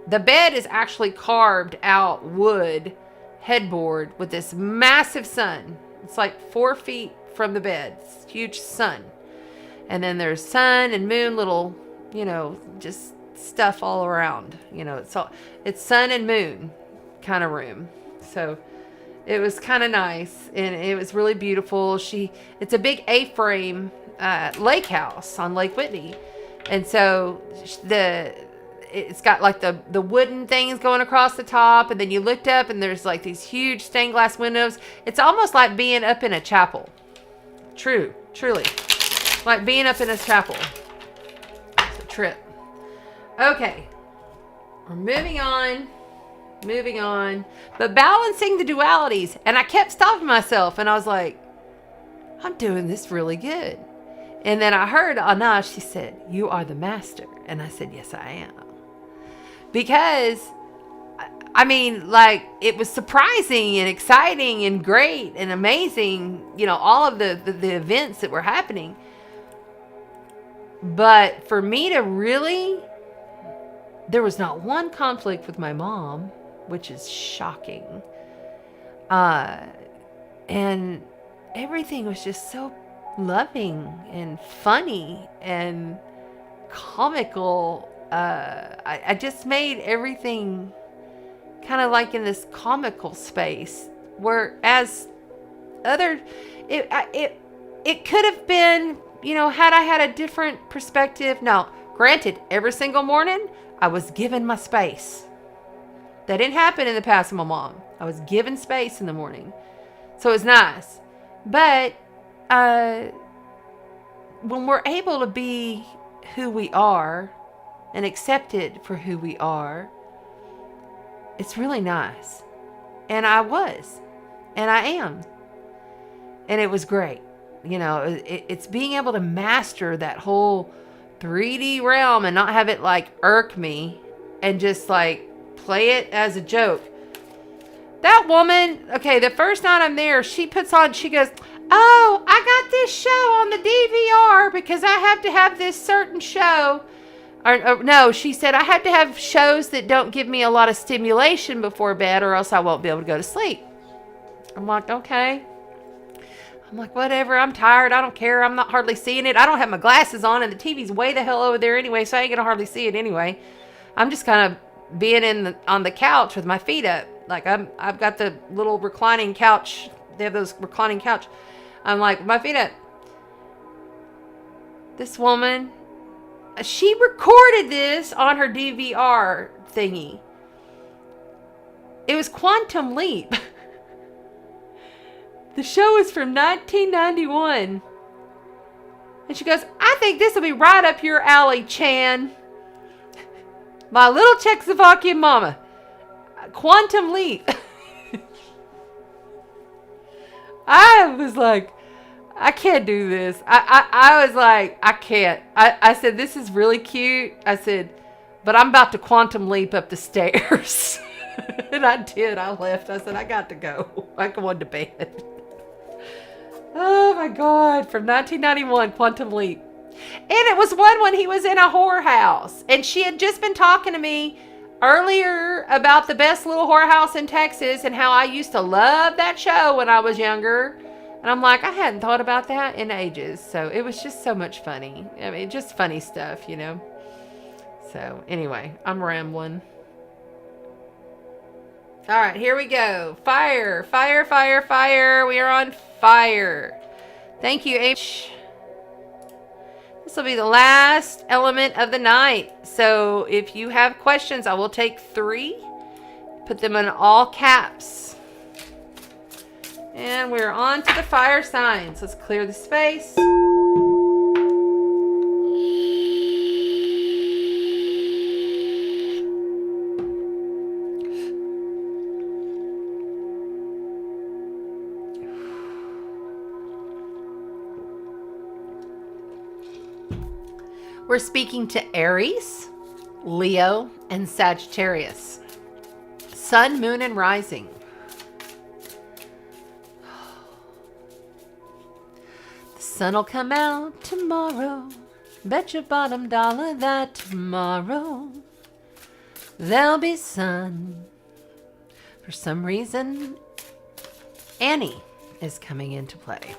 The bed is actually carved out wood headboard with this massive sun. It's like 4 from the bed. It's huge sun. And then there's sun and moon, little, just stuff all around. It's sun and moon kind of room. So it was kind of nice, and it was really beautiful. It's a big A-frame lake house on Lake Whitney. And so it's got like the wooden things going across the top, and then you looked up and there's like these huge stained glass windows. It's almost like being up in a chapel. Truly. Like being up in a chapel. It's a trip. Okay. We're moving on. But balancing the dualities. And I kept stopping myself, and I was like, I'm doing this really good. And then I heard Anna, she said, you are the master. And I said, yes, I am. Because, it was surprising and exciting and great and amazing, all of the events that were happening. But for me to really, there was not one conflict with my mom, which is shocking. And everything was just so loving and funny and comical. I just made everything kind of like in this comical space, whereas it could have been, had I had a different perspective. Now, granted, every single morning I was given my space. That didn't happen in the past with my mom. I was given space in the morning, so it was nice. But when we're able to be who we are and accepted for who we are, it's really nice. And I was, and I am, and it was great. It's being able to master that whole 3D realm and not have it like irk me, and just like play it as a joke. That woman, okay, the first night I'm there, she goes, oh, I got this show on the DVR because I have to have this certain show. Or no, she said, I have to have shows that don't give me a lot of stimulation before bed, or else I won't be able to go to sleep. I'm like, okay. I'm like, whatever, I'm tired, I don't care, I'm not hardly seeing it. I don't have my glasses on, and the TV's way the hell over there anyway, so I ain't gonna hardly see it anyway. I'm just kind of being on the couch with my feet up. Like, I've got the little reclining couch. They have those reclining couch. I'm like, my feet up. This woman, she recorded this on her DVR thingy. It was Quantum Leap. The show is from 1991. And she goes, I think this will be right up your alley, Chan. My little Czechoslovakian mama. Quantum Leap. I was like, I can't do this. I was like, I can't. I said, this is really cute. I said, but I'm about to quantum leap up the stairs. And I did. I left. I said, I got to go. I'm going to bed. Oh my God. From 1991, Quantum Leap. And it was one when he was in a whorehouse. And she had just been talking to me earlier about the best little whorehouse in Texas and how I used to love that show when I was younger. And I'm like, I hadn't thought about that in ages. So it was just so much funny. I mean, just funny stuff, So anyway, I'm rambling. All right, here we go. Fire, fire, fire, fire. We are on fire. Thank you, H. This will be the last element of the night. So if you have questions, I will take 3. Put them in all caps. And we're on to the fire signs. Let's clear the space. We're speaking to Aries, Leo, and Sagittarius. Sun, moon, and rising. The sun will come out tomorrow. Bet your bottom dollar that tomorrow there'll be sun. For some reason, Annie is coming into play.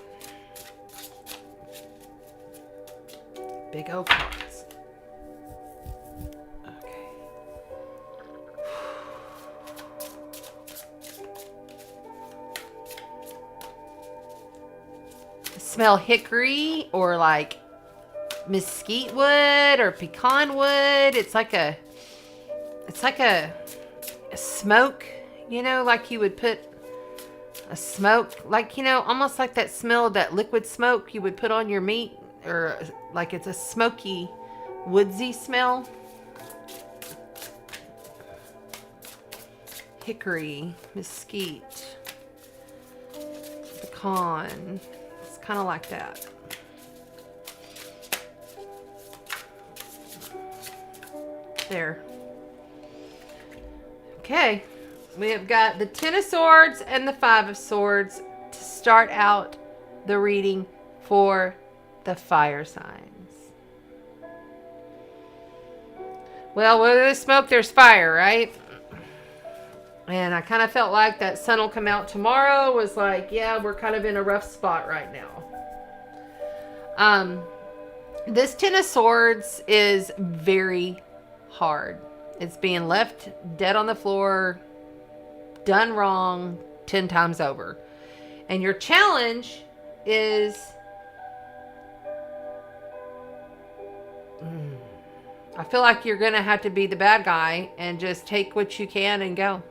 Big old cards. Okay. Smell hickory or like mesquite wood or pecan wood. It's like a smoke, you know, like you would put a smoke, like, you know, almost like that smell of that liquid smoke you would put on your meat, or like it's a smoky, woodsy smell. Hickory, mesquite, pecan. It's kind of like that. There. Okay. We have got the Ten of Swords and the Five of Swords to start out the reading for the fire signs. Well, where there's smoke, there's fire, right? And I kind of felt like that sun will come out tomorrow. Was like, yeah, we're kind of in a rough spot right now. This Ten of Swords is very hard. It's being left dead on the floor, done wrong 10 times over. And your challenge is I feel like you're going to have to be the bad guy and just take what you can and go.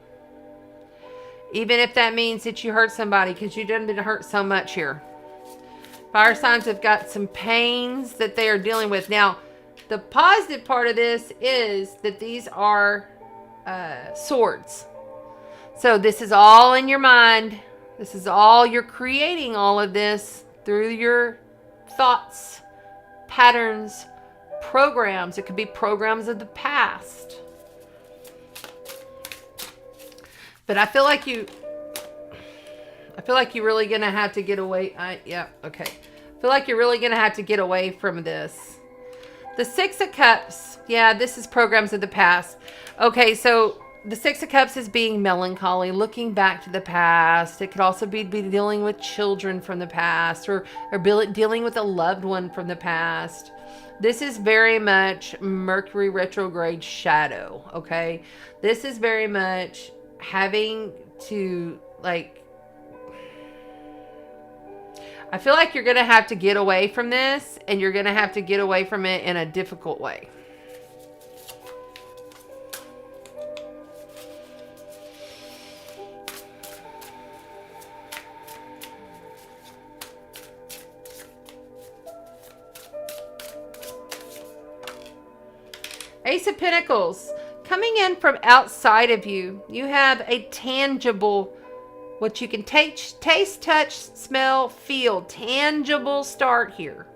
Even if that means that you hurt somebody, because you done been hurt so much here. Fire signs have got some pains that they are dealing with. Now, the positive part of this is that these are swords. So this is all in your mind. This is all, you're creating all of this through your thoughts, patterns, programs. It could be programs of the past. But I feel like you're really going to have to get away. Yeah, okay. I feel like you're really going to have to get away from this. The Six of Cups. Yeah, this is programs of the past. Okay, so the Six of Cups is being melancholy, looking back to the past. It could also be dealing with children from the past, or dealing with a loved one from the past. This is very much Mercury retrograde shadow, okay? This is very much having to, like, I feel like you're going to have to get away from this, and you're going to have to get away from it in a difficult way. Ace of Pentacles. Coming in from outside of you, you have a tangible, what you can taste, touch, smell, feel, tangible start here.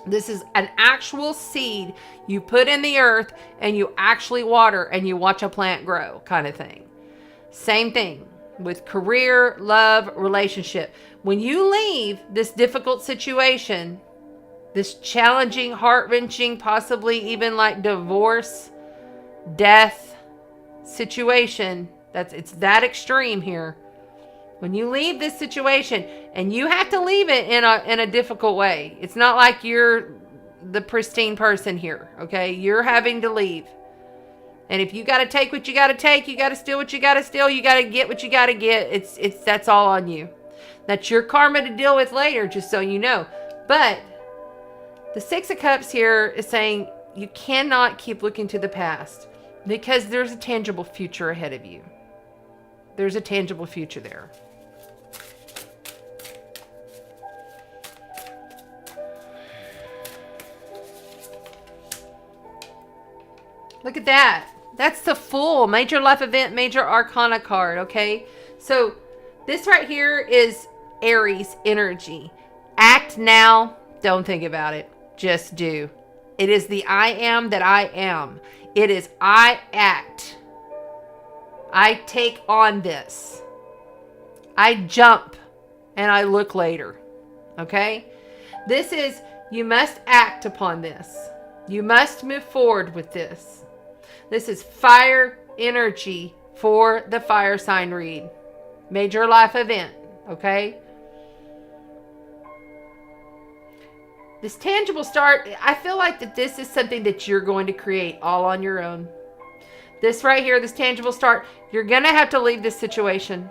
This is an actual seed you put in the earth and you actually water and you watch a plant grow, kind of thing. Same thing with career, love, relationship. When you leave this difficult situation, this challenging, heart-wrenching, possibly even like divorce, death situation, it's that extreme here. When you leave this situation, and you have to leave it in a difficult way. It's not like you're the pristine person here, okay? You're having to leave. And if you got to take what you got to take, you got to steal what you got to steal, you got to get what you got to get, that's all on you. That's your karma to deal with later, just so you know. But the Six of Cups here is saying you cannot keep looking to the past, because there's a tangible future ahead of you. There's a tangible future there. Look at that. That's the Fool. Major life event, major arcana card, okay? So this right here is Aries energy. Act now. Don't think about it. Just do. It is the I am that I am. It is I act. I take on this. I jump and I look later. Okay? This is, you must act upon this. You must move forward with this. This is fire energy for the fire sign read. Major life event. Okay? This tangible start, I feel like that this is something that you're going to create all on your own. This right here, this tangible start, you're going to have to leave this situation.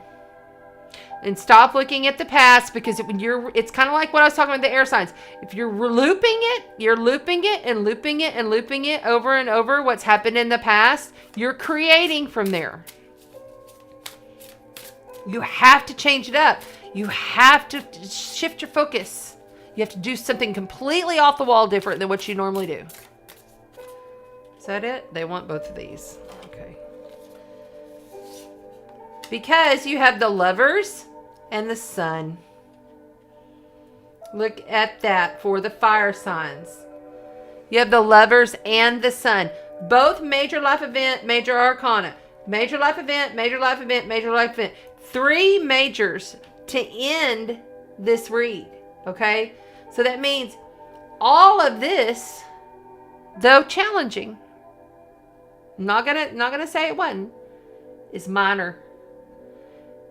And stop looking at the past, because it's kind of like what I was talking about the air signs. If you're looping it, you're looping it and looping it and looping it over and over what's happened in the past, you're creating from there. You have to change it up. You have to shift your focus. You have to do something completely off the wall different than what you normally do. Is that it? They want both of these. Okay. Because you have the Lovers and the Sun. Look at that for the fire signs. You have the Lovers and the Sun. Both major life event, major arcana. Major life event, major life event, major life event. 3 majors to end this read. Okay? So that means all of this, though challenging, not gonna say it wasn't, is minor.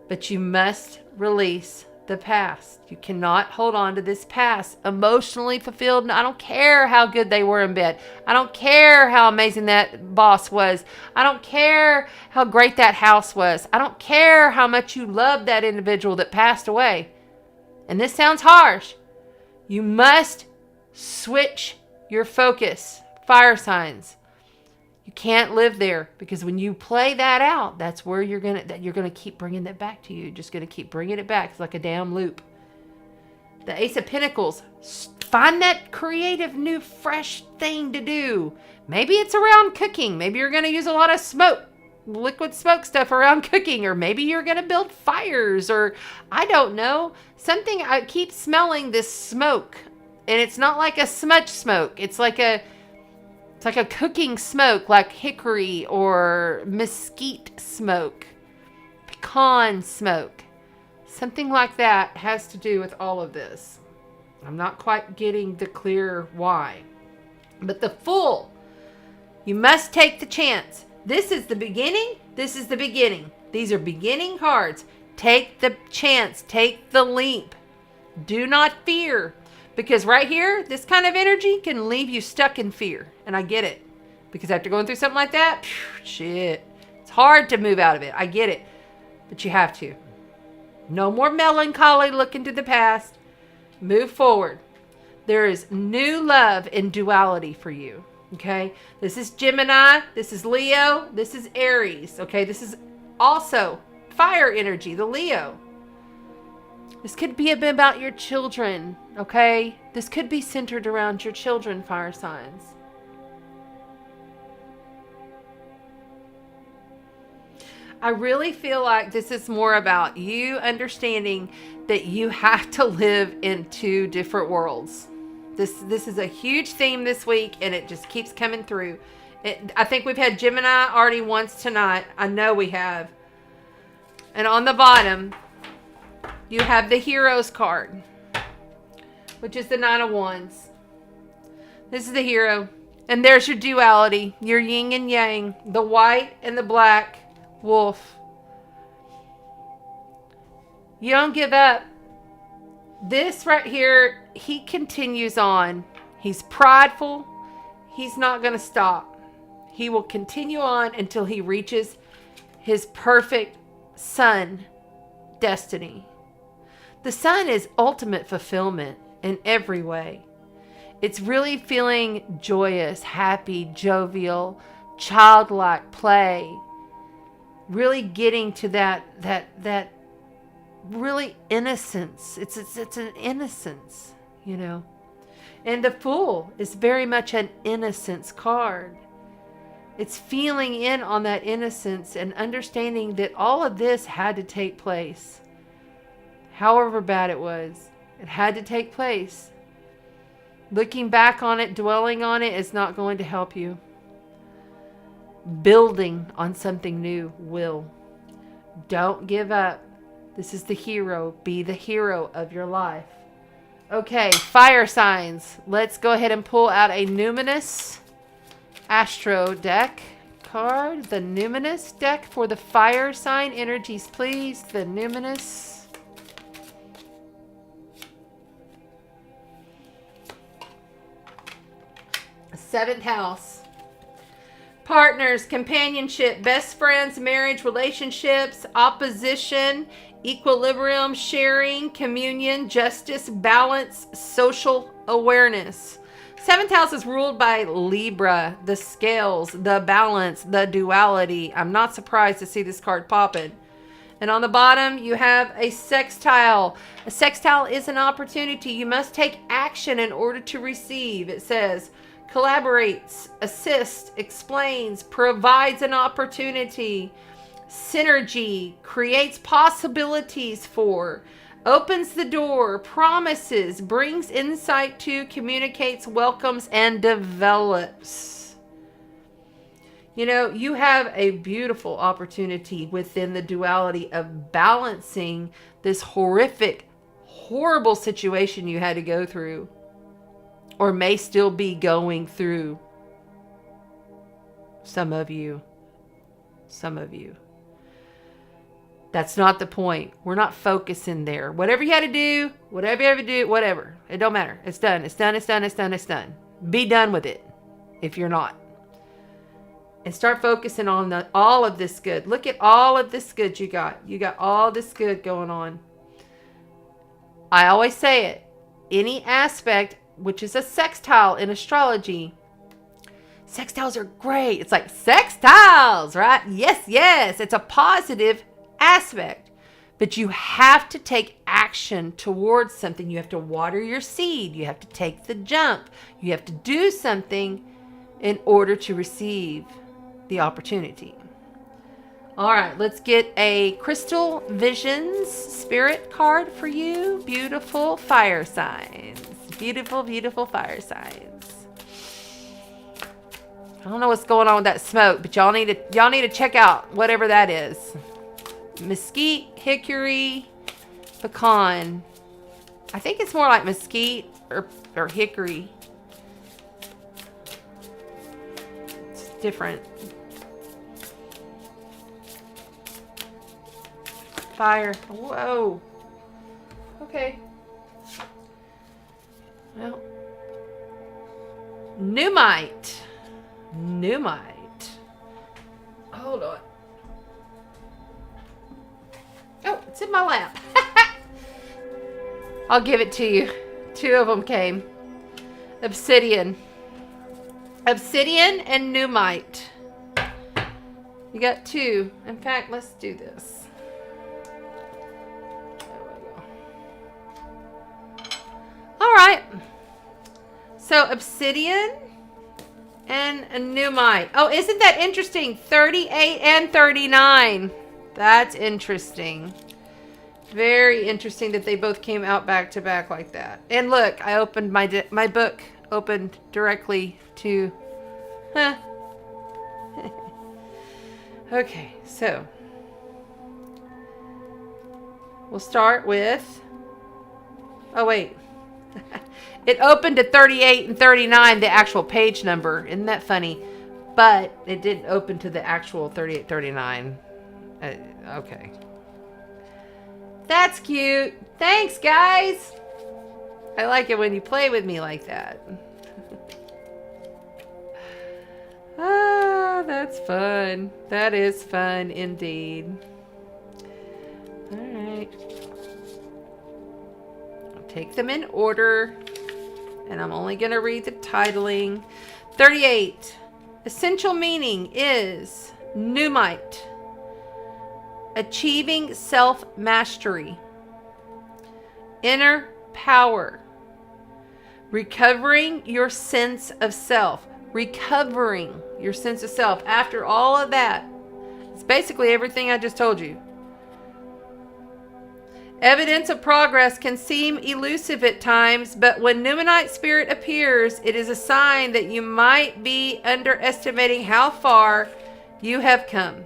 But you must release the past. You cannot hold on to this past. Emotionally fulfilled. I don't care how good they were in bed. I don't care how amazing that boss was. I don't care how great that house was. I don't care how much you loved that individual that passed away. And this sounds harsh. You must switch your focus. Fire signs. You can't live there, because when you play that out, that's where you're gonna keep bringing that back to you. You're just gonna keep bringing it back. It's like a damn loop. The Ace of Pentacles. Find that creative, new, fresh thing to do. Maybe it's around cooking. Maybe you're gonna use a lot of smoke, liquid smoke stuff around cooking, or maybe you're gonna build fires, or I don't know. Something. I keep smelling this smoke, and it's not like a smudge smoke. It's like a cooking smoke, like hickory or mesquite smoke, pecan smoke. Something like that has to do with all of this. I'm not quite getting the clear why. But the Fool, you must take the chance. This is the beginning. This is the beginning. These are beginning cards. Take the chance. Take the leap. Do not fear. Because right here, this kind of energy can leave you stuck in fear. And I get it. Because after going through something like that, shit. It's hard to move out of it. I get it. But you have to. No more melancholy looking to the past. Move forward. There is new love and duality for you. Okay? This is Gemini. This is Leo. This is Aries. Okay? This is also fire energy, the Leo. This could be a bit about your children, okay? This could be centered around your children, fire signs. I really feel like this is more about you understanding that you have to live in 2 different worlds. This is a huge theme this week, and it just keeps coming through. I think we've had Gemini already once tonight. I know we have. And on the bottom, you have the Heroes card, which is the 9 of Wands. This is the Hero. And there's your duality, your yin and yang, the white and the black wolf. You don't give up. This right here, he continues on. He's prideful. He's not going to stop. He will continue on until he reaches his perfect sun destiny. The sun is ultimate fulfillment in every way. It's really feeling joyous, happy, jovial, childlike play. Really getting to that really innocence. It's an innocence, you know. And the Fool is very much an innocence card. It's feeling in on that innocence and understanding that all of this had to take place. However bad it was, it had to take place. Looking back on it, dwelling on it is not going to help you. Building on something new will. Don't give up. This is the hero. Be the hero of your life. Okay, fire signs. Let's go ahead and pull out a numinous Astro deck card. The numinous deck for the fire sign energies, please. The numinous. 7th house. Partners, companionship, best friends, marriage, relationships, opposition, equilibrium, sharing, communion, justice, balance, social awareness. 7th house is ruled by Libra, the scales, the balance, the duality. I'm not surprised to see this card popping. And on the bottom, you have a sextile. A sextile is an opportunity. You must take action in order to receive. It says, collaborates, assists, explains, provides an opportunity, synergy, creates possibilities for, opens the door, promises, brings insight to, communicates, welcomes, and develops. You know, you have a beautiful opportunity within the duality of balancing this horrific, horrible situation you had to go through, or may still be going through. Some of you. That's not the point. We're not focusing there. Whatever you had to do, whatever. It don't matter. It's done. It's done. Be done with it if you're not. And start focusing on all of this good. Look at all of this good you got. You got all this good going on. I always say it. Any aspect, which is a sextile in astrology. Sextiles are great. It's like sextiles, right? Yes. It's a positive aspect. But you have to take action towards something. You have to water your seed. You have to take the jump. You have to do something in order to receive the opportunity. All right, let's get a Crystal Visions Spirit card for you. Beautiful fire signs. Beautiful fire signs. I don't know what's going on with that smoke, but y'all need to check out whatever that is. Mesquite, hickory, pecan. I think it's more like mesquite or hickory. It's different. Fire. Whoa. Okay. Well. Pneumite. Hold on. Oh, it's in my lap. I'll give it to you. 2 of them came. Obsidian and pneumite. You got 2. In fact, let's do this. All right. So obsidian and a pneumite. Oh, isn't that interesting? 38 and 39. That's interesting. Very interesting that they both came out back to back like that. And look, I opened my book opened directly to. Okay, so we'll start with. Oh wait. It opened to 38 and 39, the actual page number. Isn't that funny? But it didn't open to the actual 38, 39. Okay. That's cute. Thanks, guys. I like it when you play with me like that. Ah, that's fun. That is fun indeed. All right. Take them in order, and I'm only going to read the titling. 38. Essential meaning is pneumite. Achieving self-mastery. Inner power. Recovering your sense of self. Recovering your sense of self. After all of that, it's basically everything I just told you. Evidence of progress can seem elusive at times, but when Numinite spirit appears, it is a sign that you might be underestimating how far you have come.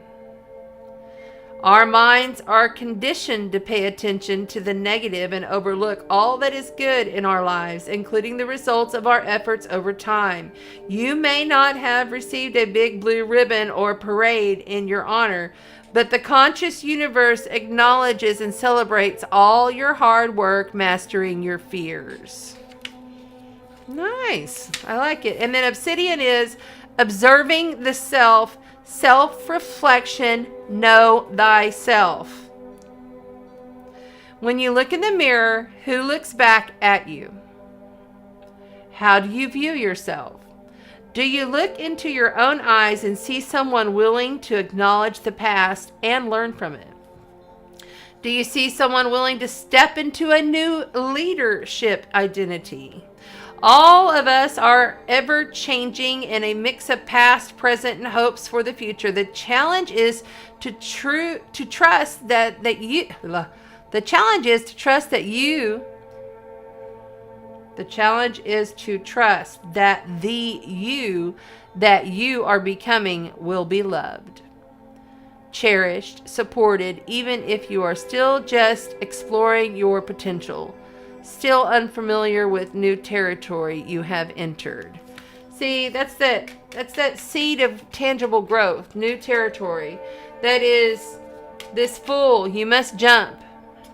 Our minds are conditioned to pay attention to the negative and overlook all that is good in our lives, including the results of our efforts over time. You may not have received a big blue ribbon or parade in your honor, but the conscious universe acknowledges and celebrates all your hard work mastering your fears. Nice. I like it. And then obsidian is observing the self, self-reflection, know thyself. When you look in the mirror, who looks back at you? How do you view yourself? Do you look into your own eyes and see someone willing to acknowledge the past and learn from it? Do you see someone willing to step into a new leadership identity? All of us are ever changing in a mix of past, present, and hopes for the future. The challenge is to trust that you. The challenge is to trust that you. The challenge is to trust that the you that you are becoming will be loved, cherished, supported, even if you are still just exploring your potential, still unfamiliar with new territory you have entered. See, that's that seed of tangible growth, new territory. That is this fool. You must jump.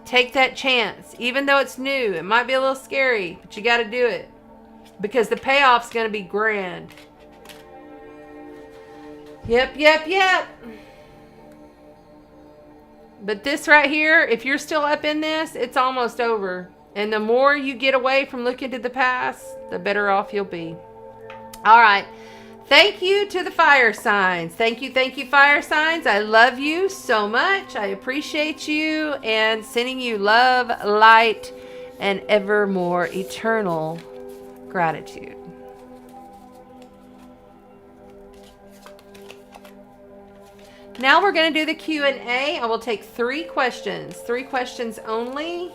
Take that chance. Even though it's new, it might be a little scary, but you got to do it because the payoff's going to be grand. Yep. But this right here, if you're still up in this, it's almost over. And the more you get away from looking to the past, the better off you'll be. All right. Thank you to the fire signs. Thank you, fire signs. I love you so much. I appreciate you and sending you love, light, and ever more eternal gratitude. Now we're going to do the Q&A. I will take 3 questions. 3 questions only,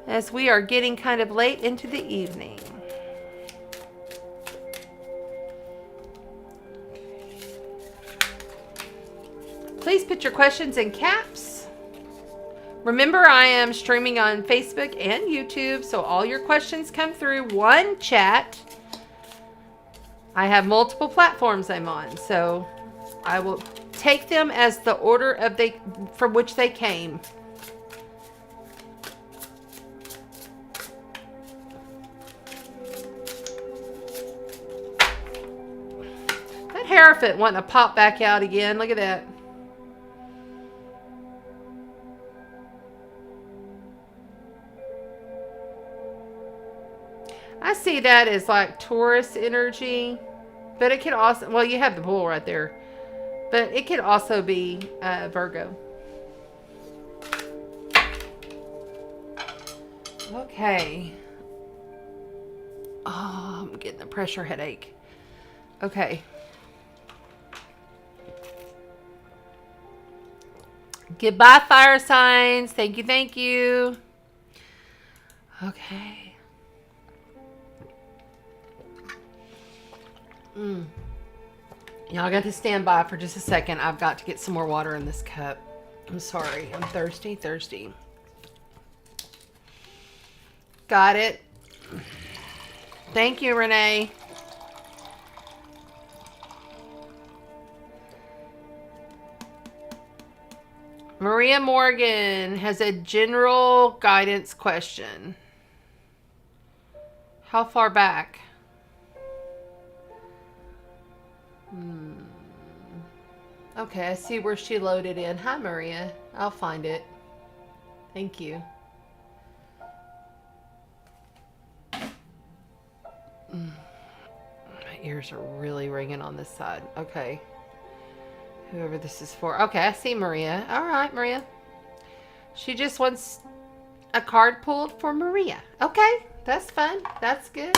as we are getting kind of late into the evening. Please put your questions in caps. Remember, I am streaming on Facebook and YouTube, so all your questions come through one chat. I have multiple platforms I'm on, so I will take them as the order of from which they came. That Hierophant wanting to pop back out again. Look at that. I see that as like Taurus energy, but it can also, well, you have the bull right there, but it could also be Virgo. Okay. Oh, I'm getting a pressure headache. Okay. Goodbye, fire signs. Thank you. Okay. Y'all got to stand by for just a second. I've got to get some more water in this cup. I'm sorry. I'm thirsty. Got it. Thank you, Renee. Maria Morgan has a general guidance question. How far back? Okay, I see where she loaded in. Hi, Maria. I'll find it. Thank you. My ears are really ringing on this side. Okay. Whoever this is for. Okay, I see Maria. All right, Maria. She just wants a card pulled for Maria. Okay, that's fun. That's good.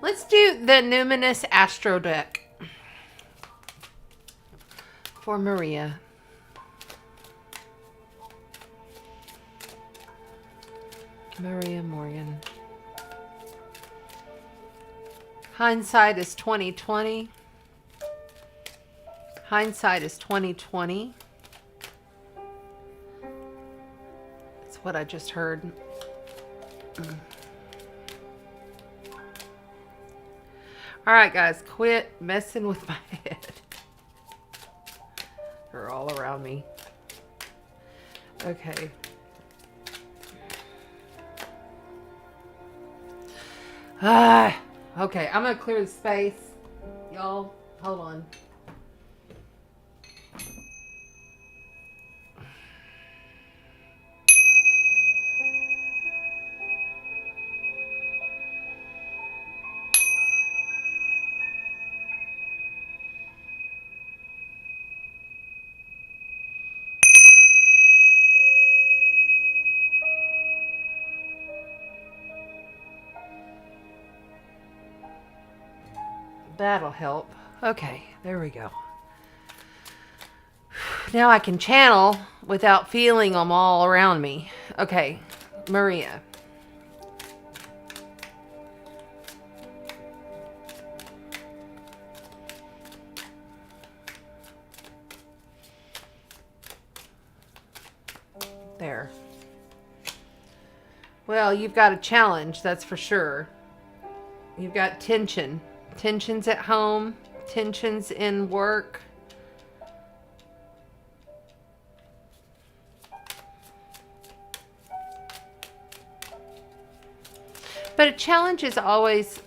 Let's do the Numinous Astro deck for Maria. Maria Morgan. Hindsight is 2020. Hindsight is 2020. That's what I just heard. All right, guys, quit messing with my head. all around me. Okay. Okay, I'm going to clear the space. Y'all, hold on. That'll help. Okay, there we go. Now I can channel without feeling them all around me. Okay, Maria. There. Well, you've got a challenge, that's for sure. You've got tension. Tensions at home, tensions in work. But a challenge is always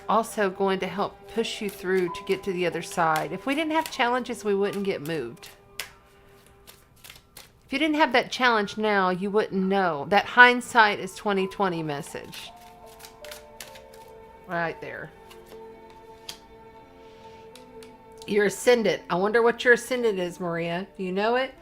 also going to help push you through to get to the other side. If we didn't have challenges, we wouldn't get moved. If you didn't have that challenge now, you wouldn't know. That hindsight is 20/20 message. Right there. Your ascendant. I wonder what your ascendant is, Maria. Do you know it?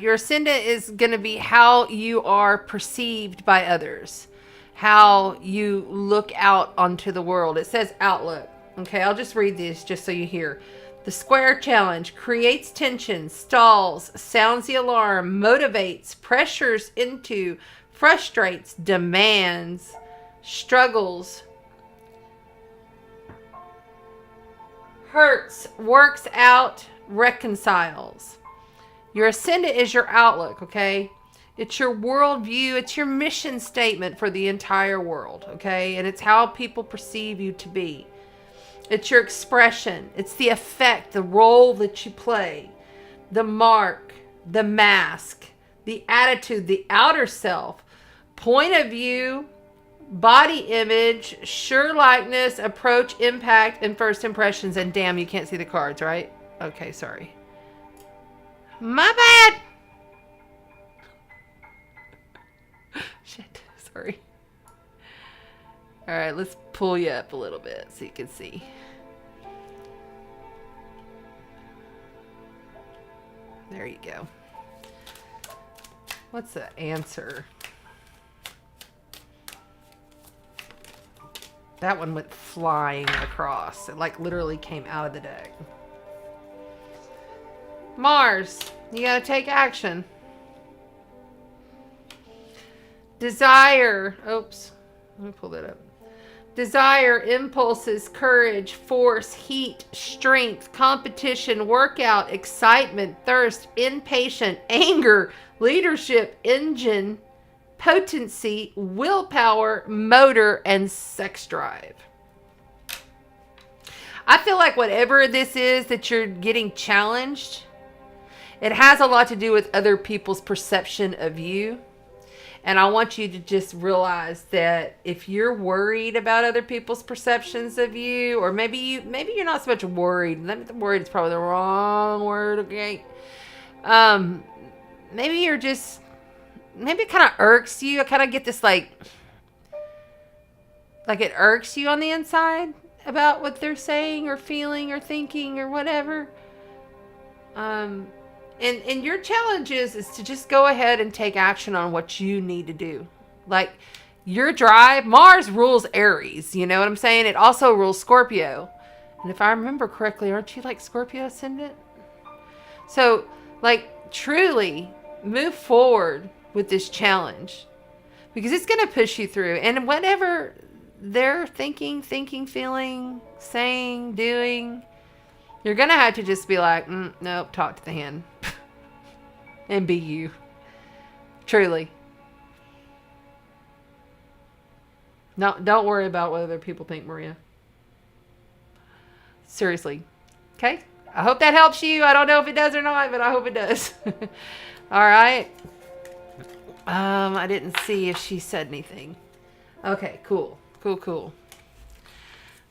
Your ascendant is going to be how you are perceived by others. How you look out onto the world. It says outlook. Okay, I'll just read this just so you hear. The square challenge creates tension, stalls, sounds the alarm, motivates, pressures into, frustrates, demands, struggles, hurts, works out, reconciles. Your ascendant is your outlook, okay? It's your worldview. It's your mission statement for the entire world, okay? And it's how people perceive you to be. It's your expression. It's the effect, the role that you play, the mark, the mask, the attitude, the outer self, point of view, body image, sure likeness, approach, impact, and first impressions. And damn, you can't see the cards, right? Okay, sorry. My bad. Shit, sorry. All right, let's pull you up a little bit so you can see. There you go. What's the answer? That one went flying across. It like literally came out of the deck. Mars, you gotta take action. Desire. Oops. Let me pull that up. Desire, impulses, courage, force, heat, strength, competition, workout, excitement, thirst, impatient, anger, leadership, engine, potency, willpower, motor, and sex drive. I feel like whatever this is that you're getting challenged, it has a lot to do with other people's perception of you. And I want you to just realize that if you're worried about other people's perceptions of you, or maybe you're not so much worried. Worried is probably the wrong word, okay? Maybe you're just, maybe it kind of irks you. I kind of get this like it irks you on the inside about what they're saying or feeling or thinking or whatever. And your challenge is to just go ahead and take action on what you need to do. Like your drive, Mars rules Aries, you know what I'm saying? It also rules Scorpio. And if I remember correctly, aren't you like Scorpio ascendant? So like truly move forward with this challenge because it's going to push you through. And whatever they're thinking, feeling, saying, doing, you're going to have to just be like, nope, talk to the hand. And be you. Truly. No, don't worry about what other people think, Maria. Seriously. Okay? I hope that helps you. I don't know if it does or not, but I hope it does. All right. I didn't see if she said anything. Okay, cool. Cool.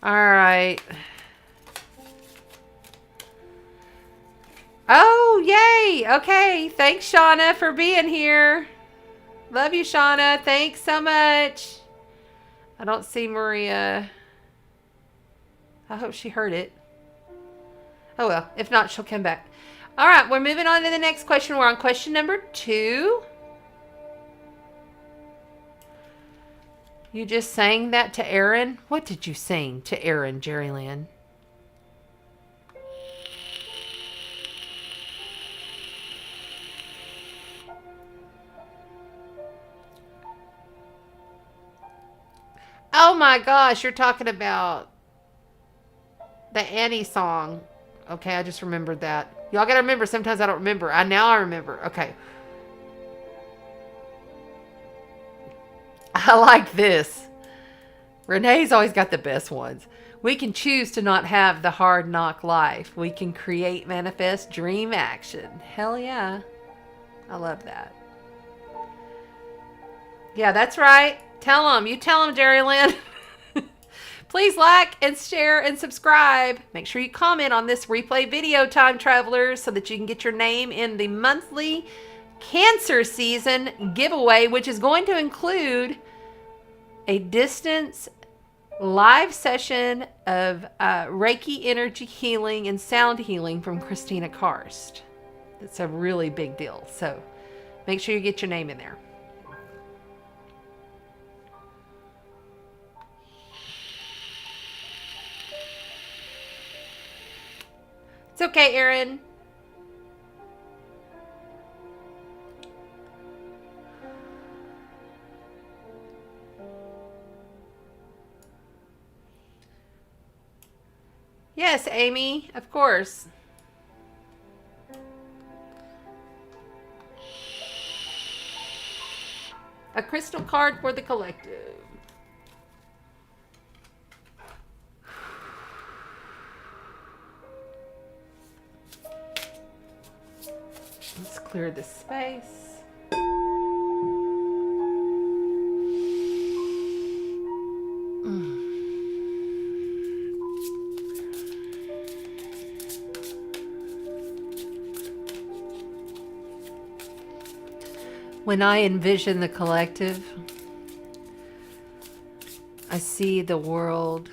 All right. Oh, yay. Okay. Thanks, Shauna, for being here. Love you, Shauna. Thanks so much. I don't see Maria. I hope she heard it. Oh, well. If not, she'll come back. All right. We're moving on to the next question. We're on question number 2. You just sang that to Aaron? What did you sing to Aaron, Jerry Lynn? Oh my gosh, you're talking about the Annie song. Okay, I just remembered that. Y'all gotta remember, sometimes I don't remember. Now I remember. Okay. I like this. Renee's always got the best ones. We can choose to not have the hard knock life. We can create, manifest, dream, action. Hell yeah. I love that. Yeah, that's right. Tell them. You tell them, Jerry Lynn. Please like and share and subscribe. Make sure you comment on this replay video, time travelers, so that you can get your name in the monthly Cancer season giveaway, which is going to include a distance live session of Reiki energy healing and sound healing from Christina Karst. It's a really big deal. So make sure you get your name in there. It's okay, Aaron. Yes, Amy, of course. A crystal card for the collective. Let's clear this space. When I envision the collective, I see the world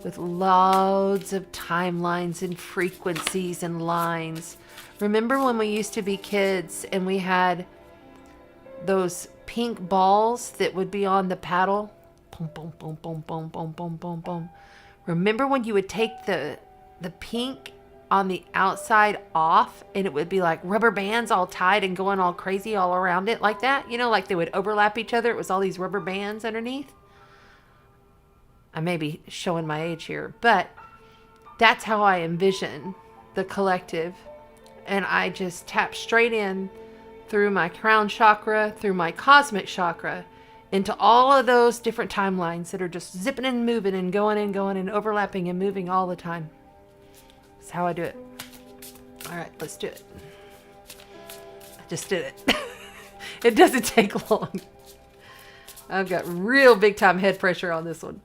with loads of timelines and frequencies and lines. Remember when we used to be kids and we had those pink balls that would be on the paddle? Boom, boom, boom, boom, boom, boom, boom, boom, boom. Remember when you would take the pink on the outside off and it would be like rubber bands all tied and going all crazy all around it like that? You know, like they would overlap each other. It was all these rubber bands underneath. I may be showing my age here, but that's how I envision the collective. And I just tap straight in through my crown chakra, through my cosmic chakra, into all of those different timelines that are just zipping and moving and going and overlapping and moving all the time. That's how I do it. All right, let's do it. I just did it. It doesn't take long. I've got real big time head pressure on this one.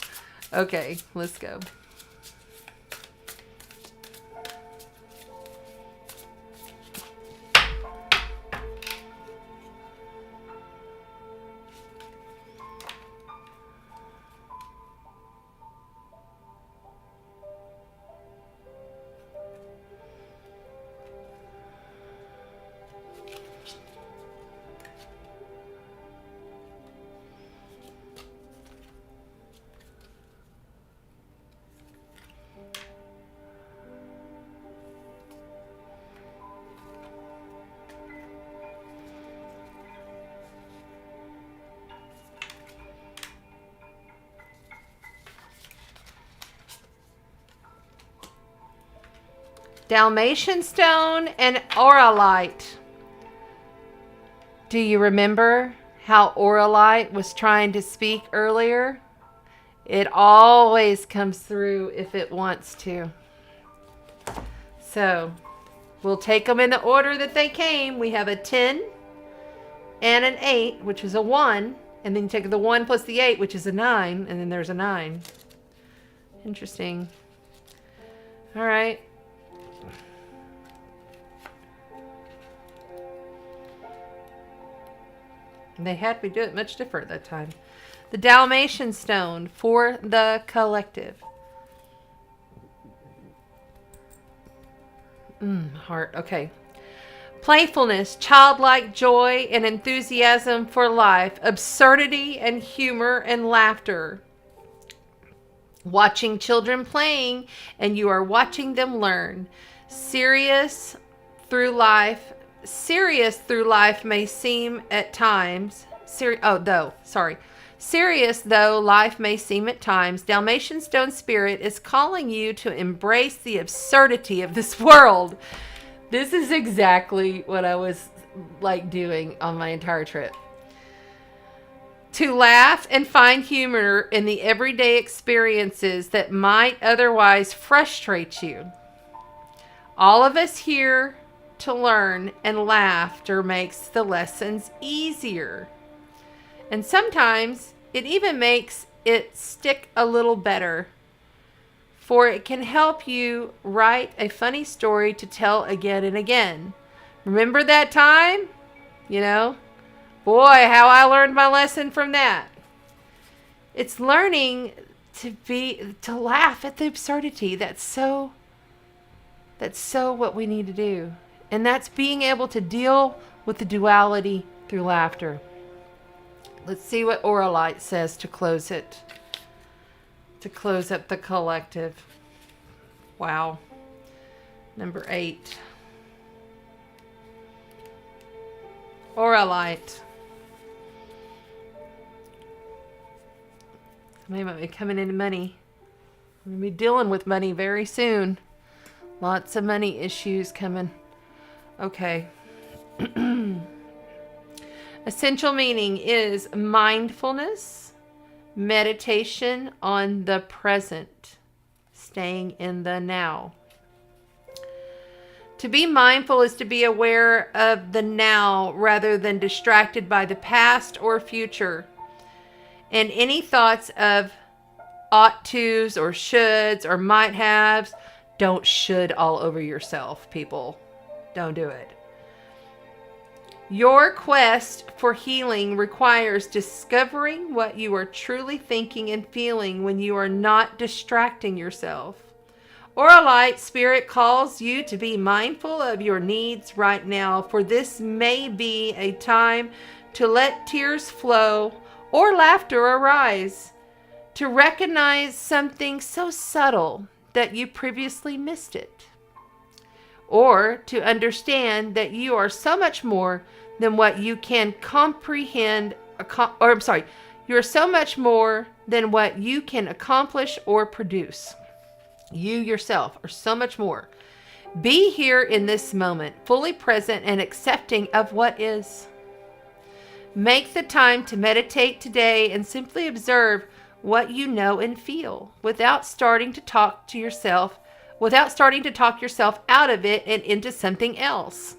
Okay, let's go. Dalmatian stone and auralite. Do you remember how auralite was trying to speak earlier? It always comes through if it wants to. So we'll take them in the order that they came. We have a 10 and an 8, which is a 1. And then you take the 1 plus the 8, which is a 9. And then there's a 9. Interesting. All right. They had me do it much different that time. The Dalmatian stone for the collective. Heart. Okay. Playfulness, childlike joy, and enthusiasm for life. Absurdity and humor and laughter. Watching children playing, and you are watching them learn. Serious through life may seem at times. Serious though life may seem at times, Dalmatian stone spirit is calling you to embrace the absurdity of this world. This is exactly what I was like doing on my entire trip. To laugh and find humor in the everyday experiences that might otherwise frustrate you. All of us here to learn, and laughter makes the lessons easier. And sometimes it even makes it stick a little better, for it can help you write a funny story to tell again and again. Remember that time? You know, boy, how I learned my lesson from that. It's learning to laugh at the absurdity. That's so what we need to do. And that's being able to deal with the duality through laughter. Let's see what Aura Light says to close it. To close up the collective. Wow. Number 8. Aura Light. Somebody might be coming into money. I'm going to be dealing with money very soon. Lots of money issues coming. Okay. Essential meaning is mindfulness, meditation on the present, staying in the now. To be mindful is to be aware of the now rather than distracted by the past or future. And any thoughts of ought tos or shoulds or might haves, don't should all over yourself, people. Don't do it. Your quest for healing requires discovering what you are truly thinking and feeling when you are not distracting yourself. Aura Light Spirit calls you to be mindful of your needs right now, for this may be a time to let tears flow or laughter arise, to recognize something so subtle that you previously missed it, or to understand that you are so much more than what you can comprehend, you're so much more than what you can accomplish or produce. You yourself are so much more. Be here in this moment, fully present and accepting of what is. Make the time to meditate today and simply observe what you know and feel without starting to talk yourself out of it and into something else.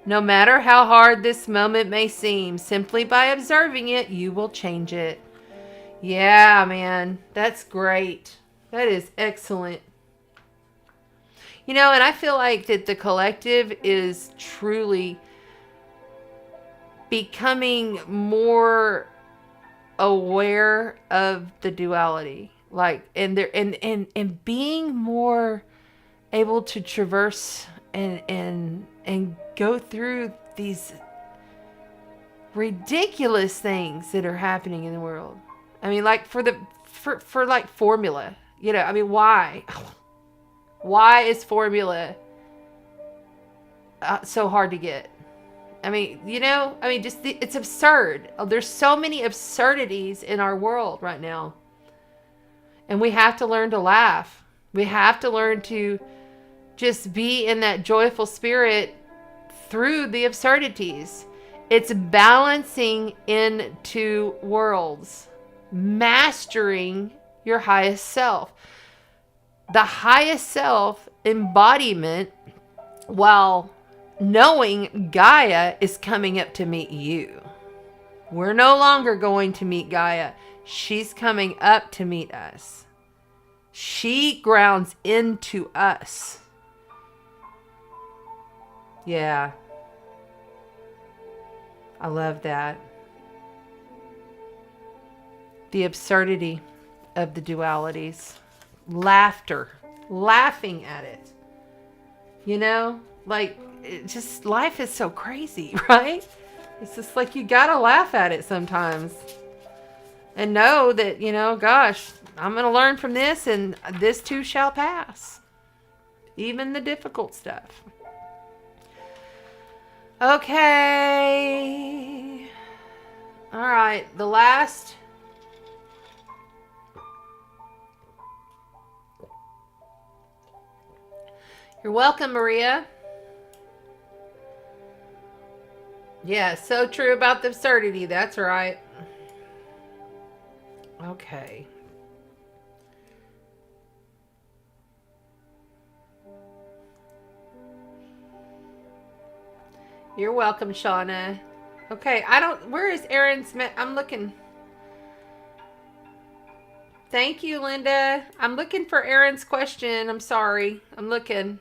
No matter how hard this moment may seem, simply by observing it, you will change it. Yeah, man, that's great. That is excellent. You know, and I feel like that the collective is truly becoming more aware of the duality, like, and being more able to traverse and go through these ridiculous things that are happening in the world. I mean, like for like formula, you know, I mean, why is formula so hard to get? I mean, you know, I mean, it's absurd. There's so many absurdities in our world right now. And we have to learn to laugh. We have to learn to just be in that joyful spirit through the absurdities. It's balancing into worlds, mastering your highest self. the highest self embodiment while knowing Gaia is coming up to meet you. We're no longer going to meet Gaia. She's coming up to meet us. She grounds into us. Yeah. I love that. The absurdity of the dualities. Laughter. Laughing at it. You know? Like, it just, life is so crazy, right? It's just like you gotta laugh at it sometimes. And know that, you know, gosh, I'm going to learn from this, and this too shall pass. Even the difficult stuff. Okay. All right. The last. You're welcome, Maria. Yeah, so true about the absurdity. That's right. Okay. You're welcome, Shauna. Okay, where is Aaron's, I'm looking. Thank you, Linda. I'm looking for Aaron's question. I'm sorry. I'm looking.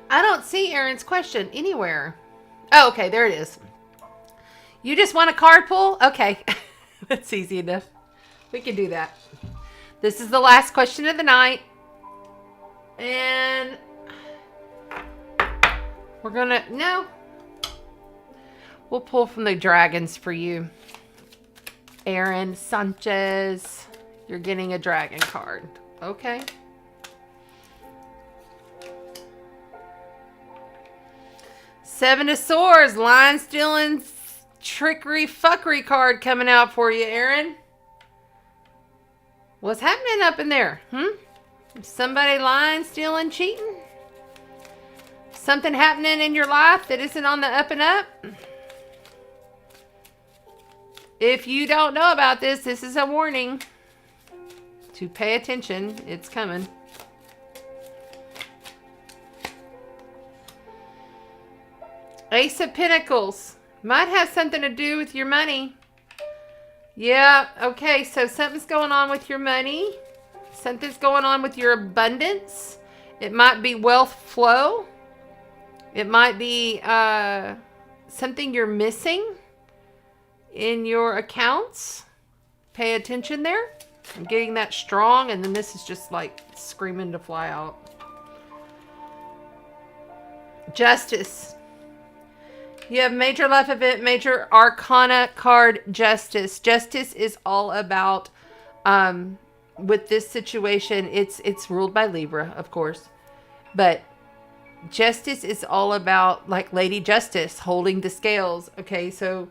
I don't see Aaron's question anywhere. Oh, okay, there it is. You just want a card pull? Okay. That's easy enough. We can do that. This is the last question of the night. And we're gonna, no. We'll pull from the dragons for you. Aaron Sanchez. You're getting a dragon card. Okay. Seven of Swords. Line stealing, trickery, fuckery card coming out for you, Aaron. What's happening up in there? Somebody lying, stealing, cheating? Something happening in your life that isn't on the up and up? If you don't know about this, this is a warning to pay attention. It's coming. Ace of Pentacles. Might have something to do with your money. Yeah, okay, so something's going on with your money. Something's going on with your abundance. It might be wealth flow. It might be something you're missing in your accounts. Pay attention there. I'm getting that strong, and then this is just like screaming to fly out. Justice. You have major life event, major arcana card, Justice. Justice is all about, with this situation, it's ruled by Libra, of course. But Justice is all about, like Lady Justice, holding the scales. Okay, so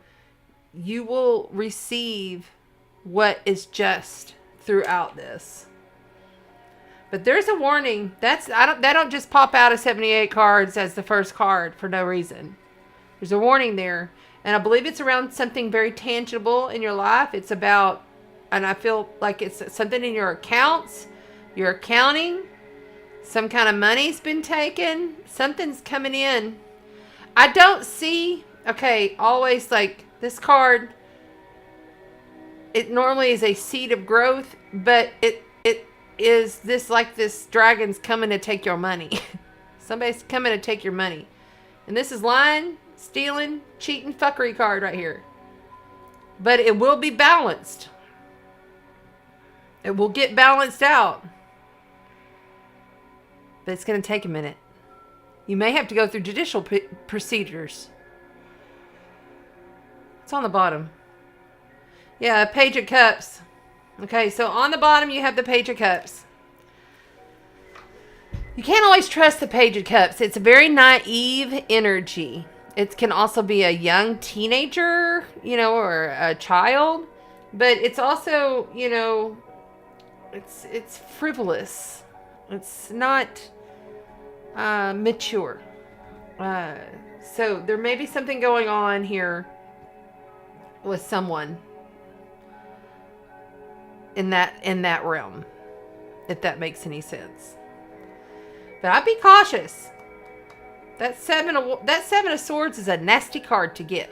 you will receive what is just throughout this. But there's a warning. That don't just pop out of 78 cards as the first card for no reason. There's a warning there. And I believe it's around something very tangible in your life. It's about, and I feel like it's something in your accounts, your accounting. Some kind of money's been taken. Something's coming in. I don't see, okay, always like this card, it normally is a seed of growth, but it is this, like this dragon's coming to take your money. Somebody's coming to take your money. And this is lying, stealing, cheating, fuckery card right here. But it will be balanced. It will get balanced out. But it's going to take a minute. You may have to go through judicial procedures. It's on the bottom. Yeah, Page of Cups. Okay, so on the bottom you have the Page of Cups. You can't always trust the Page of Cups. It's a very naive energy. It can also be a young teenager, or a child. But it's also, it's frivolous. It's not mature. So there may be something going on here with someone. in that realm, if that makes any sense. But I'd be cautious. That seven of swords is a nasty card to get.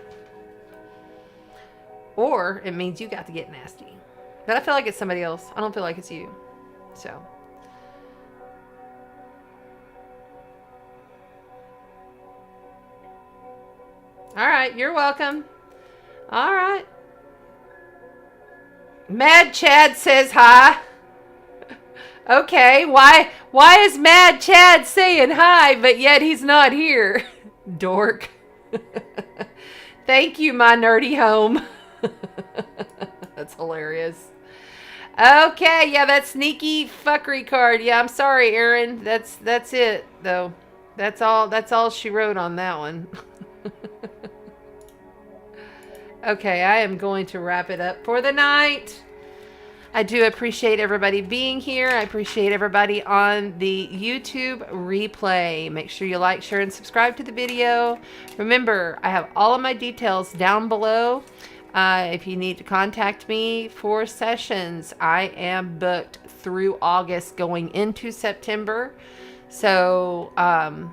Or it means you got to get nasty. But I feel like it's somebody else. I don't feel like it's you. So. All right. You're welcome. All right. Mad Chad says hi. Okay. Why is Mad Chad saying hi, but yet he's not here? Dork. Thank you, my nerdy home. That's hilarious. Okay, yeah, that sneaky fuckery card. Yeah, I'm sorry, Aaron. That's it, though. That's all she wrote on that one. Okay, I am going to wrap it up for the night. I do appreciate everybody being here. I appreciate everybody on the YouTube replay. Make sure you like, share, and subscribe to the video. Remember, I have all of my details down below. If you need to contact me for sessions, I am booked through August going into September. So I'm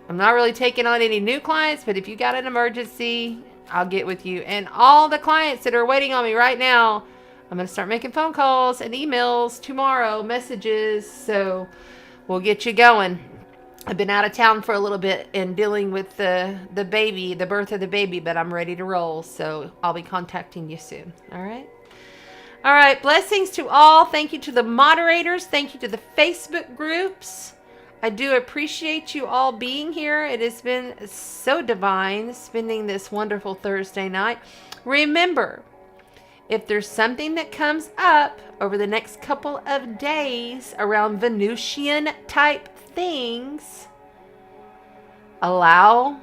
not really taking on any new clients, but if you got an emergency, I'll get with you. And all the clients that are waiting on me right now, I'm going to start making phone calls and emails tomorrow, messages. So we'll get you going. I've been out of town for a little bit and dealing with the baby, the birth of the baby, but I'm ready to roll. So I'll be contacting you soon. All right. All right. Blessings to all. Thank you to the moderators. Thank you to the Facebook groups. I do appreciate you all being here. It has been so divine spending this wonderful Thursday night. Remember, if there's something that comes up over the next couple of days around Venetian type things, allow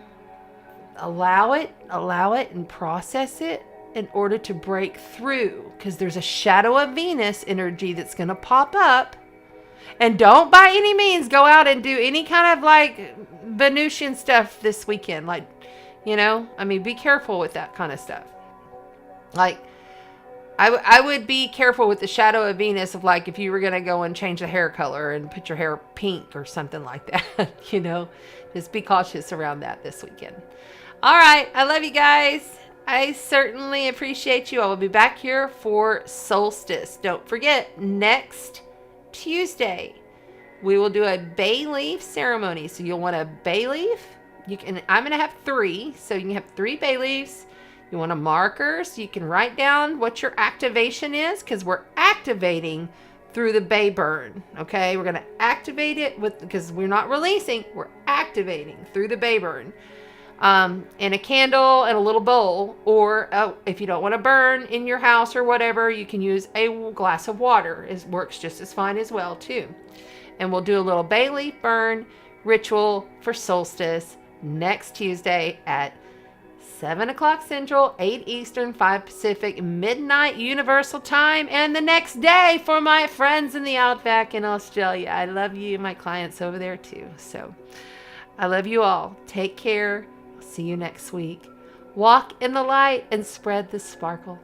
it and process it in order to break through, because there's a shadow of Venus energy that's going to pop up. And don't by any means go out and do any kind of like Venetian stuff this weekend. Like, I mean, be careful with that kind of stuff. Like, I would be careful with the shadow of Venus of like if you were going to go and change the hair color and put your hair pink or something like that, just be cautious around that this weekend. All right. I love you guys. I certainly appreciate you. I will be back here for Solstice. Don't forget, next Tuesday, we will do a bay leaf ceremony. So you'll want a bay leaf. I'm going to have 3. So you can have 3 bay leaves. You want a marker so you can write down what your activation is, because we're activating through the bay burn. Okay, we're going to activate it because we're not releasing, we're activating through the bay burn. And a candle and a little bowl, or if you don't want to burn in your house or whatever, you can use a glass of water. It works just as fine as well too. And we'll do a little bay leaf burn ritual for solstice next Tuesday at 7 o'clock Central, 8 Eastern, 5 Pacific, midnight Universal Time, and the next day for my friends in the Outback in Australia. I love you, my clients over there too. So I love you all. Take care. See you next week. Walk in the light and spread the sparkle.